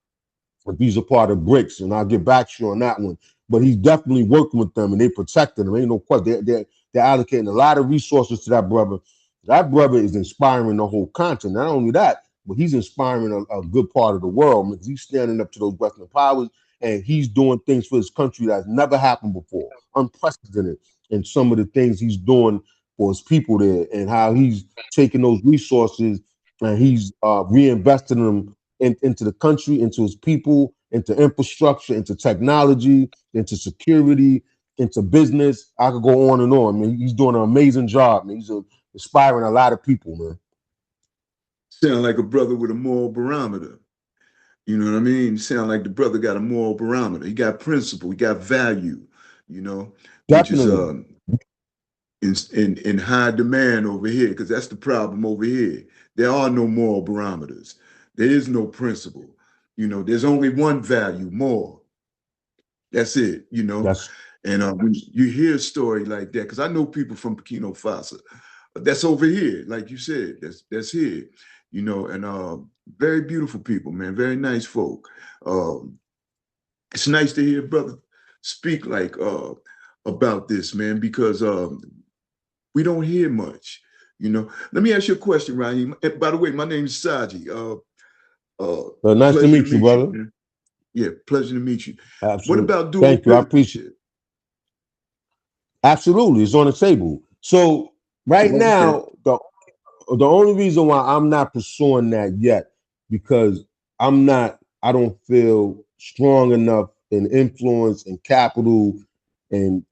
[SPEAKER 3] if he's a part of BRICS, and I'll get back to you on that one. But he's definitely working with them, and they protecting him. Ain't no question. They're allocating a lot of resources to that brother. That brother is inspiring the whole continent. Not only that, but he's inspiring a good part of the world because he's standing up to those Western powers, and he's doing things for his country that's never happened before, unprecedented. And some of the things he's doing for his people there, and how he's taking those resources and he's reinvesting them into the country, into his people, into infrastructure, into technology, into security, into business. I could go on and on. I mean, he's doing an amazing job. Man. He's inspiring a lot of people, man.
[SPEAKER 2] Sound like a brother with a moral barometer. You know what I mean? Sound like the brother got a moral barometer. He got principle. He got value. Which is
[SPEAKER 3] Definitely.
[SPEAKER 2] in high demand over here, because that's the problem over here. There are no moral barometers. There is no principle. There's only one value, more. That's it,
[SPEAKER 3] That's
[SPEAKER 2] And when you hear a story like that, because I know people from Burkina Faso, that's over here, like you said, that's here, and very beautiful people, man, very nice folk. Um, it's nice to hear brother speak like about this, man, because we don't hear much. Let me ask you a question, Ryan. By the way, my name is Saji.
[SPEAKER 3] nice to
[SPEAKER 2] Pleasure to
[SPEAKER 3] meet you,
[SPEAKER 2] meet you,
[SPEAKER 3] brother.
[SPEAKER 2] man. Yeah, pleasure to meet you. What
[SPEAKER 3] Absolutely.
[SPEAKER 2] about dual
[SPEAKER 3] Thank you. I appreciate
[SPEAKER 2] citizenship?
[SPEAKER 3] Absolutely. It's on the table. So right
[SPEAKER 2] Okay.
[SPEAKER 3] now, the only reason why I'm not pursuing that yet, because I don't feel strong enough in influence and capital and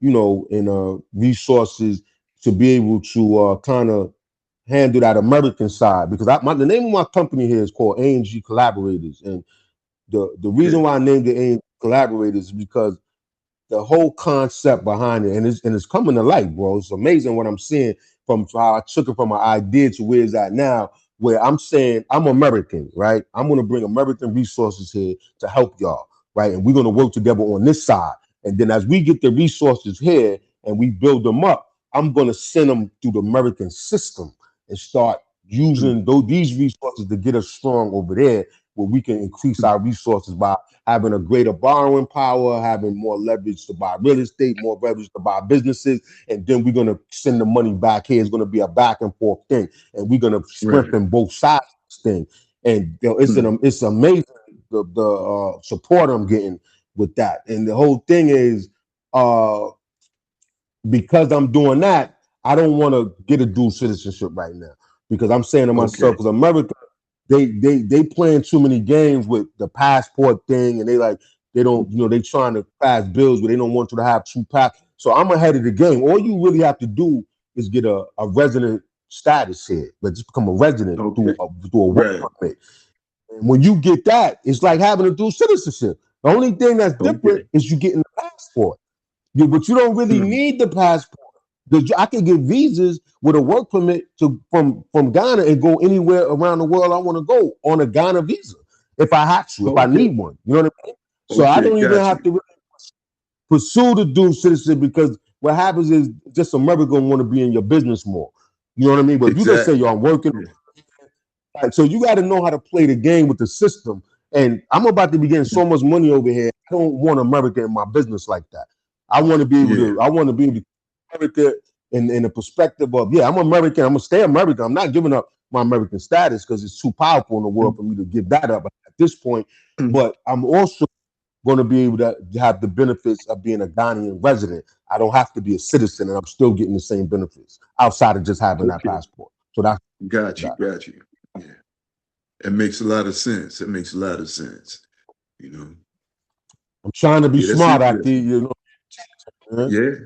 [SPEAKER 3] resources to be able to kind of handle that American side. Because the name of my company here is called A&G Collaborators, and the reason
[SPEAKER 2] Okay.
[SPEAKER 3] why I named it A&G Collaborators is because the whole concept behind it, and it's coming to light, bro. It's amazing what I'm seeing from how I took it from an idea to where it's at now, where I'm saying I'm American, right? I'm gonna bring American resources here to help y'all, right? And we're gonna work together on this side. And then as we get the resources here and we build them up, I'm gonna send them through the American system and start
[SPEAKER 2] Mm.
[SPEAKER 3] using these resources to get us strong over there, where we can increase our resources by having a greater borrowing power, having more leverage to buy real estate, more leverage to buy businesses, and then we're gonna send the money back here. It's gonna be a back and forth thing, and we're gonna
[SPEAKER 2] Right.
[SPEAKER 3] strengthen both sides of this thing. And
[SPEAKER 2] Mm.
[SPEAKER 3] it's amazing the support I'm getting with that. And the whole thing is, because I'm doing that, I don't want to get a dual citizenship right now, because I'm saying to myself,
[SPEAKER 2] Okay.
[SPEAKER 3] because America, they playing too many games with the passport thing, and they don't, they trying to pass bills where they don't want you to have two pass. So I'm ahead of the game. All you really have to do is get a resident status here, but just become a resident
[SPEAKER 2] Okay.
[SPEAKER 3] through a work
[SPEAKER 2] Right.
[SPEAKER 3] permit. And when you get that, it's like having a dual citizenship. The only thing that's different
[SPEAKER 2] Okay.
[SPEAKER 3] is you getting the passport. But you don't really
[SPEAKER 2] Mm.
[SPEAKER 3] need the passport. I can get visas with a work permit from Ghana and go anywhere around the world I want to go on a Ghana visa if I have to, if I
[SPEAKER 2] Okay.
[SPEAKER 3] need one. You know what I mean? So I
[SPEAKER 2] Okay.
[SPEAKER 3] don't even
[SPEAKER 2] Got
[SPEAKER 3] have
[SPEAKER 2] you.
[SPEAKER 3] to really pursue the dual citizenship, because what happens is just America gonna want to be in your business more. You know what I mean? But if you just say, yo,
[SPEAKER 2] Exactly.
[SPEAKER 3] I'm working,
[SPEAKER 2] Yeah.
[SPEAKER 3] right, so you got to know how to play the game with the system. And I'm about to be getting so much money over here. I don't want America in my business like that. I want to be able
[SPEAKER 2] Yeah.
[SPEAKER 3] to. I want to be able to America in the perspective of, yeah, I'm American. I'm gonna stay American. I'm not giving up my American status because it's too powerful in the world
[SPEAKER 2] Mm.
[SPEAKER 3] for me to give that up at this point.
[SPEAKER 2] Mm.
[SPEAKER 3] But I'm also going to be able to have the benefits of being a Ghanaian resident. I don't have to be a citizen, and I'm still getting the same benefits outside of just having that
[SPEAKER 2] Okay.
[SPEAKER 3] passport. So that's
[SPEAKER 2] Got you.
[SPEAKER 3] that.
[SPEAKER 2] Got you. Yeah. It makes a lot of sense. It makes a lot of sense. You know.
[SPEAKER 3] I'm trying to be
[SPEAKER 2] Yeah, that's
[SPEAKER 3] smart out there,
[SPEAKER 2] interesting.
[SPEAKER 3] man.
[SPEAKER 2] Yeah.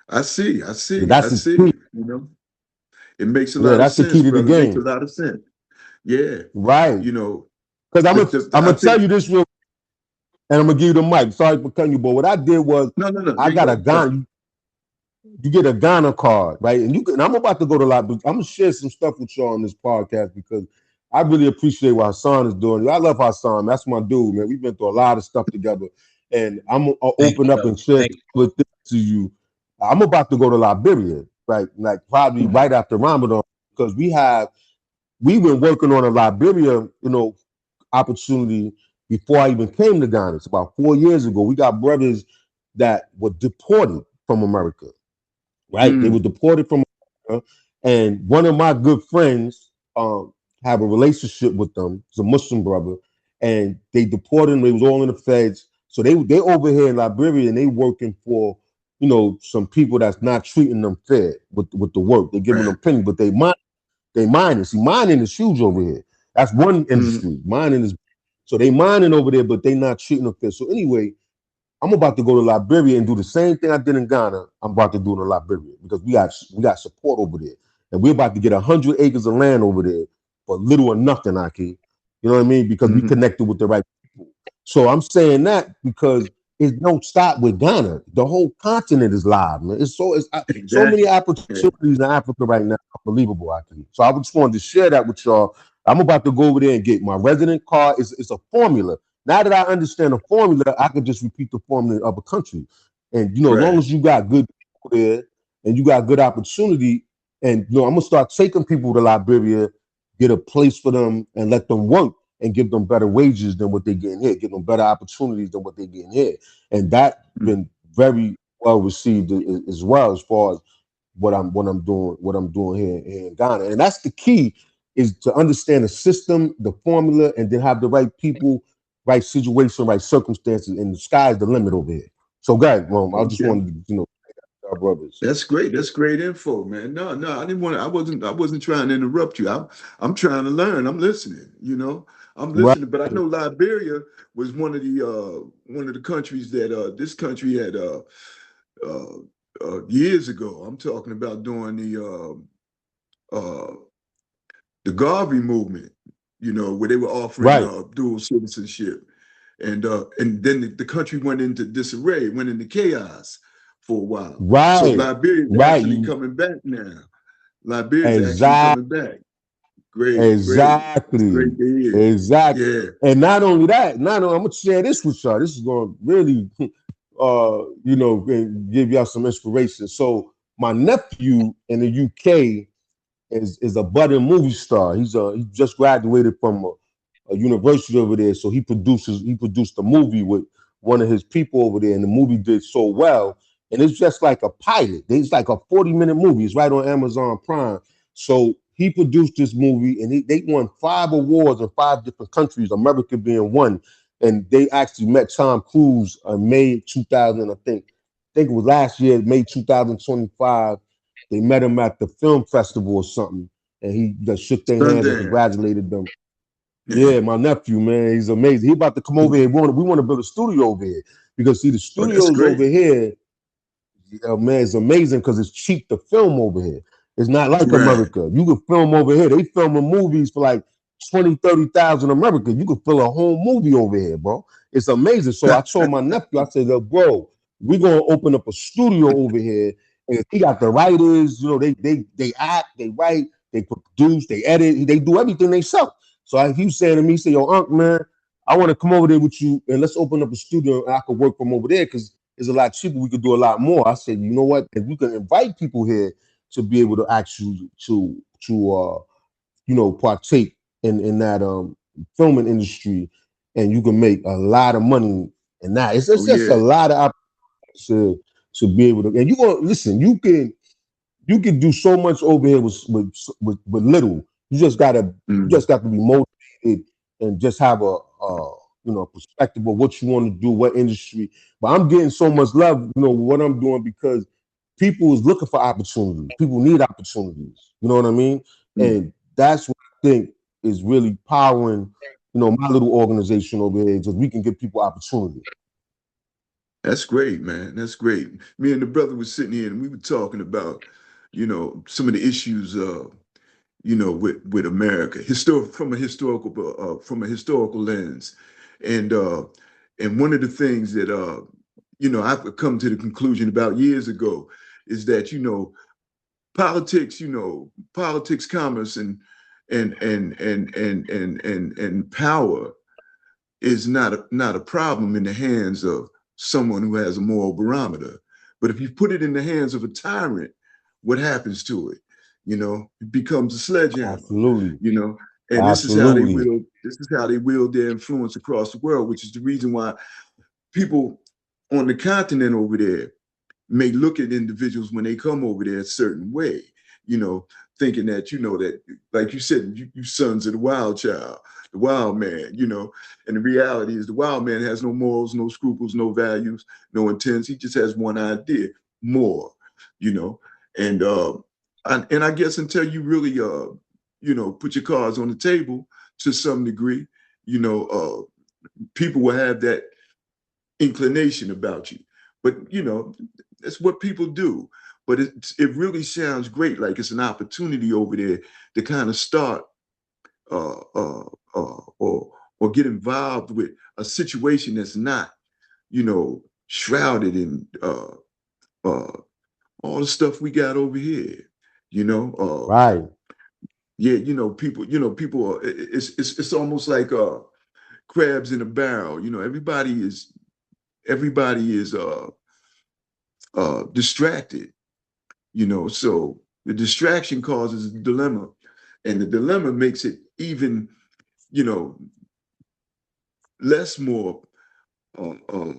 [SPEAKER 2] I see. I
[SPEAKER 3] Yeah,
[SPEAKER 2] see. I
[SPEAKER 3] that's the key.
[SPEAKER 2] see. It makes a
[SPEAKER 3] Yeah,
[SPEAKER 2] lot of
[SPEAKER 3] that's the
[SPEAKER 2] sense,
[SPEAKER 3] key to the
[SPEAKER 2] brother. It makes a
[SPEAKER 3] game,
[SPEAKER 2] lot of sense. Yeah.
[SPEAKER 3] right?
[SPEAKER 2] You know,
[SPEAKER 3] Because I'm
[SPEAKER 2] I
[SPEAKER 3] gonna tell
[SPEAKER 2] think
[SPEAKER 3] you this real, and I'm gonna give you the mic. Sorry for cutting you, but what I did was
[SPEAKER 2] no, no, no.
[SPEAKER 3] I
[SPEAKER 2] There you
[SPEAKER 3] got a
[SPEAKER 2] go. Go.
[SPEAKER 3] Ghana. You get a Ghana card, right? And I'm about to go to a lot, but I'm gonna share some stuff with y'all on this podcast because I really appreciate what Hassan is doing. I love Hassan. That's my dude, man. We've been through a lot of stuff together, and I'm gonna
[SPEAKER 1] Thank
[SPEAKER 3] open
[SPEAKER 1] you,
[SPEAKER 3] up
[SPEAKER 1] brother.
[SPEAKER 3] and share
[SPEAKER 1] Thank
[SPEAKER 3] some of this to you. I'm about to go to Liberia, right? Like probably
[SPEAKER 2] Mm.
[SPEAKER 3] right after Ramadan, because we've been working on a Liberia, opportunity before I even came to Ghana. It's about 4 years ago. We got brothers that were deported from America, right? They were
[SPEAKER 2] Mm.
[SPEAKER 3] deported from America, and one of my good friends have a relationship with them. It's a Muslim brother, and they deported them. They was all in the feds, so they over here in Liberia, and they working for some people that's not treating them fair with the work. They're giving
[SPEAKER 2] Right.
[SPEAKER 3] them pennies, but they mining. See, mining is huge over here. That's one
[SPEAKER 2] Mm.
[SPEAKER 3] industry. Mining is so they mining over there, but they not treating them fair. So anyway, I'm about to go to Liberia and do the same thing I did in Ghana. I'm about to do in Liberia because we got support over there, and we're about to get 100 acres of land over there for little or nothing, Aki. You know what I mean? Because we
[SPEAKER 2] Mm.
[SPEAKER 3] connected with the right people. So I'm saying that because it don't stop with Ghana. The whole continent is live, man. So many
[SPEAKER 2] Exactly.
[SPEAKER 3] opportunities in Africa right now. Unbelievable, I think. So I just wanted to share that with y'all. I'm about to go over there and get my resident card. It's a formula. Now that I understand the formula, I can just repeat the formula of a country. And as long
[SPEAKER 2] Right.
[SPEAKER 3] as you got good people there and you got good opportunity, and I'm gonna start taking people to Liberia, get a place for them, and let them work and give them better wages than what they're getting here, give them better opportunities than what they're getting here. And that's
[SPEAKER 2] Mm.
[SPEAKER 3] been very well received as well as far as what I'm doing here in Ghana. And that's the key is to understand the system, the formula, and then have the right people, right situation, right circumstances, and the sky's the limit over here. So guys, I just
[SPEAKER 2] Okay.
[SPEAKER 3] wanted to, our brothers.
[SPEAKER 2] That's great. That's great info, man. No, no, I didn't want to, I wasn't trying to interrupt you. I'm trying to learn. I'm listening, I'm
[SPEAKER 3] Right,
[SPEAKER 2] listening. But I know Liberia was one of the countries that this country had uh years ago. I'm talking about during the Garvey movement, where they were offering
[SPEAKER 3] right,
[SPEAKER 2] dual citizenship. And then the country went into disarray, went into chaos for a while. So
[SPEAKER 3] right,
[SPEAKER 2] Liberia is actually
[SPEAKER 3] right.
[SPEAKER 2] coming back now. Liberia is actually
[SPEAKER 3] Exactly.
[SPEAKER 2] coming back. Great, great. It's
[SPEAKER 3] Exactly.
[SPEAKER 2] great to hear.
[SPEAKER 3] Exactly.
[SPEAKER 2] Yeah.
[SPEAKER 3] And not only that, I'm gonna share this with y'all. This is gonna really give y'all some inspiration. So my nephew in the UK is a budding movie star. He just graduated from a university over there. So he produced a movie with one of his people over there, and the movie did so well. And it's just like a pilot. It's like a 40-minute movie. It's right on Amazon Prime. So he produced this movie, and they won 5 awards in 5 different countries, America being one. And they actually met Tom Cruise in May 2000, I think it was last year, May 2025. They met him at the film festival or something, and he just shook their hands and
[SPEAKER 2] Sundance.
[SPEAKER 3] congratulated them. Yeah, my nephew, man, he's amazing. He about to come over here. We want to build a studio over here because see the
[SPEAKER 2] Oh, that's
[SPEAKER 3] studios over
[SPEAKER 2] great.
[SPEAKER 3] here, man, it's amazing because it's cheap to film over here. It's not like
[SPEAKER 2] Right.
[SPEAKER 3] America. You can film over here. They filming movies for like 20, 30,000 America. You can film a whole movie over here, bro. It's amazing. So I told my nephew, I said, look, bro, we're gonna open up a studio over here. And he got the writers, they act, they write, they produce, they edit, they do everything they sell. So he was saying to me, he said, yo, Unc, man, I want to come over there with you and let's open up a studio and I could work from over there because it's a lot cheaper. We could do a lot more. I said, you know what? If we can invite people here to be able to actually partake in that filming industry, and you can make a lot of money in that. It's
[SPEAKER 2] Oh,
[SPEAKER 3] just a
[SPEAKER 2] yeah.
[SPEAKER 3] lot of opportunities to be able to. And you gonna listen. You can do so much over here with little. You just
[SPEAKER 2] Mm.
[SPEAKER 3] got to be motivated and just have a perspective of what you want to do, what industry. But I'm getting so much love, what I'm doing because people is looking for opportunities. People need opportunities. You know what I mean?
[SPEAKER 2] Mm.
[SPEAKER 3] And that's what I think is really powering, my little organization over here because we can give people opportunity.
[SPEAKER 2] That's great, man. That's great. Me and the brother was sitting here and we were talking about, some of the issues with America, from a historical lens, and one of the things that I've come to the conclusion about years ago is that politics, commerce, and power is not a problem in the hands of someone who has a moral barometer. But if you put it in the hands of a tyrant, what happens to it? It becomes a sledgehammer,
[SPEAKER 3] Absolutely.
[SPEAKER 2] you know, and
[SPEAKER 3] Absolutely.
[SPEAKER 2] this is how they wield their influence across the world, which is the reason why people on the continent over there may look at individuals when they come over there a certain way, you know, thinking that like you said, you sons of the wild child, the wild man, and the reality is the wild man has no morals, no scruples, no values, no intents. He just has one idea, more, you know, and I guess until you really put your cards on the table to some degree, people will have that inclination about you. But that's what people do. But it really sounds great, like it's an opportunity over there to kind of start uh, uh, or get involved with a situation that's not, shrouded in all the stuff we got over here. You know,
[SPEAKER 3] Right.
[SPEAKER 2] yeah, people are, it's almost like crabs in a barrel. Everybody is distracted, so the distraction causes a dilemma, and the dilemma makes it even, you know, less more uh, uh,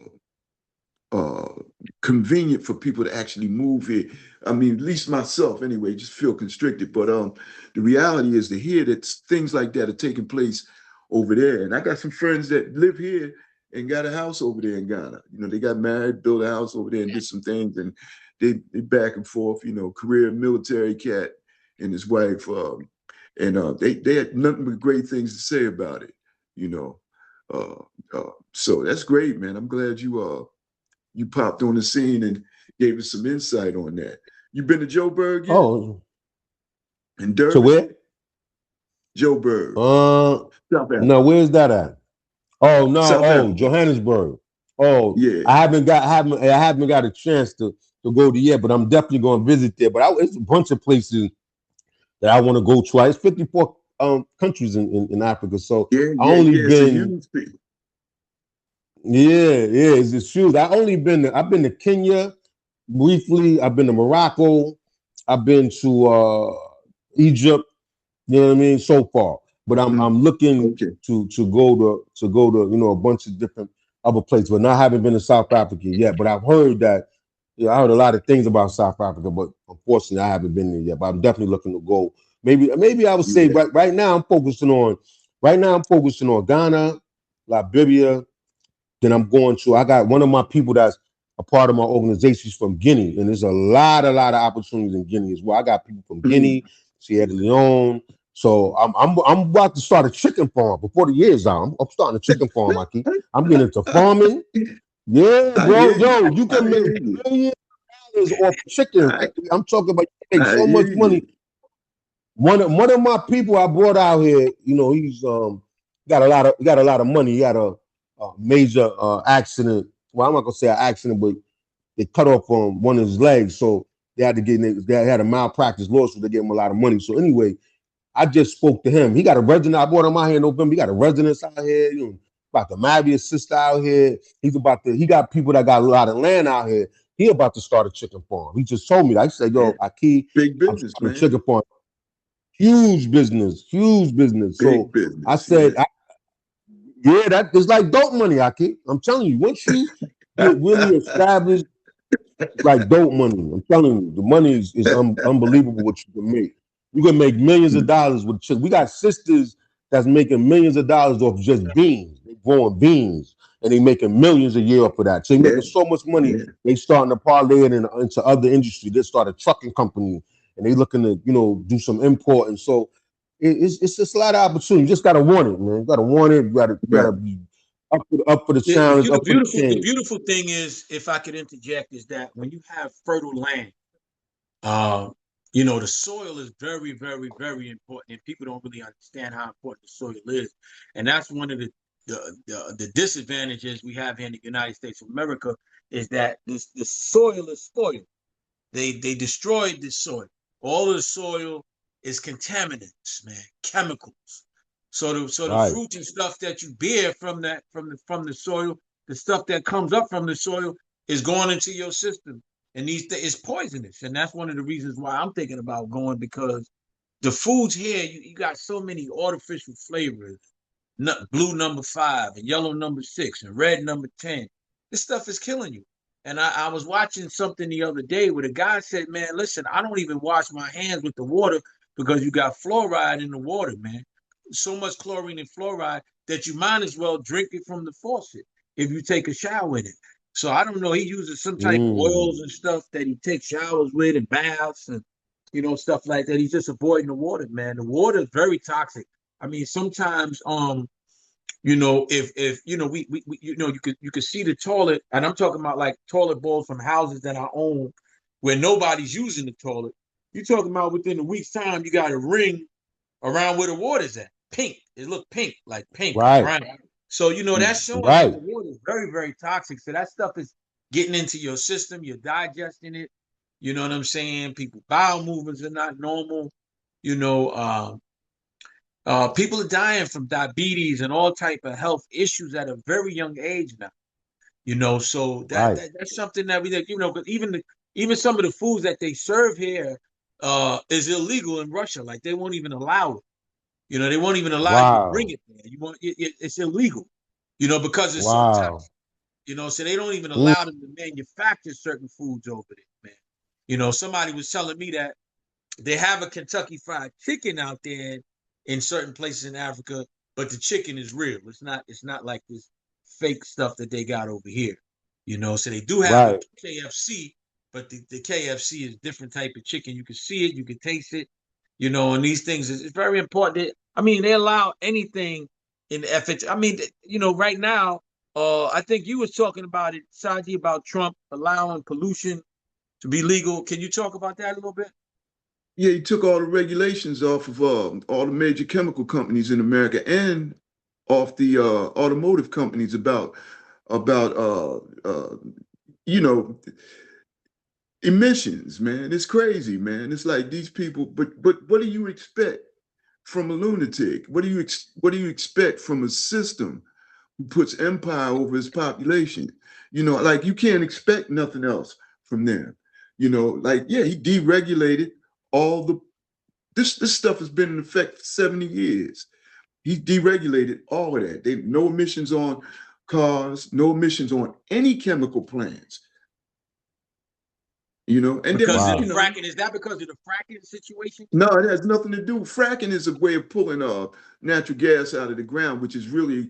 [SPEAKER 2] uh, convenient for people to actually move here. I mean, at least myself anyway, just feel constricted. But the reality is to hear that things like that are taking place over there. And I got some friends that live here and got a house over there in Ghana. They got married, built a house over there and did some things. And they back and forth, career military cat and his wife. And they had nothing but great things to say about it, you know. So that's great, man. I'm glad you popped on the scene and gave us some insight on that. You been to Joburg yet?
[SPEAKER 3] Oh,
[SPEAKER 2] In
[SPEAKER 3] to
[SPEAKER 2] Durban?
[SPEAKER 3] where?
[SPEAKER 2] Joburg,
[SPEAKER 3] Uh,
[SPEAKER 2] South
[SPEAKER 3] no,
[SPEAKER 2] Africa.
[SPEAKER 3] where's that at? Oh no,
[SPEAKER 2] South
[SPEAKER 3] oh
[SPEAKER 2] Africa.
[SPEAKER 3] Johannesburg. Oh,
[SPEAKER 2] Yeah,
[SPEAKER 3] I haven't got a chance to go to yet, but I'm definitely going to visit there. But it's a bunch of places that I want to go to. It's 54 countries in Africa, so
[SPEAKER 2] yeah,
[SPEAKER 3] I
[SPEAKER 2] yeah,
[SPEAKER 3] only
[SPEAKER 2] yeah. It's a
[SPEAKER 3] been
[SPEAKER 2] huge thing.
[SPEAKER 3] yeah, it's shoes. I've been to Kenya briefly. I've been to Morocco. I've been to Egypt. You know what I mean? So far, but
[SPEAKER 2] Mm,
[SPEAKER 3] I'm looking
[SPEAKER 2] okay.
[SPEAKER 3] to go to a bunch of different other places. But I haven't been to South Africa yet. But I've heard that. Yeah, I heard a lot of things about South Africa, but unfortunately, I haven't been there yet. But I'm definitely looking to go. Maybe I would say
[SPEAKER 2] Yeah.
[SPEAKER 3] right now I'm focusing on Ghana, Liberia. Then I'm going to. I got one of my people that's a part of my organization is from Guinea, and there's a lot of opportunities in Guinea as well. I got people from
[SPEAKER 2] Mm.
[SPEAKER 3] Guinea, Sierra Leone. So I'm about to start a chicken farm before the year's out. I'm starting a chicken farm, Mikey. I'm getting into farming. Yeah,
[SPEAKER 2] I
[SPEAKER 3] bro.
[SPEAKER 2] hear you.
[SPEAKER 3] Yo, you
[SPEAKER 2] I
[SPEAKER 3] can make
[SPEAKER 2] hear you.
[SPEAKER 3] $millions off chickens.
[SPEAKER 2] I,
[SPEAKER 3] I'm talking about you can make
[SPEAKER 2] I
[SPEAKER 3] so much
[SPEAKER 2] hear
[SPEAKER 3] money.
[SPEAKER 2] you.
[SPEAKER 3] One of my people I brought out here, he's got a lot of money. He had a major accident. Well, I'm not gonna say an accident, but they cut off one of his legs, so they had a malpractice lawsuit. They gave him a lot of money. So anyway, I just spoke to him. He got a residence. I brought him out here in November. He got a residence out here. About to marry his sister out here. He got people that got a lot of land out here. He about to start a chicken farm. He just told me that. He said,
[SPEAKER 2] Yeah.
[SPEAKER 3] yo, Aki,
[SPEAKER 2] Big
[SPEAKER 3] I'm
[SPEAKER 2] business,
[SPEAKER 3] starting a
[SPEAKER 2] man.
[SPEAKER 3] chicken farm. Huge business, huge business.
[SPEAKER 2] Big
[SPEAKER 3] So I
[SPEAKER 2] business.
[SPEAKER 3] said,
[SPEAKER 2] Yeah.
[SPEAKER 3] yeah, that is like dope money, Aki. I'm telling you, once you get really established, like dope money. I'm telling you, the money is unbelievable what you can make. You can make millions of
[SPEAKER 2] Mm,
[SPEAKER 3] dollars with chicks. We got sisters that's making millions of dollars off just beans. They growing beans and they making millions a year off of that. So they
[SPEAKER 2] yeah.
[SPEAKER 3] making so much money.
[SPEAKER 2] Yeah.
[SPEAKER 3] They starting to parlay it into other industry. They start a trucking company and they looking to do some import. And so it's just a lot of opportunity. You just gotta want it, man. You gotta want it. You gotta
[SPEAKER 2] Right.
[SPEAKER 3] be up for the
[SPEAKER 1] The,
[SPEAKER 3] challenge, up for the
[SPEAKER 1] the
[SPEAKER 3] change.
[SPEAKER 1] beautiful thing is, if I could interject, is that when you have fertile land, uh, the soil is very, very, very important, and people don't really understand how important the soil is. And that's one of the disadvantages we have here in the United States of America is that the soil is spoiled. They destroyed the soil. All of the soil is contaminants, man, chemicals. So the
[SPEAKER 3] Right.
[SPEAKER 1] fruits and stuff that you bear from the soil, the stuff that comes up from the soil is going into your system, and it's poisonous. And that's one of the reasons why I'm thinking about going, because the foods here, you got so many artificial flavors, blue number 5 and yellow number 6 and red number 10. This stuff is killing you. And I was watching something the other day where the guy said, man, listen, I don't even wash my hands with the water because you got fluoride in the water, man. So much chlorine and fluoride that you might as well drink it from the faucet if you take a shower in it. So I don't know. He uses some type of oils
[SPEAKER 3] Mm.
[SPEAKER 1] and stuff that he takes showers with and baths and stuff like that. He's just avoiding the water, man. The water is very toxic. I mean, sometimes if we you could see the toilet, and I'm talking about like toilet bowls from houses that I own where nobody's using the toilet. You're talking about within a week's time, you got a ring around where the water's at. Pink. It looked pink, like pink or
[SPEAKER 3] Right.
[SPEAKER 1] brown. So
[SPEAKER 2] Mm,
[SPEAKER 1] that's showing that
[SPEAKER 3] Right.
[SPEAKER 1] the water is very, very toxic. So that stuff is getting into your system, you're digesting it. You know what I'm saying? People bowel movements are not normal. You know, people are dying from diabetes and all type of health issues at a very young age now. You know, so
[SPEAKER 3] Right.
[SPEAKER 1] that's something that we, you know, but even some of the foods that they serve here is illegal in Russia. Like they won't even allow it. You know, they won't even allow you to bring
[SPEAKER 3] Wow.
[SPEAKER 1] it there. It's illegal. You know, because it's so
[SPEAKER 3] Wow.
[SPEAKER 1] toxic. You know, so they don't even
[SPEAKER 3] Mm,
[SPEAKER 1] allow them to manufacture certain foods over there, man. You know, somebody was telling me that they have a Kentucky Fried Chicken out there in certain places in Africa, but the chicken is real. It's not like this fake stuff that they got over here. You know, so they do have a
[SPEAKER 3] right.
[SPEAKER 1] KFC, but the KFC is different type of chicken. You can see it, you can taste it, you know, and these things is it's very important. I mean, they allow anything in the FH. I mean, you know, right now, I think you was talking about it, Saji, about Trump allowing pollution to be legal. Can you talk about that a little bit?
[SPEAKER 2] Yeah, he took all the regulations off of all the major chemical companies in America and off the automotive companies about you know emissions, man. It's crazy, man. It's like these people, but what do you expect from a lunatic? What do you expect from a system who puts empire over its population? You know, like you can't expect nothing else from them. You know, like yeah, he deregulated all the this stuff has been in effect for 70 years. He deregulated all of that. They no emissions on cars, no emissions on any chemical plants, you know. And
[SPEAKER 1] Because
[SPEAKER 2] then,
[SPEAKER 1] of the
[SPEAKER 3] Wow.
[SPEAKER 2] you know,
[SPEAKER 1] fracking. Is that because of the fracking situation?
[SPEAKER 2] no, it has nothing to do. Fracking is a way of pulling natural gas out of the ground, which is really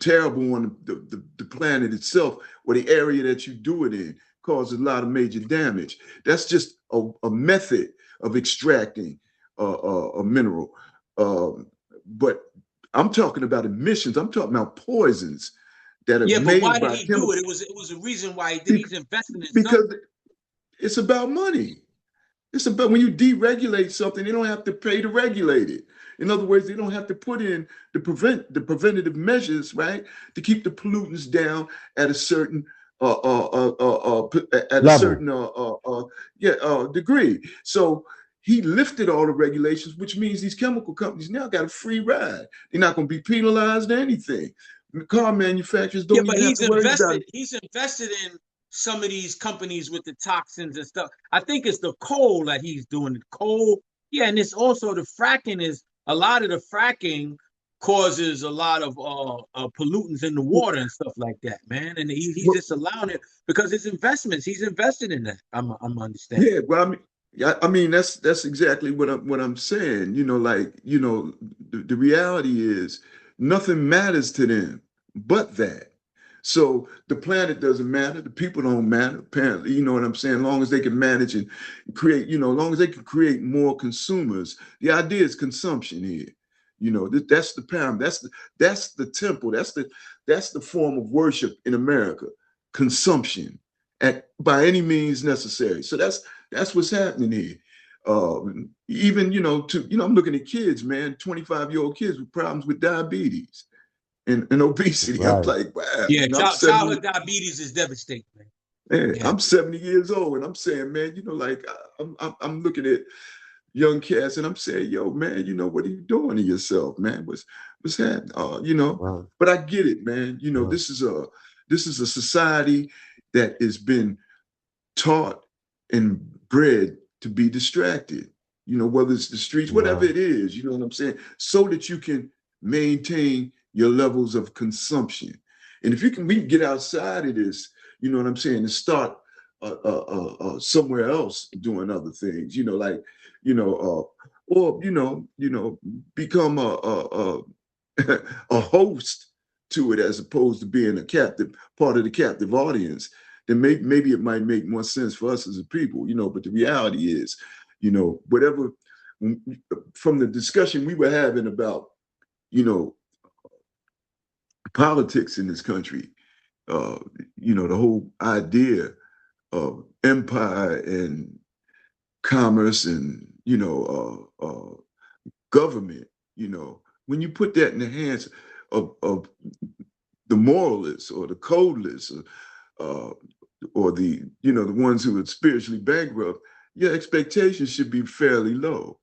[SPEAKER 2] terrible on the planet itself, or the area that you do it in causes a lot of major damage. That's just a method of extracting a mineral. But I'm talking about emissions. I'm talking about poisons that are
[SPEAKER 1] Yeah, but why
[SPEAKER 2] made
[SPEAKER 1] did
[SPEAKER 2] by
[SPEAKER 1] he do
[SPEAKER 2] chemical
[SPEAKER 1] it? It was a reason why he did. He's investing in something.
[SPEAKER 2] because it's about money. It's about when you deregulate something, they don't have to pay to regulate it. In other words, they don't have to put in the preventative measures, right, to keep the pollutants down at a certain at a
[SPEAKER 3] Level.
[SPEAKER 2] certain degree. So he lifted all the regulations, which means these chemical companies now got a free ride. They're not going to be penalized or anything. Car manufacturers
[SPEAKER 1] Yeah,
[SPEAKER 2] don't
[SPEAKER 1] but
[SPEAKER 2] even have
[SPEAKER 1] he's
[SPEAKER 2] to worry about
[SPEAKER 1] invested.
[SPEAKER 2] it
[SPEAKER 1] He's invested in some of these companies with the toxins and stuff. I think it's the coal that he's doing. The coal, yeah, and it's also the fracking. Is a lot of the fracking causes a lot of pollutants in the water and stuff like that, man. And he's just allowing it because his investments. He's invested in that. I'm understanding.
[SPEAKER 2] Yeah, well, I mean, yeah, I mean that's exactly what I'm saying. You know, like the reality is nothing matters to them but that. So the planet doesn't matter, the people don't matter. Apparently, you know what I'm saying. As long as they can manage and create, as long as they can create more consumers, the idea is consumption here. You know, that's the paramount. That's the temple. That's the form of worship in America. Consumption at by any means necessary. So that's what's happening here. Even I'm looking at kids, man, 25-year-old kids with problems with diabetes and obesity. I'm
[SPEAKER 3] Right.
[SPEAKER 2] like, wow,
[SPEAKER 1] Yeah,
[SPEAKER 2] I'm 70.
[SPEAKER 1] childhood diabetes is devastating, man.
[SPEAKER 2] Man,
[SPEAKER 1] Yeah.
[SPEAKER 2] I'm 70 years old, and I'm saying, man, like I'm looking at young cats, and I'm saying, yo, man, what are you doing to yourself, man? What's happening?
[SPEAKER 3] Right.
[SPEAKER 2] But I get it, man.
[SPEAKER 3] Right.
[SPEAKER 2] This is a society that has been taught and bred to be distracted, whether it's the streets, whatever
[SPEAKER 3] Right.
[SPEAKER 2] it is, you know what I'm saying? So that you can maintain your levels of consumption. And if we can get outside of this, you know what I'm saying, and start somewhere else doing other things, like, or, become a host to it as opposed to being a captive part of the captive audience, then maybe it might make more sense for us as a people, but the reality is, whatever from the discussion we were having about, politics in this country, the whole idea of empire and commerce and, government, when you put that in the hands of the moralists or the codelists uh, or the ones who are spiritually bankrupt, your expectations should be fairly low.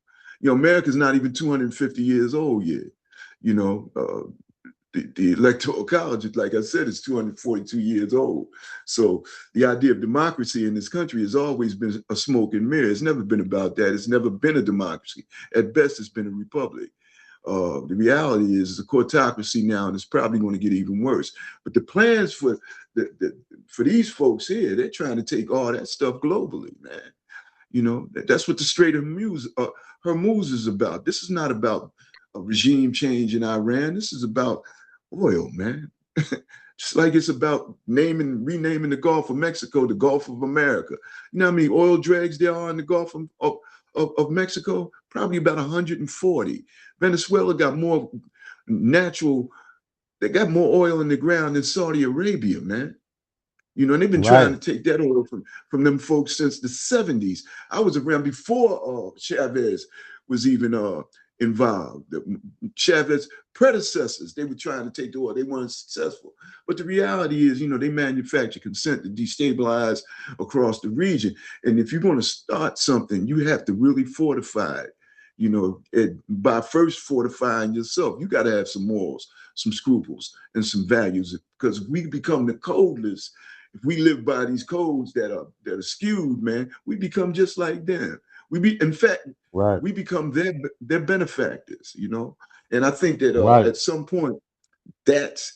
[SPEAKER 2] America's not even 250 years old yet. You know, the Electoral College, like I said, is 242 years old. So the idea of democracy in this country has always been a smoke and mirror. It's never been about that. It's never been a democracy. At best, it's been a republic. The reality is it's a courtocracy now, and it's probably going to get even worse. But the plans for these folks here, they're trying to take all that stuff globally, man. That's what the Strait of Hormuz is about. This is not about a regime change in Iran. This is about oil, man. Just like it's about renaming the Gulf of Mexico the Gulf of America. You know how many oil drags there are in the Gulf of Mexico? Probably about 140. Venezuela got more they got more oil in the ground than Saudi Arabia, man. And they've been trying to take that oil from them folks since the 70s. I was around before Chavez was even involved. Chavez's predecessors, they were trying to take the oil. They weren't successful. But the reality is, they manufacture consent to destabilize across the region. And if you're going to start something, you have to really fortify it. By first fortifying yourself, you got to have some morals, some scruples, and some values. Because if we become the codeless, if we live by these codes that are skewed, man, we become just like them. In fact, we become their benefactors, And I think that at some point, that's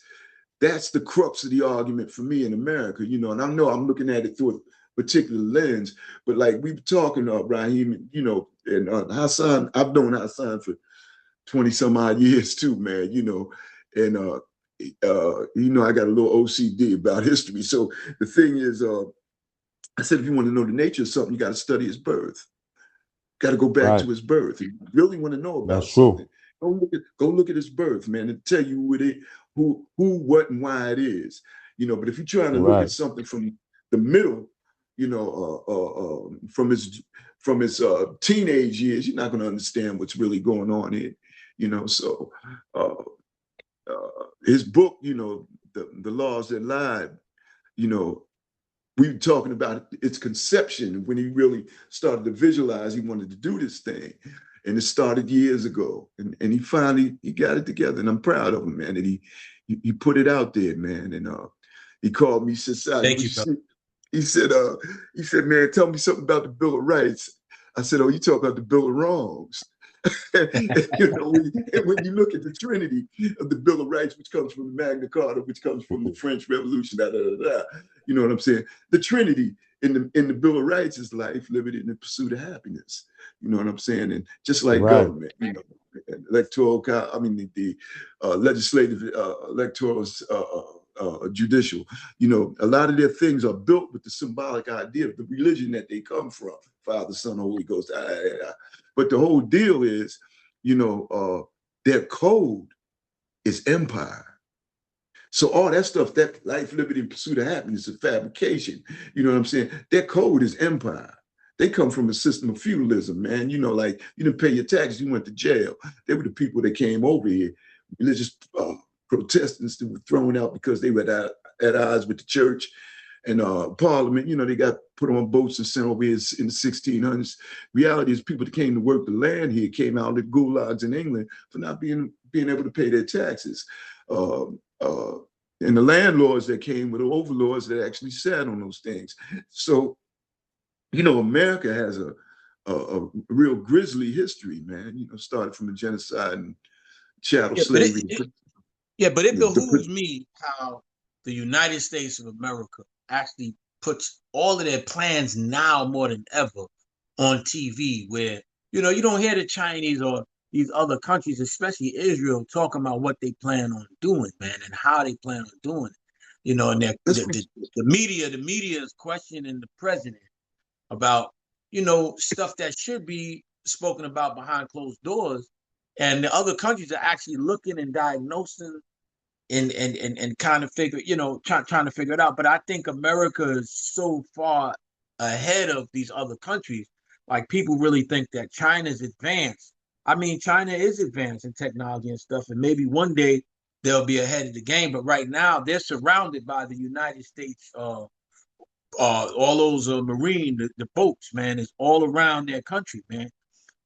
[SPEAKER 2] the crux of the argument for me in America, And I know I'm looking at it through a particular lens, but like we were talking, Raheem, and Hassan. I've known Hassan for 20 some odd years too, man. And I got a little OCD about history. So the thing is, I said, if you want to know the nature of something, you got to study its birth. Got to go back to his birth. If you really want to know about something, go look at his birth, man, and tell you who, what, and why it is. But if you're trying to look at something from the middle, from his teenage years, you're not going to understand what's really going on here. So his book, the laws that lied, we were talking about its conception when he really started to visualize he wanted to do this thing. And it started years ago. And he finally got it together. And I'm proud of him, man. And he put it out there, man. And he called me,
[SPEAKER 1] Thank you, brother.
[SPEAKER 2] He said, man, tell me something about the Bill of Rights. I said, oh, you talk about the Bill of Wrongs. When you look at the trinity of the Bill of Rights, which comes from the Magna Carta, which comes from the French Revolution, you know what I'm saying? The trinity in the Bill of Rights is life, liberty, and the pursuit of happiness. You know what I'm saying? And just like government, electoral, the legislative, electoral, judicial, a lot of their things are built with the symbolic idea of the religion that they come from, Father, Son, Holy Ghost. But the whole deal is, their code is empire. So all that stuff, that life, liberty, and pursuit of happiness is fabrication. You know what I'm saying? Their code is empire. They come from a system of feudalism, man. Like you didn't pay your taxes, you went to jail. They were the people that came over here, religious Protestants that were thrown out because they were at odds with the church and Parliament. They got put on boats and sent over here in the 1600s. Reality is people that came to work the land here came out of the gulags in England for not being able to pay their taxes. And the landlords that came were the overlords that actually sat on those things. So, America has a real grisly history, man. Started from the genocide and chattel slavery.
[SPEAKER 1] But it behooves me how the United States of America actually puts all of their plans now more than ever on TV, where, you don't hear the Chinese or these other countries, especially Israel, talking about what they plan on doing, man, and how they plan on doing it. And the media is questioning the president about, stuff that should be spoken about behind closed doors. And the other countries are actually looking and diagnosing and kind of figure, trying to figure it out. But I think America is so far ahead of these other countries. Like people really think that China's advanced. I mean, China is advanced in technology and stuff. And maybe one day they'll be ahead of the game. But right now, they're surrounded by the United States. All those Marine, the boats, man, is all around their country, man.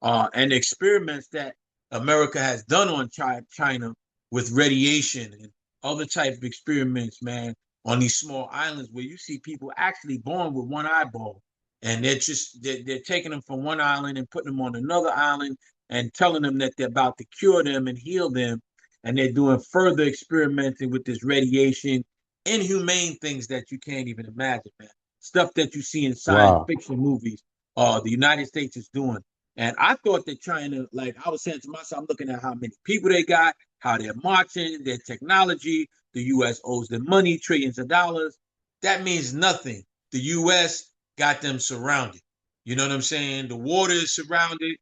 [SPEAKER 1] And the experiments that America has done on China with radiation and other type of experiments, man, on these small islands where you see people actually born with one eyeball, and they're taking them from one island and putting them on another island and telling them that they're about to cure them and heal them, and they're doing further experimenting with this radiation, inhumane things that you can't even imagine, man. Stuff that you see in science
[SPEAKER 3] Wow.
[SPEAKER 1] fiction movies. The United States is doing. And I thought that China, like I was saying to myself, I'm looking at how many people they got, how they're marching, their technology. The U.S. owes them money, trillions of dollars. That means nothing. The U.S. got them surrounded. You know what I'm saying? The water is surrounded.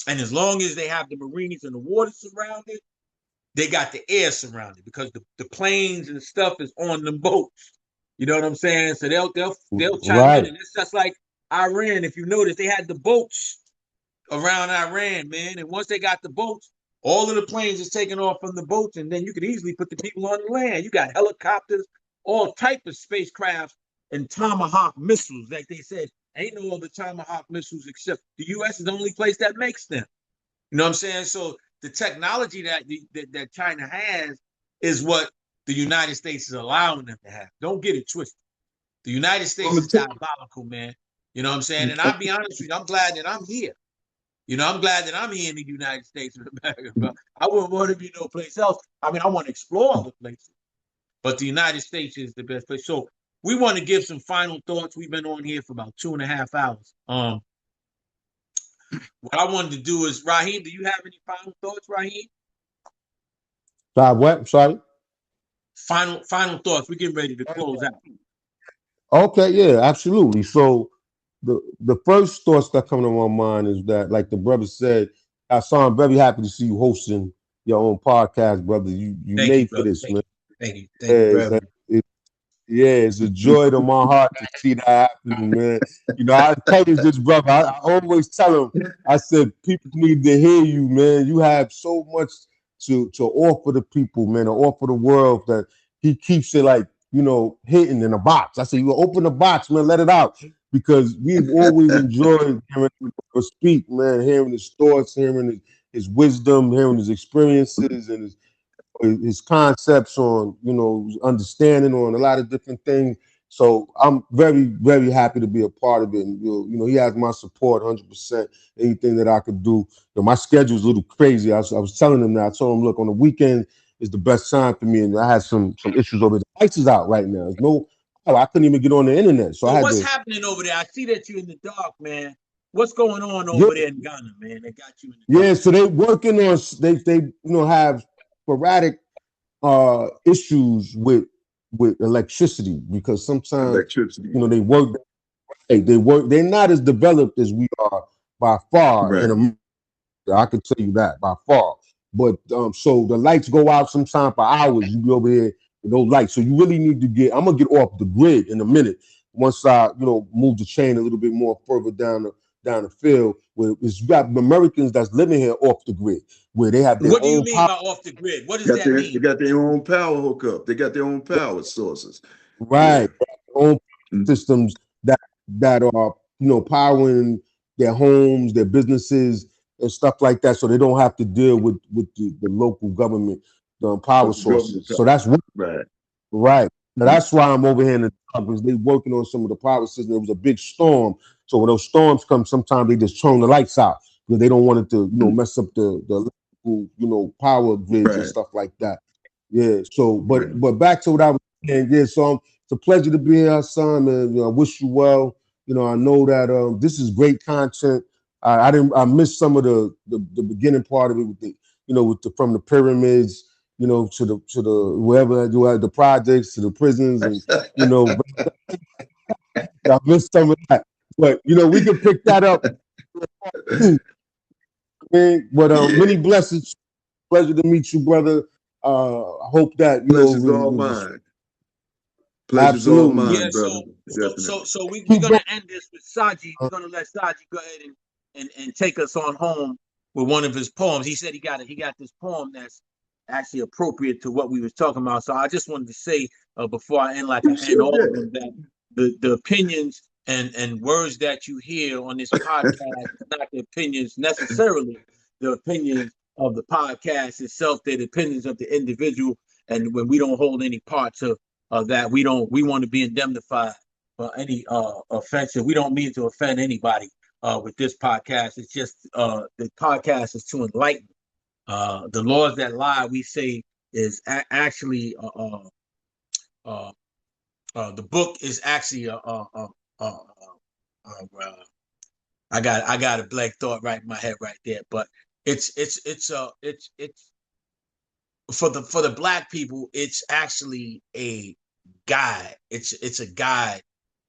[SPEAKER 1] And as long as they have the Marines and the water surrounded, they got the air surrounded because the planes and stuff is on them boats. You know what I'm saying? So they'll chime in,
[SPEAKER 3] Right.
[SPEAKER 1] and it's just like Iran. If you notice, they had the boats around Iran, man. And once they got the boats, all of the planes is taking off from the boats, and then you could easily put the people on the land. You got helicopters, all type of spacecrafts, and Tomahawk missiles. Like they said, ain't no other Tomahawk missiles except the U.S. is the only place that makes them. You know what I'm saying? So the technology that China has is what the United States is allowing them to have. Don't get it twisted. The United States is diabolical, man. You know what I'm saying? And I'll be honest with you, I'm glad that I'm here. You know, I'm glad that I'm here in the United States of America, but I wouldn't want to be no place else. I mean, I want to explore other places, but the United States is the best place. So we want to give some final thoughts. We've been on here for about 2.5 hours. What I wanted to do is, Raheem, do you have any final thoughts, Raheem?
[SPEAKER 3] Sorry, what? Sorry.
[SPEAKER 1] Final thoughts. We're getting ready to close out.
[SPEAKER 3] Okay, yeah, absolutely. So the first thoughts that come to my mind is that, like the brother said, I'm very happy to see you hosting your own podcast, brother. You
[SPEAKER 1] Thank you,
[SPEAKER 3] made for
[SPEAKER 1] brother.
[SPEAKER 3] this, man.
[SPEAKER 1] Thank you.
[SPEAKER 3] Yeah,
[SPEAKER 1] Thank you very much.
[SPEAKER 3] yeah, it's a joy to my heart to see that happening, man. You know, I encourage this brother. I always tell him, I said, people need to hear you, man. You have so much to offer the people, man, to offer the world that he keeps it like, hidden in a box. I said, you open the box, man, let it out. Because we've always enjoyed hearing him speak, man, hearing his thoughts, hearing his wisdom, hearing his experiences and his concepts on, understanding on a lot of different things. So I'm very, very happy to be a part of it. And, he has my support 100%. Anything that I could do. My schedule's a little crazy. I was telling him that. I told him, look, on the weekend is the best time for me. And I had some issues over the lights is out right now. I couldn't even get on the internet. So I
[SPEAKER 1] Well,
[SPEAKER 3] had
[SPEAKER 1] what's
[SPEAKER 3] to.
[SPEAKER 1] happening over there? I see that you're in the dark, man. What's going on
[SPEAKER 3] Yeah,
[SPEAKER 1] over there in Ghana, man? They got you in the dark.
[SPEAKER 3] yeah. So they working on, they have sporadic issues with electricity because sometimes
[SPEAKER 2] Electricity.
[SPEAKER 3] they're not as developed as we are by far in
[SPEAKER 2] Right.
[SPEAKER 3] America. I can tell you that by far. But so the lights go out sometime for hours. You be over here with those lights. So you really need to I'm gonna get off the grid in a minute once I move the chain a little bit more further down the field where you got Americans that's living here off the grid where they have their
[SPEAKER 1] What do you
[SPEAKER 3] own
[SPEAKER 1] mean
[SPEAKER 3] power.
[SPEAKER 1] by off the grid? What does that
[SPEAKER 2] They
[SPEAKER 1] mean?
[SPEAKER 2] got their own power hookup. They got their own power sources. Yeah.
[SPEAKER 3] Right. Own
[SPEAKER 2] Mm.
[SPEAKER 3] systems that are, powering their homes, their businesses, and stuff like that, so they don't have to deal with the local government power
[SPEAKER 2] Government
[SPEAKER 3] sources. So
[SPEAKER 2] power.
[SPEAKER 3] that's what
[SPEAKER 2] Right.
[SPEAKER 3] right. So
[SPEAKER 2] Mm.
[SPEAKER 3] that's why I'm over here in the dark because they working on some of the power systems. It was a big storm. So when those storms come, sometimes they just turn the lights out because they don't want it to,
[SPEAKER 2] Mm.
[SPEAKER 3] mess up the local, power grids and
[SPEAKER 2] Right.
[SPEAKER 3] stuff like that. Yeah. So,
[SPEAKER 2] Right.
[SPEAKER 3] but back to what I was saying. Yeah. So it's a pleasure to be here, son. And I wish you well. I know that this is great content. I missed some of the beginning part of it with from the pyramids, to the wherever you have the projects to the prisons and I missed some of that. But we can pick that up too, man. But
[SPEAKER 2] Yeah.
[SPEAKER 3] many blessings. Pleasure to meet you, brother. I hope that
[SPEAKER 2] Pleasure's all mine. Pleasure's all
[SPEAKER 3] absolutely
[SPEAKER 1] Yeah,
[SPEAKER 2] mine, brother. Definitely.
[SPEAKER 1] we're gonna end this with Saji. We're gonna let Saji go ahead and take us on home with one of his poems. He said he got this poem actually appropriate to what we was talking about. So I just wanted to say before I end, like I
[SPEAKER 2] Who
[SPEAKER 1] end
[SPEAKER 2] said
[SPEAKER 1] all of
[SPEAKER 2] that?
[SPEAKER 1] them, that the opinions and words that you hear on this podcast is not the opinions necessarily the opinions of the podcast itself. They're the opinions of the individual, and when we don't hold any parts of that, we want to be indemnified for any offensive. We don't mean to offend anybody with this podcast. It's just the podcast is to enlighten. The laws that lie, we say, is actually uh, the book is actually I got a blank thought right in my head right there, but it's for the black people, it's actually a guide. It's a guide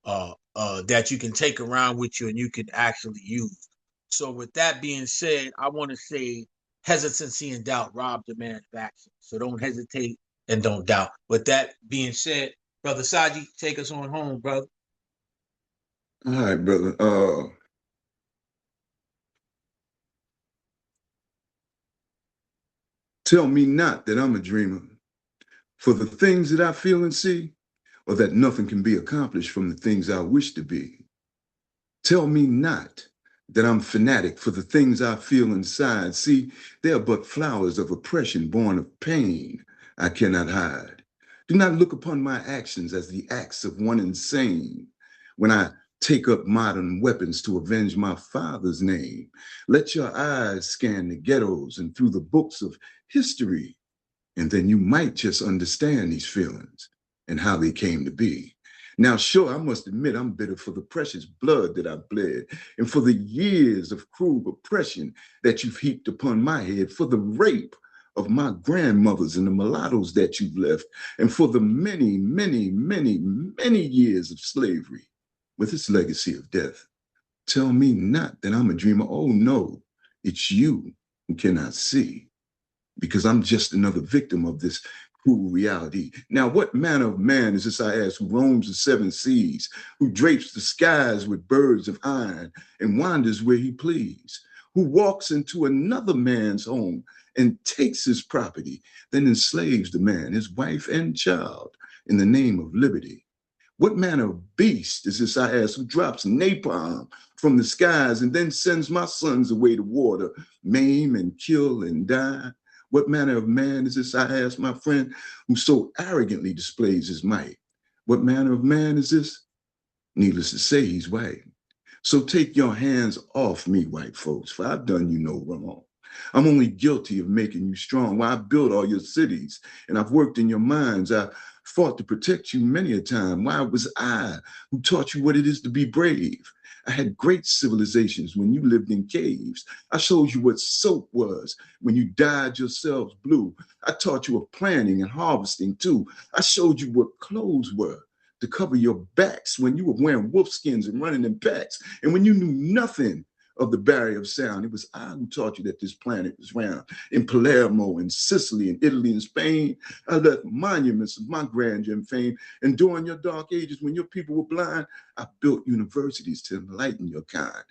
[SPEAKER 1] that you can take around with you and you can actually use. So with that being said, I want to say hesitancy and doubt rob the man of action. So don't hesitate and don't doubt. With that being said, brother Saji, take us on home, brother.
[SPEAKER 2] All right, brother. Tell me not that I'm a dreamer, for the things that I feel and see, or that nothing can be accomplished from the things I wish to be. Tell me not that I'm fanatic for the things I feel inside. See, they are but flowers of oppression born of pain I cannot hide. Do not look upon my actions as the acts of one insane. When I take up modern weapons to avenge my father's name, let your eyes scan the ghettos and through the books of history, and then you might just understand these feelings and how they came to be. Now, sure, I must admit I'm bitter for the precious blood that I've bled and for the years of cruel oppression that you've heaped upon my head, for the rape of my grandmothers and the mulattoes that you've left, and for the many, many, many, many years of slavery with its legacy of death. Tell me not that I'm a dreamer. Oh, no, it's you who cannot see, because I'm just another victim of this cruel reality. Now, what manner of man is this, I ask, who roams the seven seas, who drapes the skies with birds of iron and wanders where he please, who walks into another man's home and takes his property, then enslaves the man, his wife and child, in the name of liberty? What manner of beast is this, I ask, who drops napalm from the skies and then sends my sons away to war to maim and kill and die? What manner of man is this, I ask, my friend, who so arrogantly displays his might? What manner of man is this? Needless to say, he's white. So take your hands off me, white folks, for I've done you no wrong. I'm only guilty of making you strong. Why, I built all your cities and I've worked in your mines. I fought to protect you many a time. Why, it was I who taught you what it is to be brave. I had great civilizations when you lived in caves. I showed you what soap was when you dyed yourselves blue. I taught you of planting and harvesting too. I showed you what clothes were to cover your backs when you were wearing wolf skins and running in packs. And when you knew nothing of the barrier of sound, it was I who taught you that this planet was round. In Palermo, in Sicily, in Italy, and Spain, I left monuments of my grandeur and fame. And during your dark ages, when your people were blind, I built universities to enlighten your kind.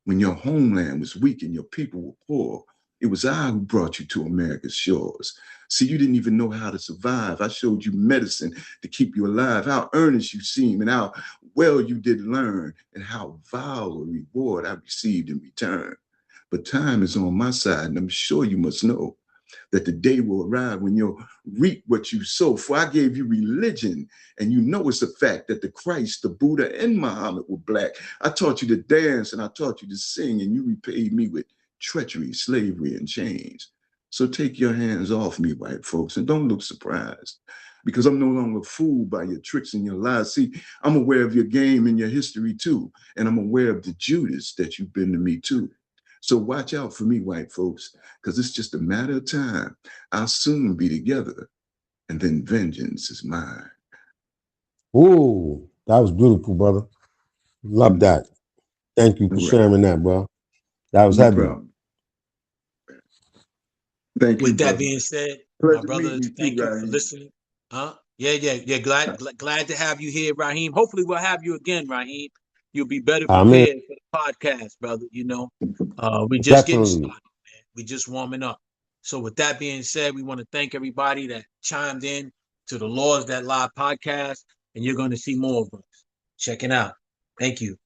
[SPEAKER 2] When your homeland was weak and your people were poor, it was I who brought you to America's shores. See, you didn't even know how to survive. I showed you medicine to keep you alive, how earnest you seem and how well you did learn, and how vile a reward I received in return. But time is on my side, and I'm sure you must know that the day will arrive when you'll reap what you sow. For I gave you religion, and you know it's a fact that the Christ, the Buddha, and Muhammad were black. I taught you to dance, and I taught you to sing, and you repaid me with treachery, slavery, and chains. So take your hands off me, white folks, and don't look surprised, because I'm no longer fooled by your tricks and your lies. See, I'm aware of your game and your history too, and I'm aware of the Judas that you've been to me too. So watch out for me, white folks, because it's just a matter of time. I'll soon be together, and then vengeance is mine.
[SPEAKER 3] Ooh, that was beautiful, brother. Love
[SPEAKER 2] Mm,
[SPEAKER 3] that. Thank you for
[SPEAKER 2] all right,
[SPEAKER 3] sharing that, bro. That was
[SPEAKER 2] no
[SPEAKER 3] heavy.
[SPEAKER 2] problem. Thank you,
[SPEAKER 1] With that
[SPEAKER 2] brother.
[SPEAKER 1] being said, my
[SPEAKER 2] Pleasure
[SPEAKER 1] brother,
[SPEAKER 2] meeting you too,
[SPEAKER 1] thank you for
[SPEAKER 2] Raheem.
[SPEAKER 1] listening. Huh? Yeah. Glad to have you here, Raheem. Hopefully, we'll have you again, Raheem. You'll be better
[SPEAKER 3] Amen.
[SPEAKER 1] prepared for the podcast, brother. We just getting
[SPEAKER 3] Definitely.
[SPEAKER 1] started, man. We just warming up. So with that being said, we want to thank everybody that chimed in to the Laws That Lie podcast, and you're going to see more of us. Check it out. Thank you.